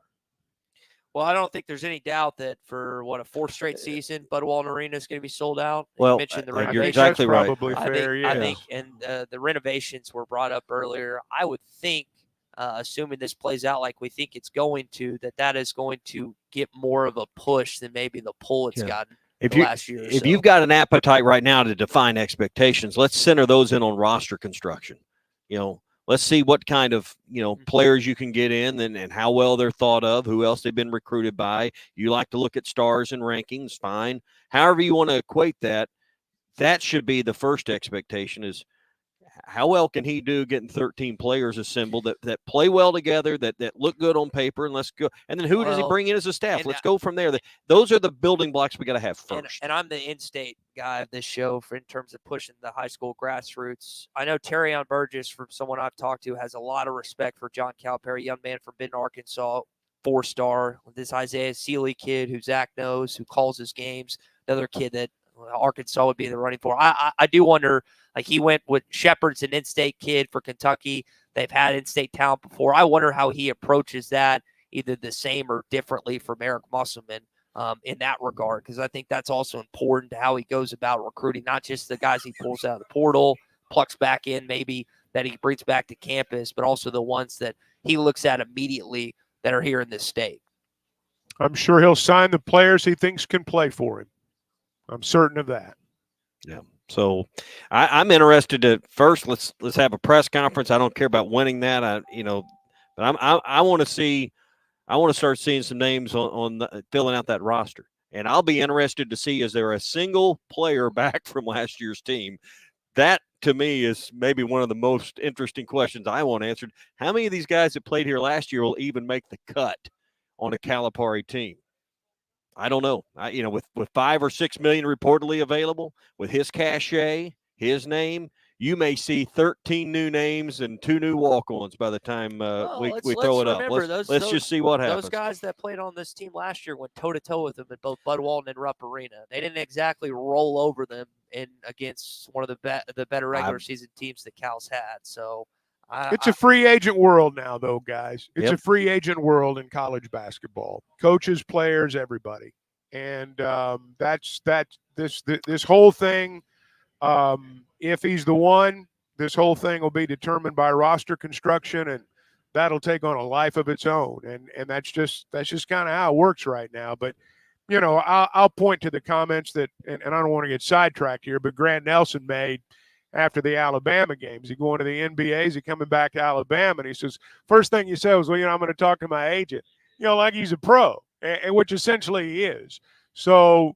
Well, I don't think there's any doubt that for a fourth straight season, Bud Walton Arena is going to be sold out. Well, you mentioned the renovations. You're exactly right. Probably fair, I think, and the renovations were brought up earlier. I would think, assuming this plays out like we think it's going to, that is going to get more of a push than maybe the pull it's gotten last year. If you've got an appetite right now to define expectations, let's center those in on roster construction. Let's see what kind of, players you can get in and how well they're thought of, who else they've been recruited by. You like to look at stars and rankings, fine. However you want to equate that, that should be the first expectation is how well can he do getting 13 players assembled that play well together, that look good on paper, and let's go. And then who does he bring in as a staff? Let's go from there. Those are the building blocks we got to have first. And I'm the in-state guy of this show in terms of pushing the high school grassroots. I know Terrion Burgess, from someone I've talked to, has a lot of respect for John Calipari, young man from Benton, Arkansas, 4-star. This Isaiah Seeley kid who Zach knows, who calls his games, another kid that Arkansas would be in the running for. I do wonder, like he went with Shepard's an in-state kid for Kentucky. They've had in-state talent before. I wonder how he approaches that, either the same or differently from Eric Musselman in that regard, because I think that's also important to how he goes about recruiting, not just the guys he pulls out of the portal, plucks back in maybe that he brings back to campus, but also the ones that he looks at immediately that are here in this state. I'm sure he'll sign the players he thinks can play for him. I'm certain of that. Yeah. So I'm interested to first let's have a press conference. I don't care about winning that. But I want to start seeing some names on filling out that roster. And I'll be interested to see, is there a single player back from last year's team? That, to me, is maybe one of the most interesting questions I want answered. How many of these guys that played here last year will even make the cut on a Calipari team? I don't know. With 5 or 6 million reportedly available, with his cachet, his name, you may see 13 new names and 2 new walk-ons by the time we throw it up. Let's just see what happens. Those guys that played on this team last year went toe-to-toe with them at both Bud Walton and Rupp Arena. They didn't exactly roll over them against one of the better regular season teams that Cal's had. So it's a free agent world now, though, guys. It's a free agent world in college basketball. Coaches, players, everybody, and this whole thing. If he's the one, this whole thing will be determined by roster construction, and that'll take on a life of its own. And that's just kind of how it works right now. But I'll point to the comments that, and I don't want to get sidetracked here, but Grant Nelson made after the Alabama game. Is he going to the NBA? Is he coming back to Alabama? And he says, first thing he said was, well, I'm going to talk to my agent, like he's a pro, and which essentially he is. So,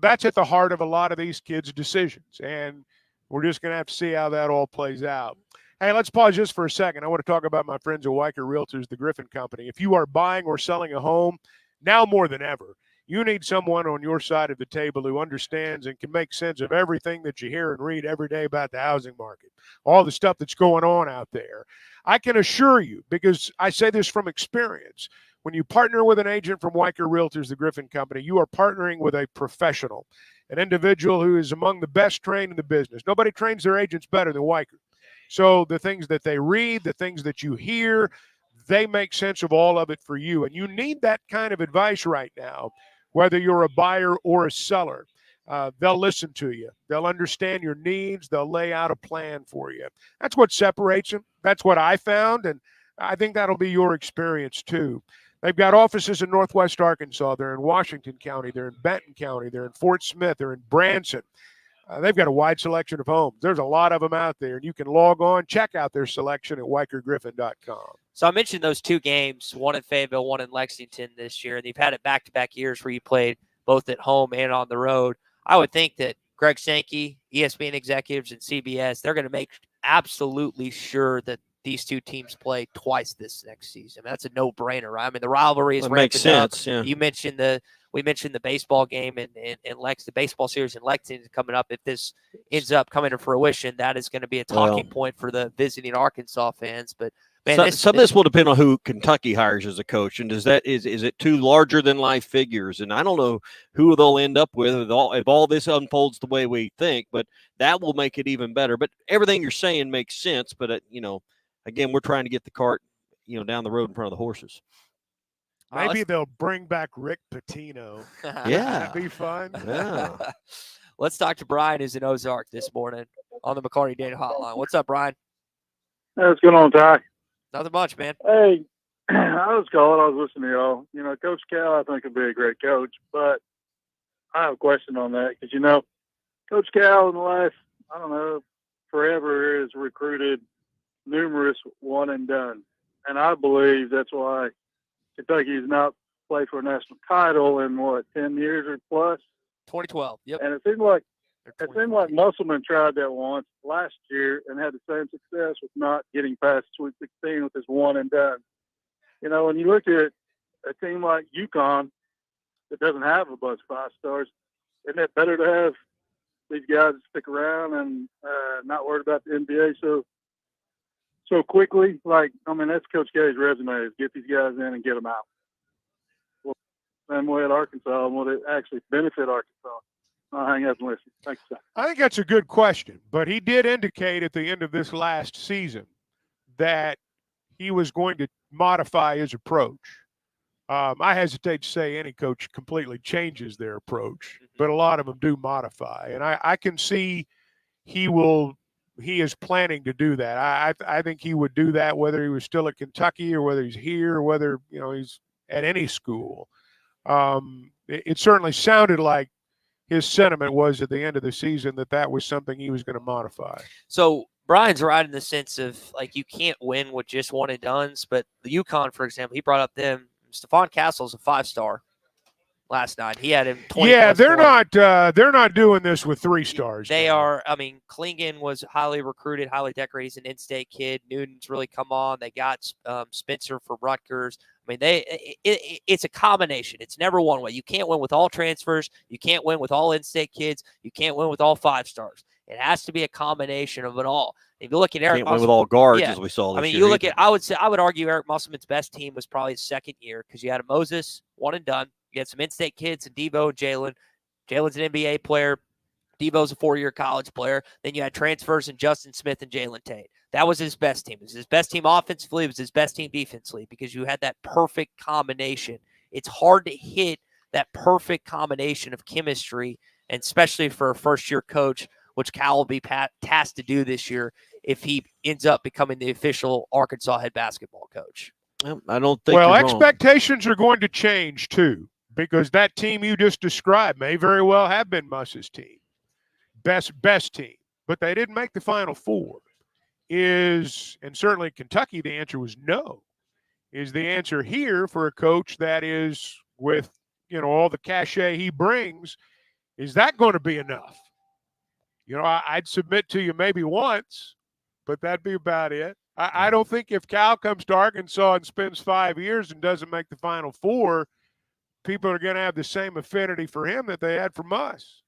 that's at the heart of a lot of these kids' decisions. And we're just going to have to see how that all plays out. Hey, let's pause just for a second. I want to talk about my friends at Weicker Realtors, the Griffin Company. If you are buying or selling a home, now more than ever, you need someone on your side of the table who understands and can make sense of everything that you hear and read every day about the housing market, all the stuff that's going on out there. I can assure you, because I say this from experience, when you partner with an agent from Weicker Realtors, the Griffin Company, you are partnering with a professional, an individual who is among the best trained in the business. Nobody trains their agents better than Weicker. So the things that they read, the things that you hear, they make sense of all of it for you. And you need that kind of advice right now, whether you're a buyer or a seller. They'll listen to you. They'll understand your needs. They'll lay out a plan for you. That's what separates them. That's what I found, and I think that'll be your experience too. They've got offices in Northwest Arkansas. They're in Washington County. They're in Benton County. They're in Fort Smith. They're in Branson. They've got a wide selection of homes. There's a lot of them out there, and you can log on, check out their selection at WeicherGriffin.com. So I mentioned those 2 games, one in Fayetteville, one in Lexington this year, and you've had it back-to-back years where you played both at home and on the road. I would think that Greg Sankey, ESPN executives, and CBS, they're going to make absolutely sure that these 2 teams play twice this next season. I mean, that's a no-brainer, right? I mean, the rivalry is makes sense. Yeah. We mentioned the baseball game and the baseball series in Lexington coming up. If this ends up coming to fruition, that is going to be a talking point for the visiting Arkansas fans. But man, some of this will depend on who Kentucky hires as a coach, and is it too larger than life figures? And I don't know who they'll end up with if all this unfolds the way we think, but that will make it even better. But everything you're saying makes sense. But again, we're trying to get the cart, down the road in front of the horses. Maybe they'll bring back Rick Pitino. Yeah. That'd be fun. Yeah. Let's talk to Brian, who's in Ozark this morning on the McCarty Data Hotline. What's up, Brian? Hey, what's going on, Ty? Nothing much, man. Hey, I was listening to y'all. Coach Cal, I think, would be a great coach, but I have a question on that because, Coach Cal in the last, forever has recruited numerous one and done. And I believe that's why Kentucky's not played for a national title in 10 years or plus. 2012. Yep. And it seemed like Musselman tried that once last year and had the same success with not getting past Sweet 16 with his one and done. When you look at a team like UConn that doesn't have a bunch of 5 stars, isn't it better to have these guys stick around and not worried about the NBA so quickly? That's Coach K's resume, is get these guys in and get them out. Well, same way at Arkansas, and would it actually benefit Arkansas? I'll hang up and listen. Thanks, sir. I think that's a good question, but he did indicate at the end of this last season that he was going to modify his approach. I hesitate to say any coach completely changes their approach, but a lot of them do modify. And I can see he is planning to do that. I think he would do that whether he was still at Kentucky or whether he's here or whether he's at any school. It certainly sounded like his sentiment was at the end of the season that was something he was going to modify. So Brian's right in the sense of you can't win with just one and dones, but the UConn, for example, he brought up them. Stephon Castle's a 5-star. last night. He had him 20. Yeah, they're not doing this with 3 stars. They are. I mean, Klingon was highly recruited, highly decorated. He's an in-state kid. Newton's really come on. They got Spencer for Rutgers. I mean, it's a combination. It's never one way. You can't win with all transfers. You can't win with all in-state kids. You can't win with all 5 stars. It has to be a combination of it all. If you look at Eric, can't win with all guards, as we saw this year. I mean, you look at. I would argue Eric Musselman's best team was probably his second year because you had a Moses, one and done. You had some in-state kids, and Devo and Jalen. Jalen's an NBA player. Devo's a 4-year college player. Then you had transfers in Justin Smith and Jalen Tate. That was his best team. It was his best team offensively. It was his best team defensively because you had that perfect combination. It's hard to hit that perfect combination of chemistry, and especially for a first-year coach, which Cal will be tasked to do this year if he ends up becoming the official Arkansas head basketball coach. I don't think. Well, expectations are going to change too, because that team you just described may very well have been Muss's team, best team, but they didn't make the Final Four. And certainly Kentucky, the answer was no. Is the answer here for a coach that is with all the cachet he brings? Is that going to be enough? I'd submit to you maybe once, but that'd be about it. I don't think if Cal comes to Arkansas and spends 5 years and doesn't make the Final Four, people are going to have the same affinity for him that they had for Muss.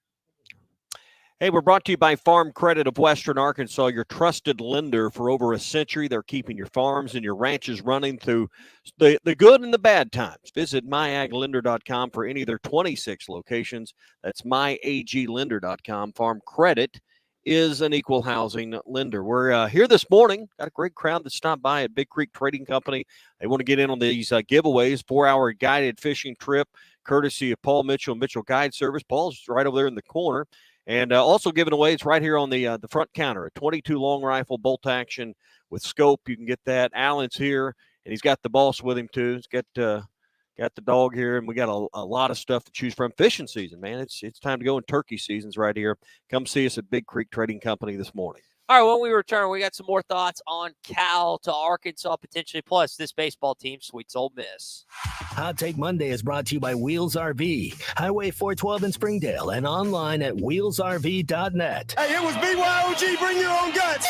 Hey, we're brought to you by Farm Credit of Western Arkansas, your trusted lender for over a century. They're keeping your farms and your ranches running through the good and the bad times. Visit myaglender.com for any of their 26 locations. That's myaglender.com. Farm Credit is an equal housing lender. We're here this morning. Got a great crowd that stopped by at Big Creek Trading Company. They want to get in on these giveaways, 4-hour guided fishing trip, courtesy of Paul Mitchell, Mitchell Guide Service. Paul's right over there in the corner. And also giving away, it's right here on the front counter, a 22 long rifle bolt action with scope. You can get that. Alan's here, and he's got the boss with him too. He's got the dog here, and we got a lot of stuff to choose from. Fishing season, man. It's time to go in turkey seasons right here. Come see us at Big Creek Trading Company this morning. All right, when we return, we got some more thoughts on Cal to Arkansas potentially, plus this baseball team sweeps Ole Miss. Hot Take Monday is brought to you by Wheels RV, Highway 412 in Springdale, and online at wheelsrv.net. Hey, it was BYOG, bring your own guts.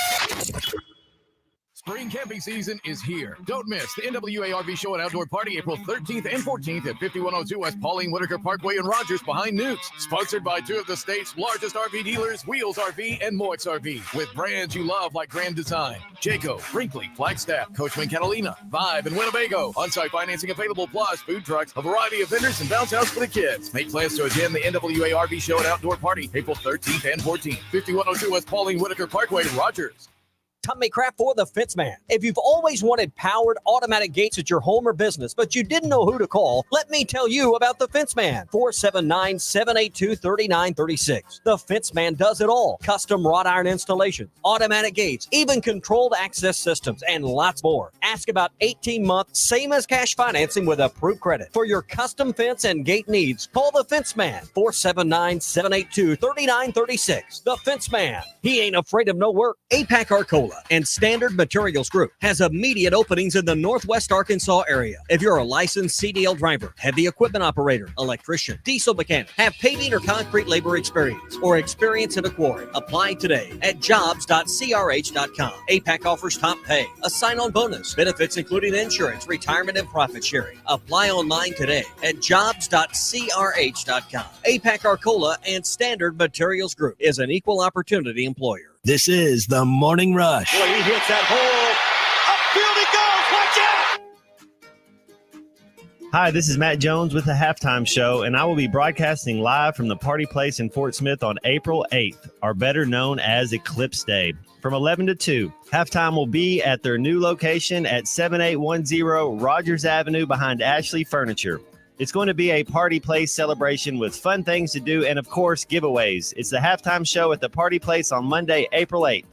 Spring camping season is here. Don't miss the NWA RV Show and Outdoor Party April 13th and 14th at 5102 West Pauline Whitaker Parkway in Rogers behind Newt's. Sponsored by 2 of the state's largest RV dealers, Wheels RV and Moix RV, with brands you love like Grand Design, Jayco, Brinkley, Flagstaff, Coachman Catalina, Vibe, and Winnebago. On-site financing available, plus food trucks, a variety of vendors, and bounce house for the kids. Make plans to attend the NWA RV Show and Outdoor Party April 13th and 14th, 5102 West Pauline Whitaker Parkway, Rogers. Tommy Craft for the Fitzman. If you've always wanted powered automatic gates at your home or business, but you didn't know who to call, let me tell you about the Fitzman. 479-782-3936. The Fitzman does it all. Custom wrought iron installations, automatic gates, even controlled access systems, and lots more. Ask about 18-month, same as cash financing with approved credit. For your custom fence and gate needs, call the Fitzman. 479-782-3936. The Fitzman. He ain't afraid of no work. APAC Arcola and Standard Materials Group has immediate openings in the Northwest Arkansas area. If you're a licensed CDL driver, heavy equipment operator, electrician, diesel mechanic, have paving or concrete labor experience, or experience in a quarry, apply today at jobs.crh.com. APAC offers top pay, a sign-on bonus, benefits including insurance, retirement, and profit sharing. Apply online today at jobs.crh.com. APAC Arcola and Standard Materials Group is an equal opportunity employer. This is the Morning Rush. Boy, he hits that hole. Upfield he goes. Watch out! Hi, this is Matt Jones with the Halftime Show, and I will be broadcasting live from the Party Place in Fort Smith on April 8th, or better known as Eclipse Day, from 11 to 2. Halftime will be at their new location at 7810 Rogers Avenue behind Ashley Furniture. It's going to be a Party Place celebration with fun things to do and, of course, giveaways. It's the Halftime Show at the Party Place on Monday, April 8th.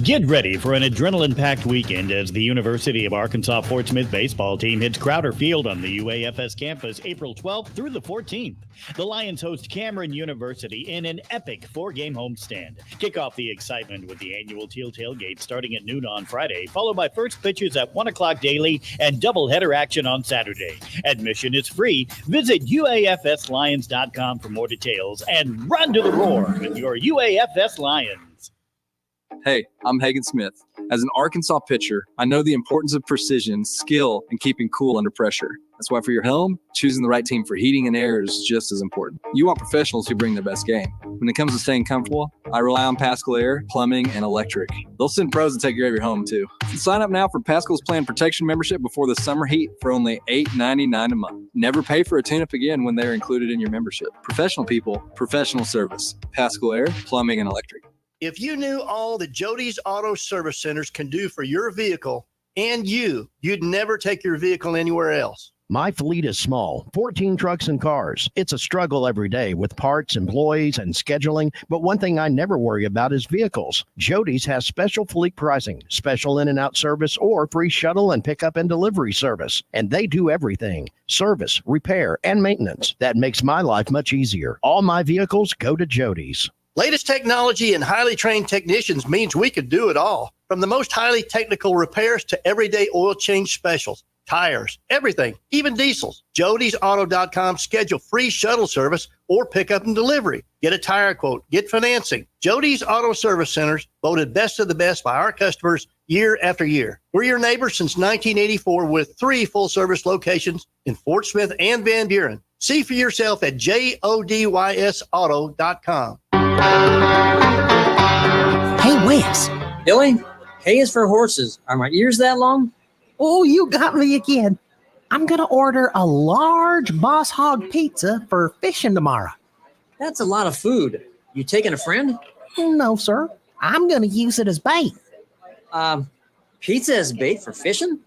Get ready for an adrenaline-packed weekend as the University of Arkansas Fort Smith baseball team hits Crowder Field on the UAFS campus April 12th through the 14th. The Lions host Cameron University in an epic 4-game homestand. Kick off the excitement with the annual Teal Tailgate starting at noon on Friday, followed by first pitches at 1 o'clock daily and doubleheader action on Saturday. Admission is free. Visit UAFSLions.com for more details and run to the roar with your UAFS Lions. Hey, I'm Hagen Smith. As an Arkansas pitcher, I know the importance of precision, skill, and keeping cool under pressure. That's why for your home, choosing the right team for heating and air is just as important. You want professionals who bring their best game. When it comes to staying comfortable, I rely on Pascal Air, Plumbing, and Electric. They'll send pros to take care of your home, too. Sign up now for Pascal's Plan Protection membership before the summer heat for only $8.99 a month. Never pay for a tune-up again when they're included in your membership. Professional people, professional service. Pascal Air, Plumbing, and Electric. If you knew all that Jody's Auto Service Centers can do for your vehicle and you'd never take your vehicle anywhere else. My fleet is small, 14 trucks and cars. It's a struggle every day with parts, employees, and scheduling, but one thing I never worry about is vehicles. Jody's has special fleet pricing, special in and out service, or free shuttle and pickup and delivery service. And they do everything: service, repair, and maintenance. That makes my life much easier. All my vehicles go to Jody's. Latest technology and highly trained technicians means we could do it all. From the most highly technical repairs to everyday oil change specials, tires, everything, even diesels. Jody'sAuto.com. Schedule free shuttle service or pickup and delivery. Get a tire quote. Get financing. Jody's Auto Service Centers, voted best of the best by our customers year after year. We're your neighbors since 1984 with 3 full-service locations in Fort Smith and Van Buren. See for yourself at JODYSAuto.com. Hey, Wes. Billy, K is for horses. Are my ears that long? Oh, you got me again. I'm going to order a large Boss Hog pizza for fishing tomorrow. That's a lot of food. You taking a friend? No, sir. I'm going to use it as bait. Pizza as bait for fishing?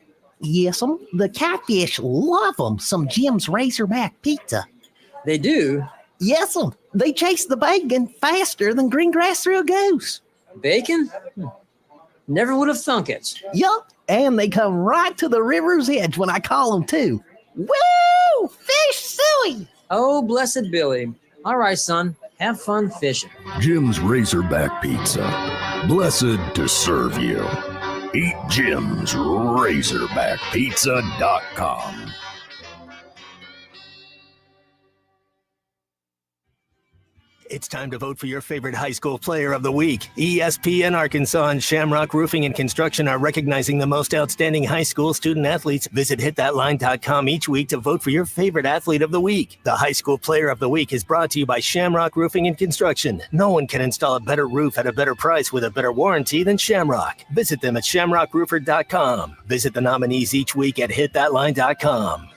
Yes'm. The catfish love them. Some Jim's Razorback pizza. They do? Yes'm. They chase the bacon faster than green grass through a goose. Bacon? Never would have thunk it. Yup. And they come right to the river's edge when I call them too. Woo! Fish suey! Oh, blessed Billy. All right, son. Have fun fishing. Jim's Razorback Pizza. Blessed to serve you. Eat Jim's RazorbackPizza.com. It's time to vote for your favorite high school player of the week. ESPN Arkansas and Shamrock Roofing and Construction are recognizing the most outstanding high school student athletes. Visit hitthatline.com each week to vote for your favorite athlete of the week. The high school player of the week is brought to you by Shamrock Roofing and Construction. No one can install a better roof at a better price with a better warranty than Shamrock. Visit them at shamrockroofer.com. Visit the nominees each week at hitthatline.com.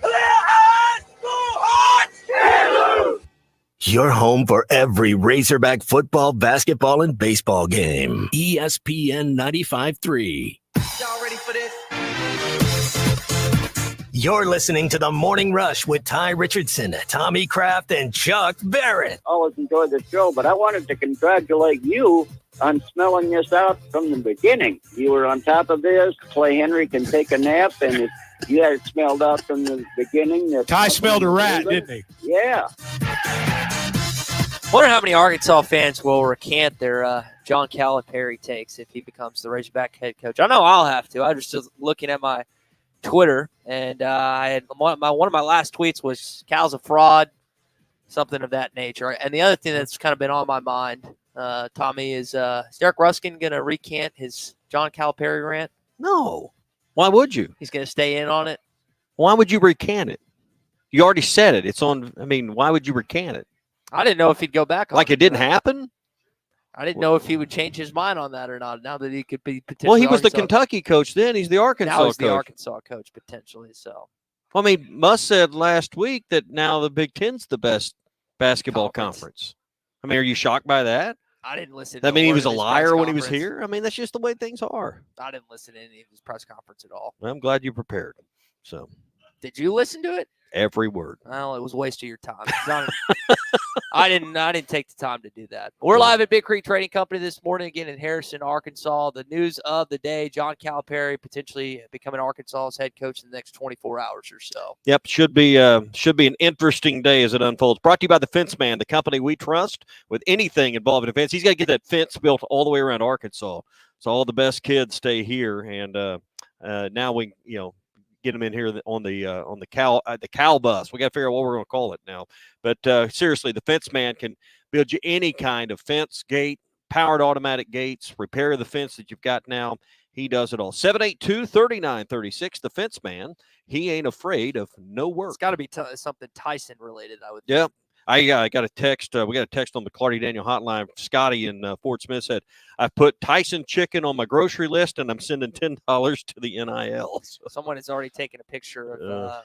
Your home for every Razorback football, basketball, and baseball game. ESPN 95.3. Y'all ready for this? You're listening to The Morning Rush with Ty Richardson, Tommy Kraft, and Chuck Barrett. Always enjoyed the show, but I wanted to congratulate you on smelling this out from the beginning. You were on top of this. Clay Henry can take a nap, and if you had it smelled out from the beginning. Ty smelled a rat, didn't he? Yeah. Wonder how many Arkansas fans will recant their John Calipari takes if he becomes the Razorback head coach. I know I'll have to. I was just looking at my Twitter, and I had one of my last tweets was Cal's a fraud, something of that nature. And the other thing that's kind of been on my mind, Tommy, is Derek Ruskin going to recant his John Calipari rant? No. Why would you? He's going to stay in on it. Why would you recant it? You already said it. It's on. I mean, why would you recant it? I didn't know if he'd go back on like it didn't happen. I didn't know if he would change his mind on that or not. Now that he could be potentially. Well, he was the Kentucky coach then. He's the Arkansas now he's coach. the Arkansas coach potentially. So, I mean, Muss said last week that now the Big Ten's the best basketball conference. I mean, are you shocked by that? I didn't listen. I mean, he was a liar when he was here. I mean, that's just the way things are. I didn't listen to any of his press conference at all. I'm glad you prepared. So, did you listen to it? Every word. Well, it was a waste of your time. I didn't take the time to do that. We're live at Big Creek Trading Company this morning, again in Harrison, Arkansas. The news of the day, John Calipari potentially becoming Arkansas's head coach in the next 24 hours or so. Yep, should be an interesting day as it unfolds. Brought to you by the Fence Man, the company we trust with anything involving a fence. He's got to get that fence built all the way around Arkansas, so all the best kids stay here. And now we, get them in here on the cow bus. We got to figure out what we're going to call it now. But seriously, the Fence Man can build you any kind of fence, gate, powered automatic gates, repair the fence that you've got now. He does it all. 782-3936, the Fence Man. He ain't afraid of no work. It's got to be something Tyson related, I would think. Yeah. I got a text. We got a text on the Clardy Daniel hotline. Scotty in Fort Smith said, I've put Tyson chicken on my grocery list, and I'm sending $10 to the NIL. So, someone has already taken a picture of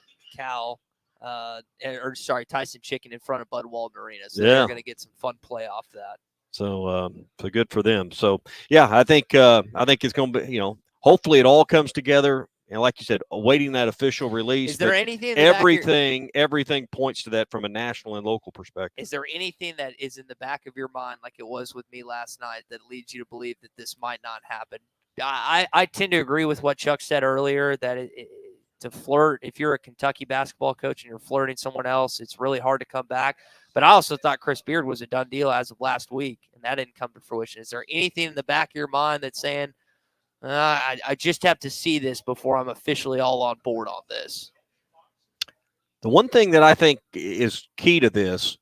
Tyson chicken in front of Bud Walton Arena. So they're going to get some fun play off that. So good for them. So, yeah, I think it's going to be, hopefully it all comes together. And like you said, awaiting that official release. Is there anything? Everything points to that from a national and local perspective. Is there anything that is in the back of your mind, like it was with me last night, that leads you to believe that this might not happen? I tend to agree with what Chuck said earlier, that to flirt, if you're a Kentucky basketball coach and you're flirting someone else, it's really hard to come back. But I also thought Chris Beard was a done deal as of last week, and that didn't come to fruition. Is there anything in the back of your mind that's saying, I just have to see this before I'm officially all on board on this? The one thing that I think is key to this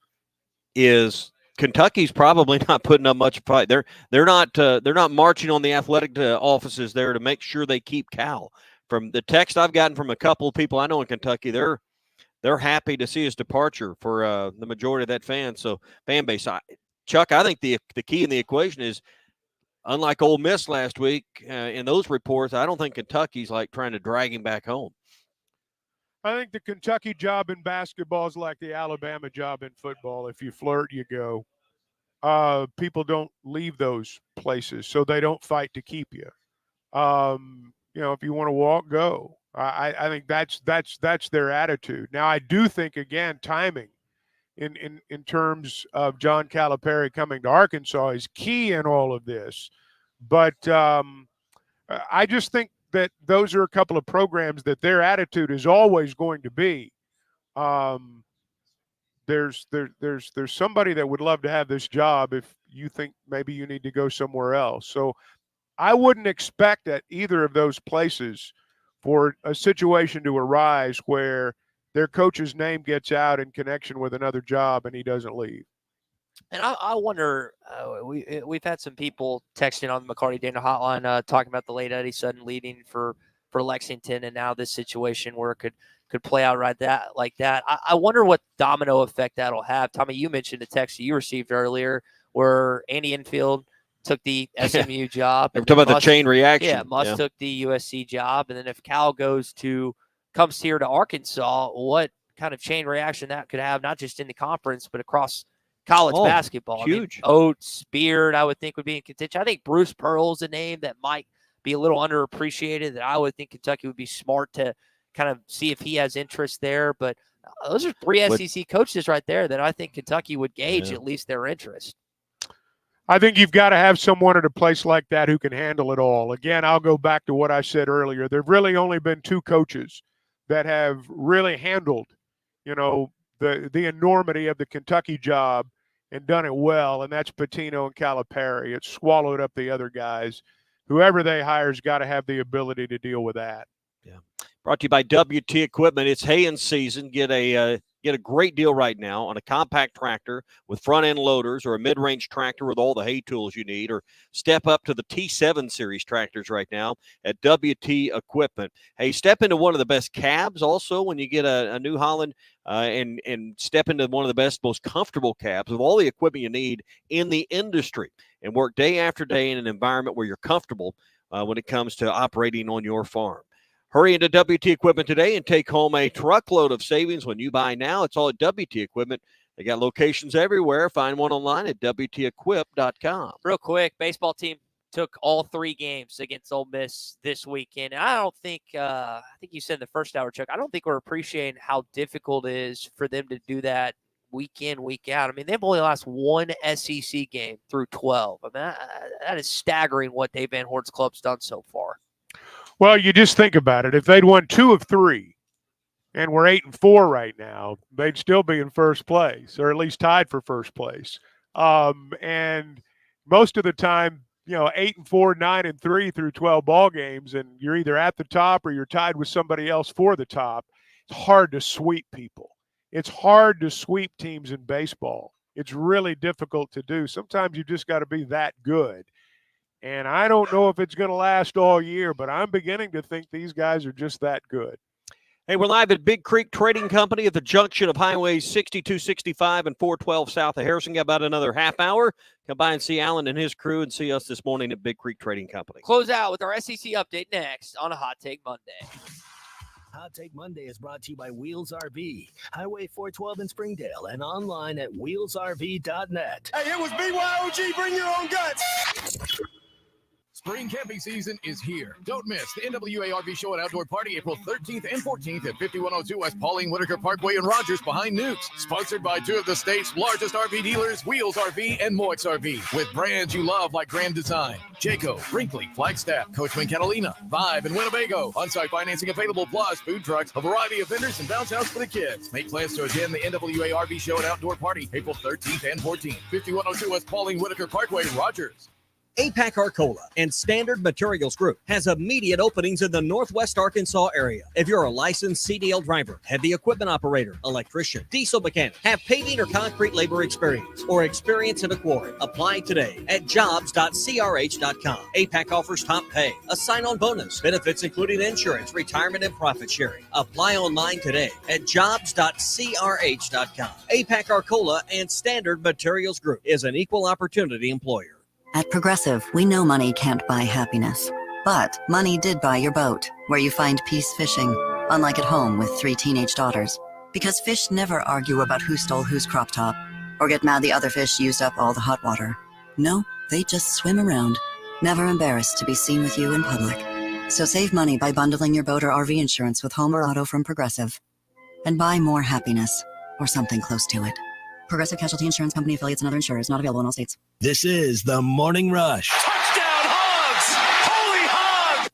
is Kentucky's probably not putting up much fight. They're not marching on the athletic offices there to make sure they keep Cal. From the text I've gotten from a couple of people I know in Kentucky, they're happy to see his departure for the majority of that fan base. Chuck, I think the key in the equation is, unlike Ole Miss last week, in those reports, I don't think Kentucky's like trying to drag him back home. I think the Kentucky job in basketball is like the Alabama job in football. If you flirt, you go. People don't leave those places, so they don't fight to keep you. If you want to walk, go. I think that's their attitude. Now, I do think, again, timing in terms of John Calipari coming to Arkansas is key in all of this. But I just think that those are a couple of programs that their attitude is always going to be, there's somebody that would love to have this job if you think maybe you need to go somewhere else. So I wouldn't expect at either of those places for a situation to arise where their coach's name gets out in connection with another job and he doesn't leave. And I wonder, we've had some people texting on the McCarty Daniel hotline talking about the late Eddie Sutton leading for Lexington, and now this situation where it could play out like that. I wonder what domino effect that'll have. Tommy, you mentioned the text you received earlier where Andy Enfield took the SMU job. We're talking about the chain reaction. Yeah, Musk took the USC job, and then if Cal comes here to Arkansas, what kind of chain reaction that could have, not just in the conference, but across college basketball. Huge. Oates, Beard, I would think would be in contention. I think Bruce Pearl's a name that might be a little underappreciated, that I would think Kentucky would be smart to kind of see if he has interest there. But those are three SEC coaches right there that I think Kentucky would gauge at least their interest. I think you've got to have someone at a place like that who can handle it all. Again, I'll go back to what I said earlier. There have really only been two coaches that have really handled, the enormity of the Kentucky job and done it well, and that's Pitino and Calipari. It's swallowed up the other guys. Whoever they hire's got to have the ability to deal with that. Yeah. Brought to you by WT Equipment. It's haying season. Get a great deal right now on a compact tractor with front-end loaders, or a mid-range tractor with all the hay tools you need, or step up to the T7 series tractors right now at WT Equipment. Hey, step into one of the best cabs also when you get a New Holland, and step into one of the best, most comfortable cabs with all the equipment you need in the industry, and work day after day in an environment where you're comfortable when it comes to operating on your farm. Hurry into WT Equipment today and take home a truckload of savings when you buy now. It's all at WT Equipment. They got locations everywhere. Find one online at WTEquip.com. Real quick, baseball team took all 3 games against Ole Miss this weekend. I don't think I think you said in the first hour, Chuck, I don't think we're appreciating how difficult it is for them to do that week in, week out. I mean, they've only lost 1 SEC game through 12. I mean, that is staggering what Dave Van Horn's club's done so far. Well, you just think about it. If they'd won 2 of 3 and we're 8-4 right now, they'd still be in first place, or at least tied for first place. And most of the time, 8-4, 9-3 through 12 ball games, and you're either at the top or you're tied with somebody else for the top. It's hard to sweep people. It's hard to sweep teams in baseball. It's really difficult to do. Sometimes you just got to be that good. And I don't know if it's going to last all year, but I'm beginning to think these guys are just that good. Hey, we're live at Big Creek Trading Company at the junction of Highways 62, 65, and 412 south of Harrison. Got about another half hour. Come by and see Alan and his crew and see us this morning at Big Creek Trading Company. Close out with our SEC update next on a Hot Take Monday. Hot Take Monday is brought to you by Wheels RV, Highway 412 in Springdale, and online at wheelsrv.net. Hey, it was BYOG. Bring your own guts. Spring camping season is here. Don't miss the NWA RV Show and Outdoor Party April 13th and 14th at 5102 West Pauline Whitaker Parkway in Rogers behind Newt's. Sponsored by 2 of the state's largest RV dealers, Wheels RV and Moix RV. With brands you love like Grand Design, Jayco, Brinkley, Flagstaff, Coachman Catalina, Vibe, and Winnebago. On-site financing available, plus food trucks, a variety of vendors, and bounce house for the kids. Make plans to attend the NWA RV Show and Outdoor Party April 13th and 14th. 5102 West Pauline Whitaker Parkway in Rogers. APAC Arcola and Standard Materials Group has immediate openings in the Northwest Arkansas area. If you're a licensed CDL driver, heavy equipment operator, electrician, diesel mechanic, have paving or concrete labor experience, or experience in a quarry, apply today at jobs.crh.com. APAC offers top pay, a sign-on bonus, benefits including insurance, retirement, and profit sharing. Apply online today at jobs.crh.com. APAC Arcola and Standard Materials Group is an equal opportunity employer. At Progressive, we know money can't buy happiness. But money did buy your boat, where you find peace fishing, unlike at home with 3 teenage daughters. Because fish never argue about who stole whose crop top, or get mad the other fish used up all the hot water. No, they just swim around, never embarrassed to be seen with you in public. So save money by bundling your boat or RV insurance with home or auto from Progressive. And buy more happiness, or something close to it. Progressive Casualty Insurance Company affiliates and other insurers, not available in all states. This is the Morning Rush. Touchdown, Hogs! Holy Hog!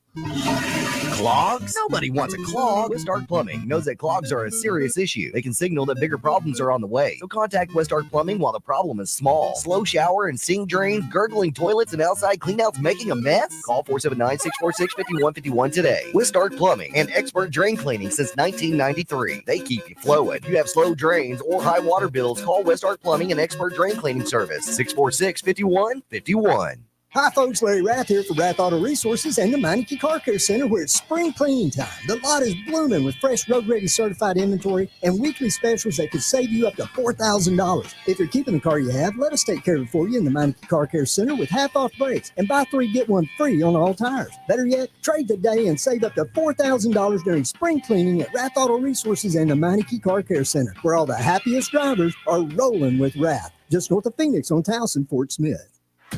Clogs? Nobody wants a clog. Westark Plumbing knows that clogs are a serious issue. They can signal that bigger problems are on the way. So contact Westark Plumbing while the problem is small. Slow shower and sink drains, gurgling toilets, and outside cleanouts making a mess? Call 479-646-5151 today. Westark Plumbing and expert drain cleaning since 1993. They keep you flowing. If you have slow drains or high water bills, call Westark Plumbing and expert drain cleaning service. 646-5151. Hi, folks. Larry Rath here for Rath Auto Resources and the Meineke Car Care Center, where it's spring cleaning time. The lot is blooming with fresh road-ready certified inventory and weekly specials that could save you up to $4,000. If you're keeping the car you have, let us take care of it for you in the Meineke Car Care Center with half-off brakes and buy 3, get 1 free on all tires. Better yet, trade today and save up to $4,000 during spring cleaning at Rath Auto Resources and the Meineke Car Care Center, where all the happiest drivers are rolling with Rath. Just north of Phoenix on Towson, Fort Smith.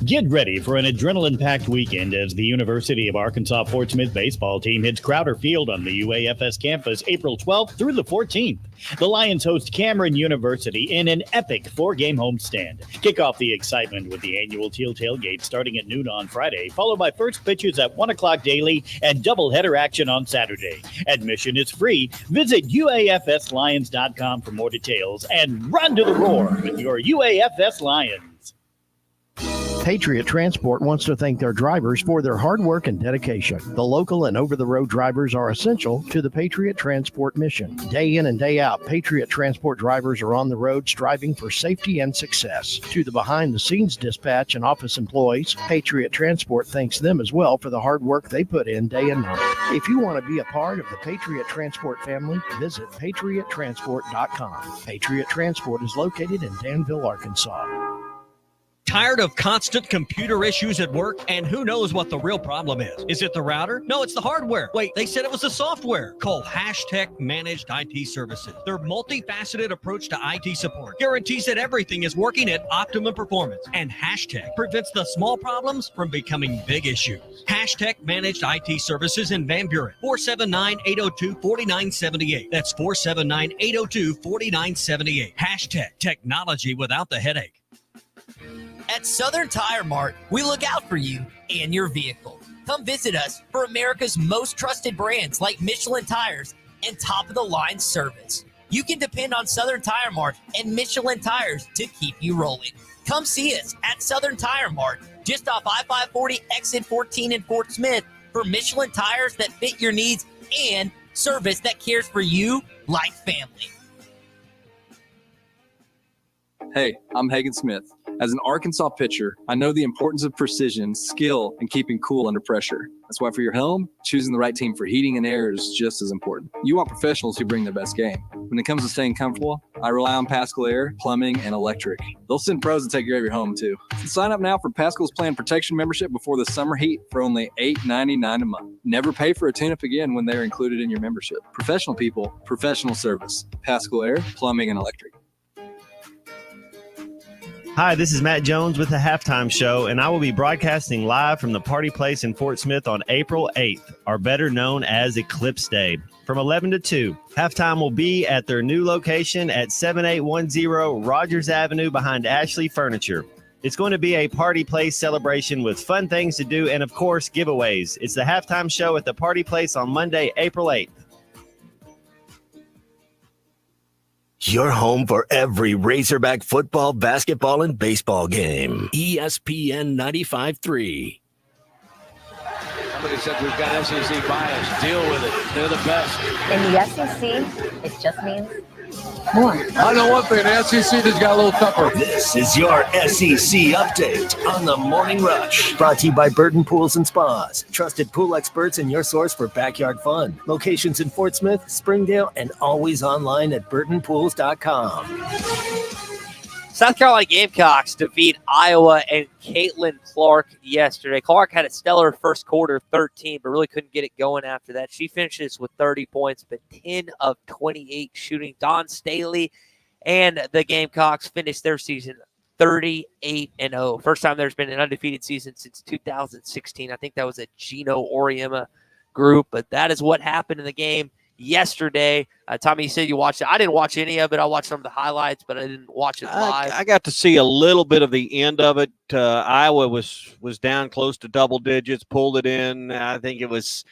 Get ready for an adrenaline-packed weekend as the University of Arkansas Fort Smith baseball team hits Crowder Field on the UAFS campus April 12th through the 14th. The Lions host Cameron University in an epic 4-game homestand. Kick off the excitement with the annual Teal Tailgate starting at noon on Friday, followed by first pitches at 1 o'clock daily and doubleheader action on Saturday. Admission is free. Visit UAFSLions.com for more details and run to the roar with your UAFS Lions. Patriot Transport wants to thank their drivers for their hard work and dedication. The local and over-the-road drivers are essential to the Patriot Transport mission. Day in and day out, Patriot Transport drivers are on the road striving for safety and success. To the behind-the-scenes dispatch and office employees, Patriot Transport thanks them as well for the hard work they put in day and night. If you want to be a part of the Patriot Transport family, visit patriottransport.com. Patriot Transport is located in Danville, Arkansas. Tired of constant computer issues at work? And who knows what the real problem is? Is it the router? No, it's the hardware. Wait, they said it was the software. Call Hashtag Managed IT Services. Their multifaceted approach to IT support guarantees that everything is working at optimum performance. And Hashtag prevents the small problems from becoming big issues. Hashtag Managed IT Services in Van Buren. 479-802-4978. That's 479-802-4978. Hashtag technology without the headache. At Southern Tire Mart, we look out for you and your vehicle. Come visit us for America's most trusted brands like Michelin Tires and top-of-the-line service. You can depend on Southern Tire Mart and Michelin Tires to keep you rolling. Come see us at Southern Tire Mart, just off I-540 exit 14 in Fort Smith, for Michelin tires that fit your needs and service that cares for you like family. Hey, I'm Hagen Smith. As an Arkansas pitcher, I know the importance of precision, skill, and keeping cool under pressure. That's why for your helm, choosing the right team for heating and air is just as important. You want professionals who bring their best game. When it comes to staying comfortable, I rely on Pascal Air, Plumbing, and Electric. They'll send pros to take care of your home, too. So sign up now for Pascal's Plan Protection membership before the summer heat for only $8.99 a month. Never pay for a tune-up again when they're included in your membership. Professional people, professional service. Pascal Air, Plumbing, and Electric. Hi, this is Matt Jones with the Halftime Show, and I will be broadcasting live from the Party Place in Fort Smith on April 8th, or better known as Eclipse Day, from 11 to 2. Halftime will be at their new location at 7810 Rogers Avenue behind Ashley Furniture. It's going to be a Party Place celebration with fun things to do and, of course, giveaways. It's the Halftime Show at the Party Place on Monday, April 8th. Your home for every Razorback football, basketball, and baseball game. ESPN 95.3. Somebody said we've got SEC bias. Deal with it. They're the best. In the SEC, it just means more. I know one thing. The SEC just got a little tougher. This is your SEC update on the Morning Rush. Brought to you by Burton Pools and Spas. Trusted pool experts and your source for backyard fun. Locations in Fort Smith, Springdale, and always online at burtonpools.com. South Carolina Gamecocks defeat Iowa and Caitlin Clark yesterday. Clark had a stellar first quarter, 13, but really couldn't get it going after that. She finishes with 30 points, but 10 of 28 shooting. Dawn Staley and the Gamecocks finished their season 38-0. First time there's been an undefeated season since 2016. I think that was a Gino Oriema group, but that is what happened in the game yesterday. Tommy, you said you watched it. I didn't watch any of it. I watched some of the highlights, but I didn't watch it live. I got to see a little bit of the end of it. Iowa was down close to double digits, pulled it in. I think it was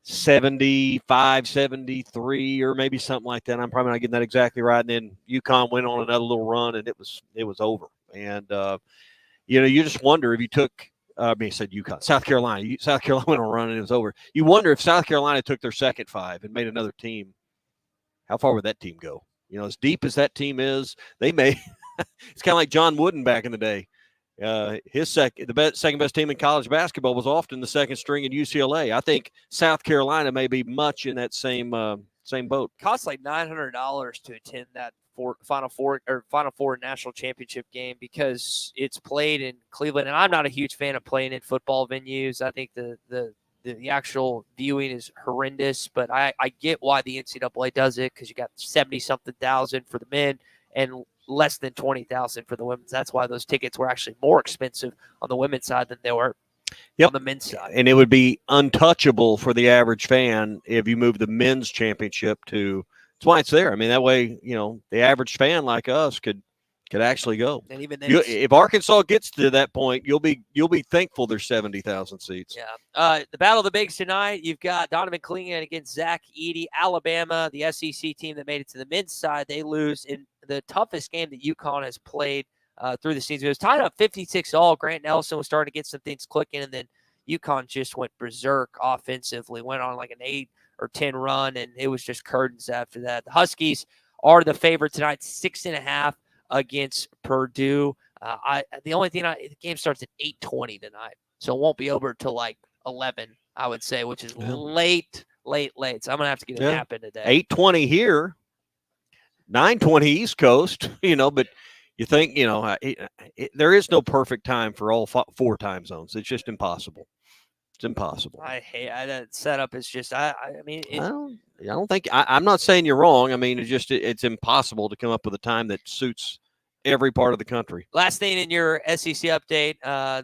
75, 73, or maybe something like that. I'm probably not getting that exactly right. And then UConn went on another little run, and it was over. And you just wonder if you took. I said UConn, South Carolina. South Carolina went on a run and it was over. You wonder if South Carolina took their second five and made another team, how far would that team go? As deep as that team is, they may. It's kind of like John Wooden back in the day. His second best team in college basketball was often the second string in UCLA. I think South Carolina may be much in that same boat. Costs like $900 to attend that Final Four national championship game because it's played in Cleveland, and I'm not a huge fan of playing in football venues. I think the actual viewing is horrendous, but I get why the NCAA does it because you got 70-something thousand for the men and less than 20,000 for the women. That's why those tickets were actually more expensive on the women's side than they were on the men's side. And it would be untouchable for the average fan if you move the men's championship to. That's why it's there. I mean, that way, the average fan like us could actually go. And even then, if Arkansas gets to that point, you'll be thankful there's 70,000 seats. Yeah. The Battle of the Bigs tonight. You've got Donovan Clingan against Zach Edey. Alabama, the SEC team that made it to the men's side, they lose in the toughest game that UConn has played through the season. It was tied up 56-all. Grant Nelson was starting to get some things clicking, and then UConn just went berserk offensively, went on like an 8 or 10 run, and it was just curtains after that. The Huskies are the favorite tonight, 6.5 against Purdue. The only thing the game starts at 8:20 tonight, so it won't be over till like 11, I would say, which is late. So I'm gonna have to get a nap in today. 8:20 here, 9:20 East Coast. But You think, there is no perfect time for all 4 time zones. It's just impossible. It's impossible. I hate that setup. Is just I mean, I don't think I'm not saying you're wrong. I mean, it's impossible to come up with a time that suits every part of the country. Last thing in your SEC update,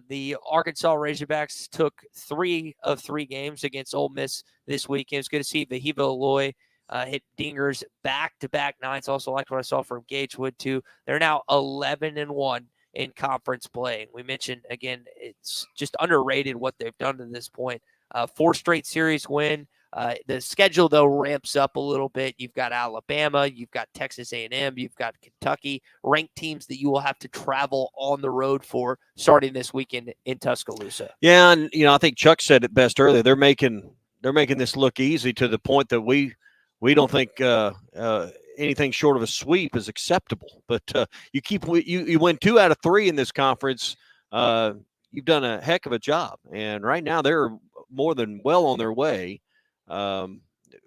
the Arkansas Razorbacks took 3 of 3 games against Ole Miss this weekend. It's good to see Vahiva Aloy hit dingers back-to-back nights. Also liked what I saw from Gagewood too. They're now 11-1 in conference play. We mentioned, again, it's just underrated what they've done to this point. 4 straight series win. The schedule, though, ramps up a little bit. You've got Alabama, you've got Texas A&M, you've got Kentucky, ranked teams that you will have to travel on the road for starting this weekend in Tuscaloosa. Yeah, and I think Chuck said it best earlier. They're making this look easy to the point that we don't think anything short of a sweep is acceptable. But you win 2 out of 3 in this conference. You've done a heck of a job, and right now they're more than well on their way.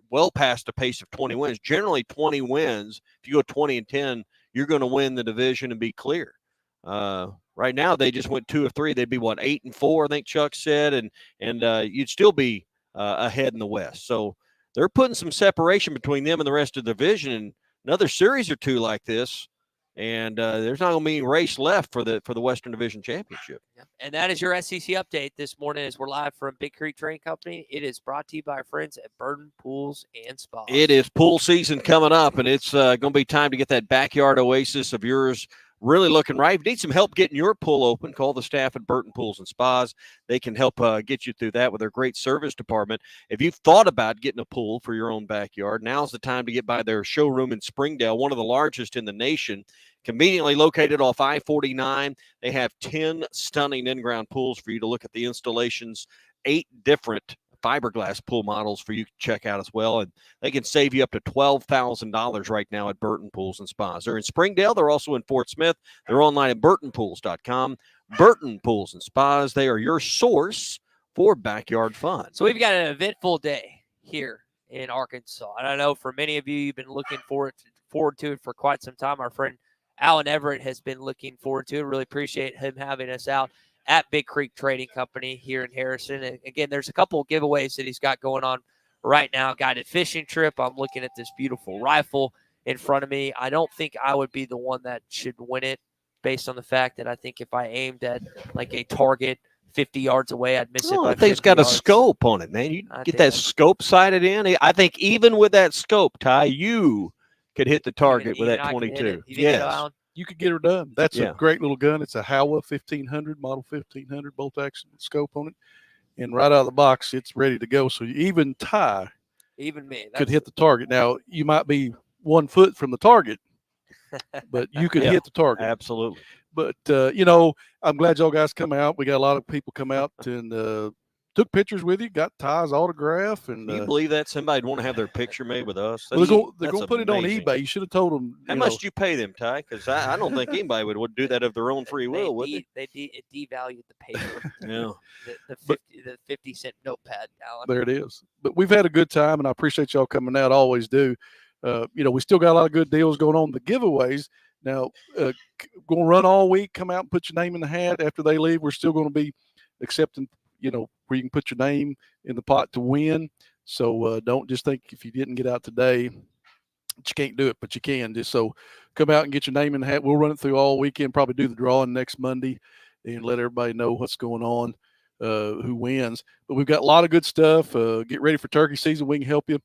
Well past the pace of 20 wins. Generally 20 wins. If you go 20-10, you're going to win the division and be clear. Right now they just went 2 of 3. They'd be 8-4, I think Chuck said, and you'd still be ahead in the West. So they're putting some separation between them and the rest of the division. And another series or 2 like this, and there's not going to be any race left for the Western Division Championship. And that is your SEC update this morning as we're live from Big Creek Trading Company. It is brought to you by our friends at Burton Pools and Spas. It is pool season coming up, and it's going to be time to get that backyard oasis of yours really looking right. If you need some help getting your pool open, call the staff at Burton Pools and Spas. They can help get you through that with their great service department. If you've thought about getting a pool for your own backyard, now's the time to get by their showroom in Springdale, one of the largest in the nation. Conveniently located off I-49, they have 10 stunning in-ground pools for you to look at the installations, 8 different fiberglass pool models for you to check out as well. And they can save you up to $12,000 right now at Burton Pools and Spas. They're in Springdale. They're also in Fort Smith. They're online at burtonpools.com. Burton Pools and Spas, they are your source for backyard fun. So we've got an eventful day here in Arkansas. And I know for many of you, you've been looking forward to it for quite some time. Our friend Alan Everett has been looking forward to it. Really appreciate him having us out at Big Creek Trading Company here in Harrison. And again, there's a couple of giveaways that he's got going on right now. Guided fishing trip. I'm looking at this beautiful rifle in front of me. I don't think I would be the one that should win it based on the fact that I think if I aimed at like a target 50 yards away, I'd miss it. I think it's got a scope on it, man. You get that scope sighted in. I think even with that scope, Ty, you could hit the target with that 22. Yes. You could get her done. That's a great little gun. It's a Howa 1500, model 1500, bolt action scope on it. And right out of the box, it's ready to go. So even Ty could hit the target. Now, you might be 1 foot from the target, but you could hit the target. Absolutely. But, I'm glad y'all guys come out. We got a lot of people come out and took pictures with you, got Ty's autograph. And can you believe that? Somebody'd want to have their picture made with us. They're going to put it on eBay. You should have told them. How much do you pay them, Ty? Because I don't think anybody would do that of their own free will, would they? It devalued the paper. Yeah. The 50-cent notepad, Alan. There it is. But we've had a good time, and I appreciate y'all coming out. I always do. We still got a lot of good deals going on. The giveaways. Now, going to run all week. Come out and put your name in the hat. After they leave, we're still going to be accepting, where you can put your name in the pot to win. So don't just think if you didn't get out today, you can't do it, but you can. Just so come out and get your name in the hat. We'll run it through all weekend, probably do the drawing next Monday and let everybody know what's going on, who wins. But we've got a lot of good stuff. Get ready for turkey season. We can help you.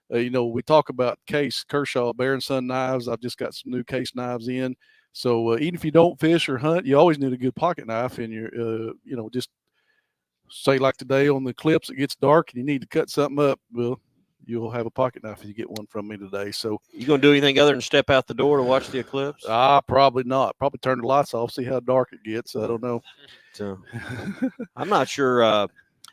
We talk about Case Kershaw Bear and Son knives. I've just got some new Case knives in. So even if you don't fish or hunt, you always need a good pocket knife in your, just say like today on the clips, it gets dark and you need to cut something up. Well, you'll have a pocket knife if you get one from me today. So you going to do anything other than step out the door to watch the eclipse? Probably not. Probably turn the lights off, see how dark it gets. I don't know. So I'm not sure.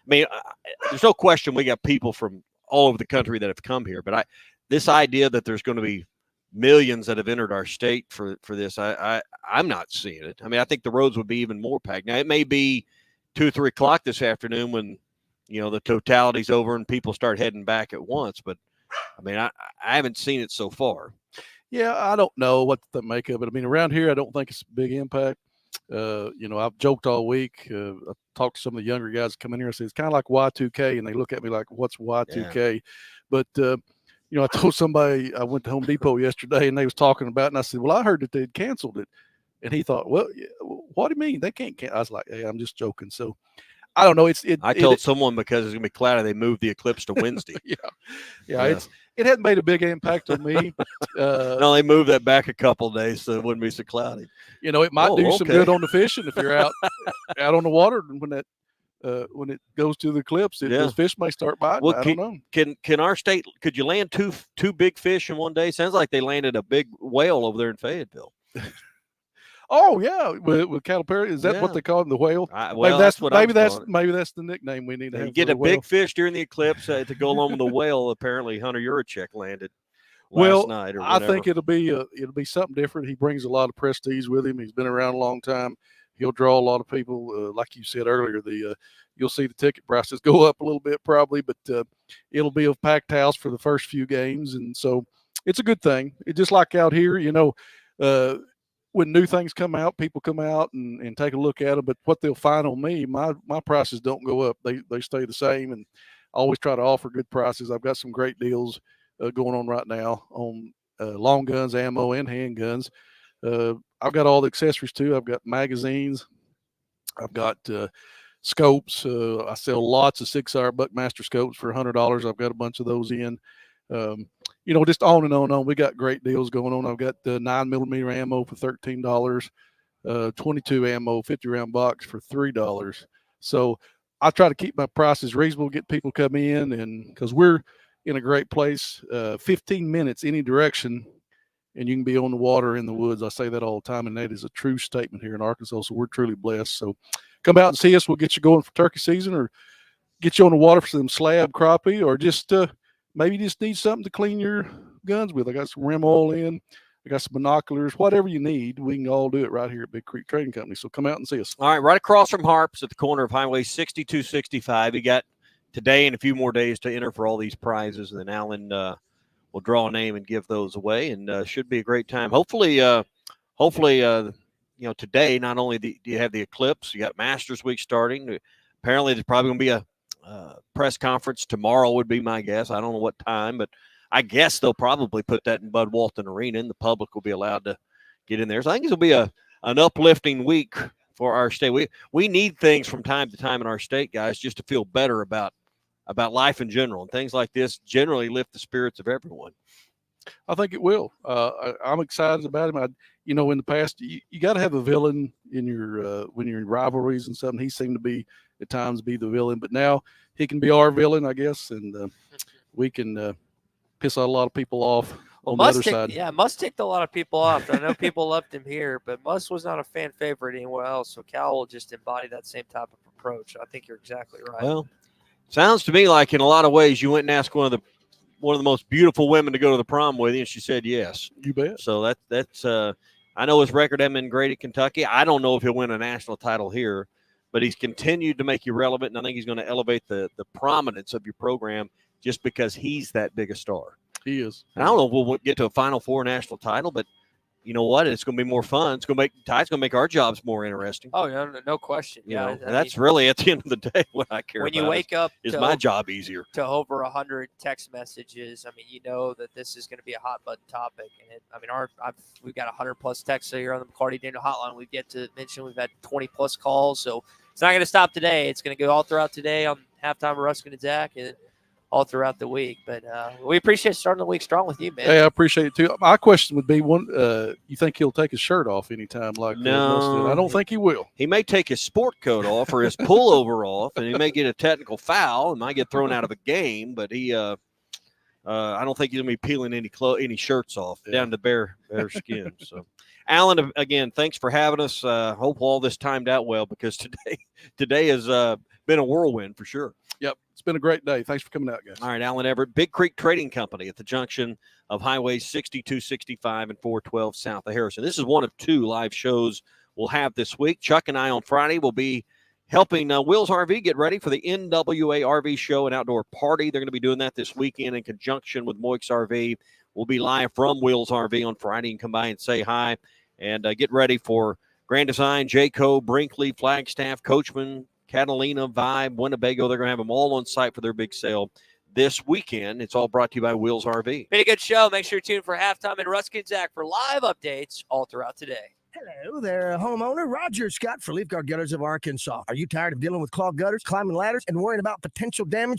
There's no question we got people from all over the country that have come here, but this idea that there's going to be millions that have entered our state for this, I'm not seeing it. I think the roads would be even more packed. Now it may be 2 or 3 o'clock this afternoon when the totality's over and people start heading back at once, but I haven't seen it so far. Yeah, I don't know what to make of it. I mean, around here, I don't think it's a big impact. I've joked all week. I talked to some of the younger guys come in here and say it's kind of like Y2K, and they look at me like, "What's Y2K?" Yeah. But I told somebody I went to Home Depot yesterday, and they was talking about it, and I said, "Well, I heard that they'd canceled it," and he thought, "Well, what do you mean they can't?" I was like, "Hey, I'm just joking." So I don't know. I told someone because it's gonna be cloudy, they moved the eclipse to Wednesday. yeah. It hadn't made a big impact on me. No, they moved that back a couple of days so it wouldn't be so cloudy. It might do some good on the fishing if you're out on the water when it goes to the eclipse. Those fish may start biting. Well, I don't know. Can our state? Could you land two big fish in one day? Sounds like they landed a big whale over there in Fayetteville. Oh yeah, with Calipari, is that what they call him, the whale? Well, that's what maybe that's the nickname we need to have. You get a big fish during the eclipse to go along with the whale. Apparently, Hunter Yurachek landed last night. Or I think it'll be something different. He brings a lot of prestige with him. He's been around a long time. He'll draw a lot of people. Like you said earlier, you'll see the ticket prices go up a little bit probably, but it'll be a packed house for the first few games, and so it's a good thing. It's just like out here, when new things come out, people come out and take a look at them. But what they'll find on me, my prices don't go up. They stay the same, and I always try to offer good prices. I've got some great deals going on right now on long guns, ammo, and handguns. I've got all the accessories too. I've got magazines. I've got scopes. I sell lots of 6-hour Buckmaster scopes for $100. I've got a bunch of those in. Just on and on and on. We got great deals going on. I've got the 9mm ammo for $13, 22 ammo, 50-round box for $3. So I try to keep my prices reasonable, get people come in, and because we're in a great place, 15 minutes any direction, and you can be on the water in the woods. I say that all the time, and that is a true statement here in Arkansas. So we're truly blessed. So come out and see us. We'll get you going for turkey season, or get you on the water for some slab crappie, or just maybe you just need something to clean your guns with. I got some rim oil in. I got some binoculars. Whatever you need, we can all do it right here at Big Creek Trading Company. So come out and see us. All right, right across from Harps at the corner of Highway 6265. You got today and a few more days to enter for all these prizes, and then Alan will draw a name and give those away, and should be a great time. Hopefully, today not only do you have the eclipse, you got Masters Week starting. Apparently, there's probably going to be a press conference tomorrow would be my guess. I don't know what time, but I guess they'll probably put that in Bud Walton Arena, and the public will be allowed to get in there. So I think this will be an uplifting week for our state. We need things from time to time in our state, guys, just to feel better about life in general, and things like this generally lift the spirits of everyone. I think it will. I'm excited about him. In the past, you got to have a villain in your when you're in rivalries and something. He seemed to be at times be the villain, but now he can be our villain, I guess, and we can piss a lot of people off on the other side. Yeah, Muss ticked a lot of people off. I know people loved him here, but Muss was not a fan favorite anywhere else. So Cal will just embody that same type of approach. I think you're exactly right. Well, sounds to me like in a lot of ways you went and asked one of the most beautiful women to go to the prom with you, and she said yes. You bet. So that's I know his record hasn't been great at Kentucky. I don't know if he'll win a national title here, but he's continued to make you relevant, and I think he's going to elevate the prominence of your program just because he's that big a star. He is. And I don't know if we'll get to a Final Four national title, but you know what? It's going to be more fun. It's going to make our jobs more interesting. Oh, no question. Yeah, that's really at the end of the day what I care about. When you wake up, is my job easier? To over 100 text messages. I mean, you know that this is going to be a hot button topic, and we've got 100+ texts here on the McCarty Daniel Hotline. We've yet to mention we've had 20+ calls, so it's not going to stop today. It's going to go all throughout today on Halftime with Ruskin and Zach, and all throughout the week. But we appreciate starting the week strong with you, man. Hey, I appreciate it too. My question would be, you think he'll take his shirt off anytime like No, I don't think he will. He may take his sport coat off or his pullover off, and he may get a technical foul and might get thrown out of a game, but he I don't think he's going to be peeling any shirts off down to bare skin. So, Alan, again, thanks for having us. Hope all this timed out well, because today has been a whirlwind for sure. Yep. It's been a great day. Thanks for coming out, guys. All right, Alan Everett, Big Creek Trading Company at the junction of Highways 6265 and 412 south of Harrison. This is one of 2 live shows we'll have this week. Chuck and I on Friday will be helping Will's RV get ready for the NWA RV show and outdoor party. They're going to be doing that this weekend in conjunction with Moix RV. We'll be live from Wheels RV on Friday, and come by and say hi and get ready for Grand Design, Jayco, Brinkley, Flagstaff, Coachman, Catalina, Vibe, Winnebago. They're going to have them all on site for their big sale this weekend. It's all brought to you by Wheels RV. Been a good show. Make sure you tune in for halftime and Ruskin and Zach for live updates all throughout today. Hello there, homeowner. Roger Scott for Leaf Guard Gutters of Arkansas. Are you tired of dealing with clogged gutters, climbing ladders, and worrying about potential damage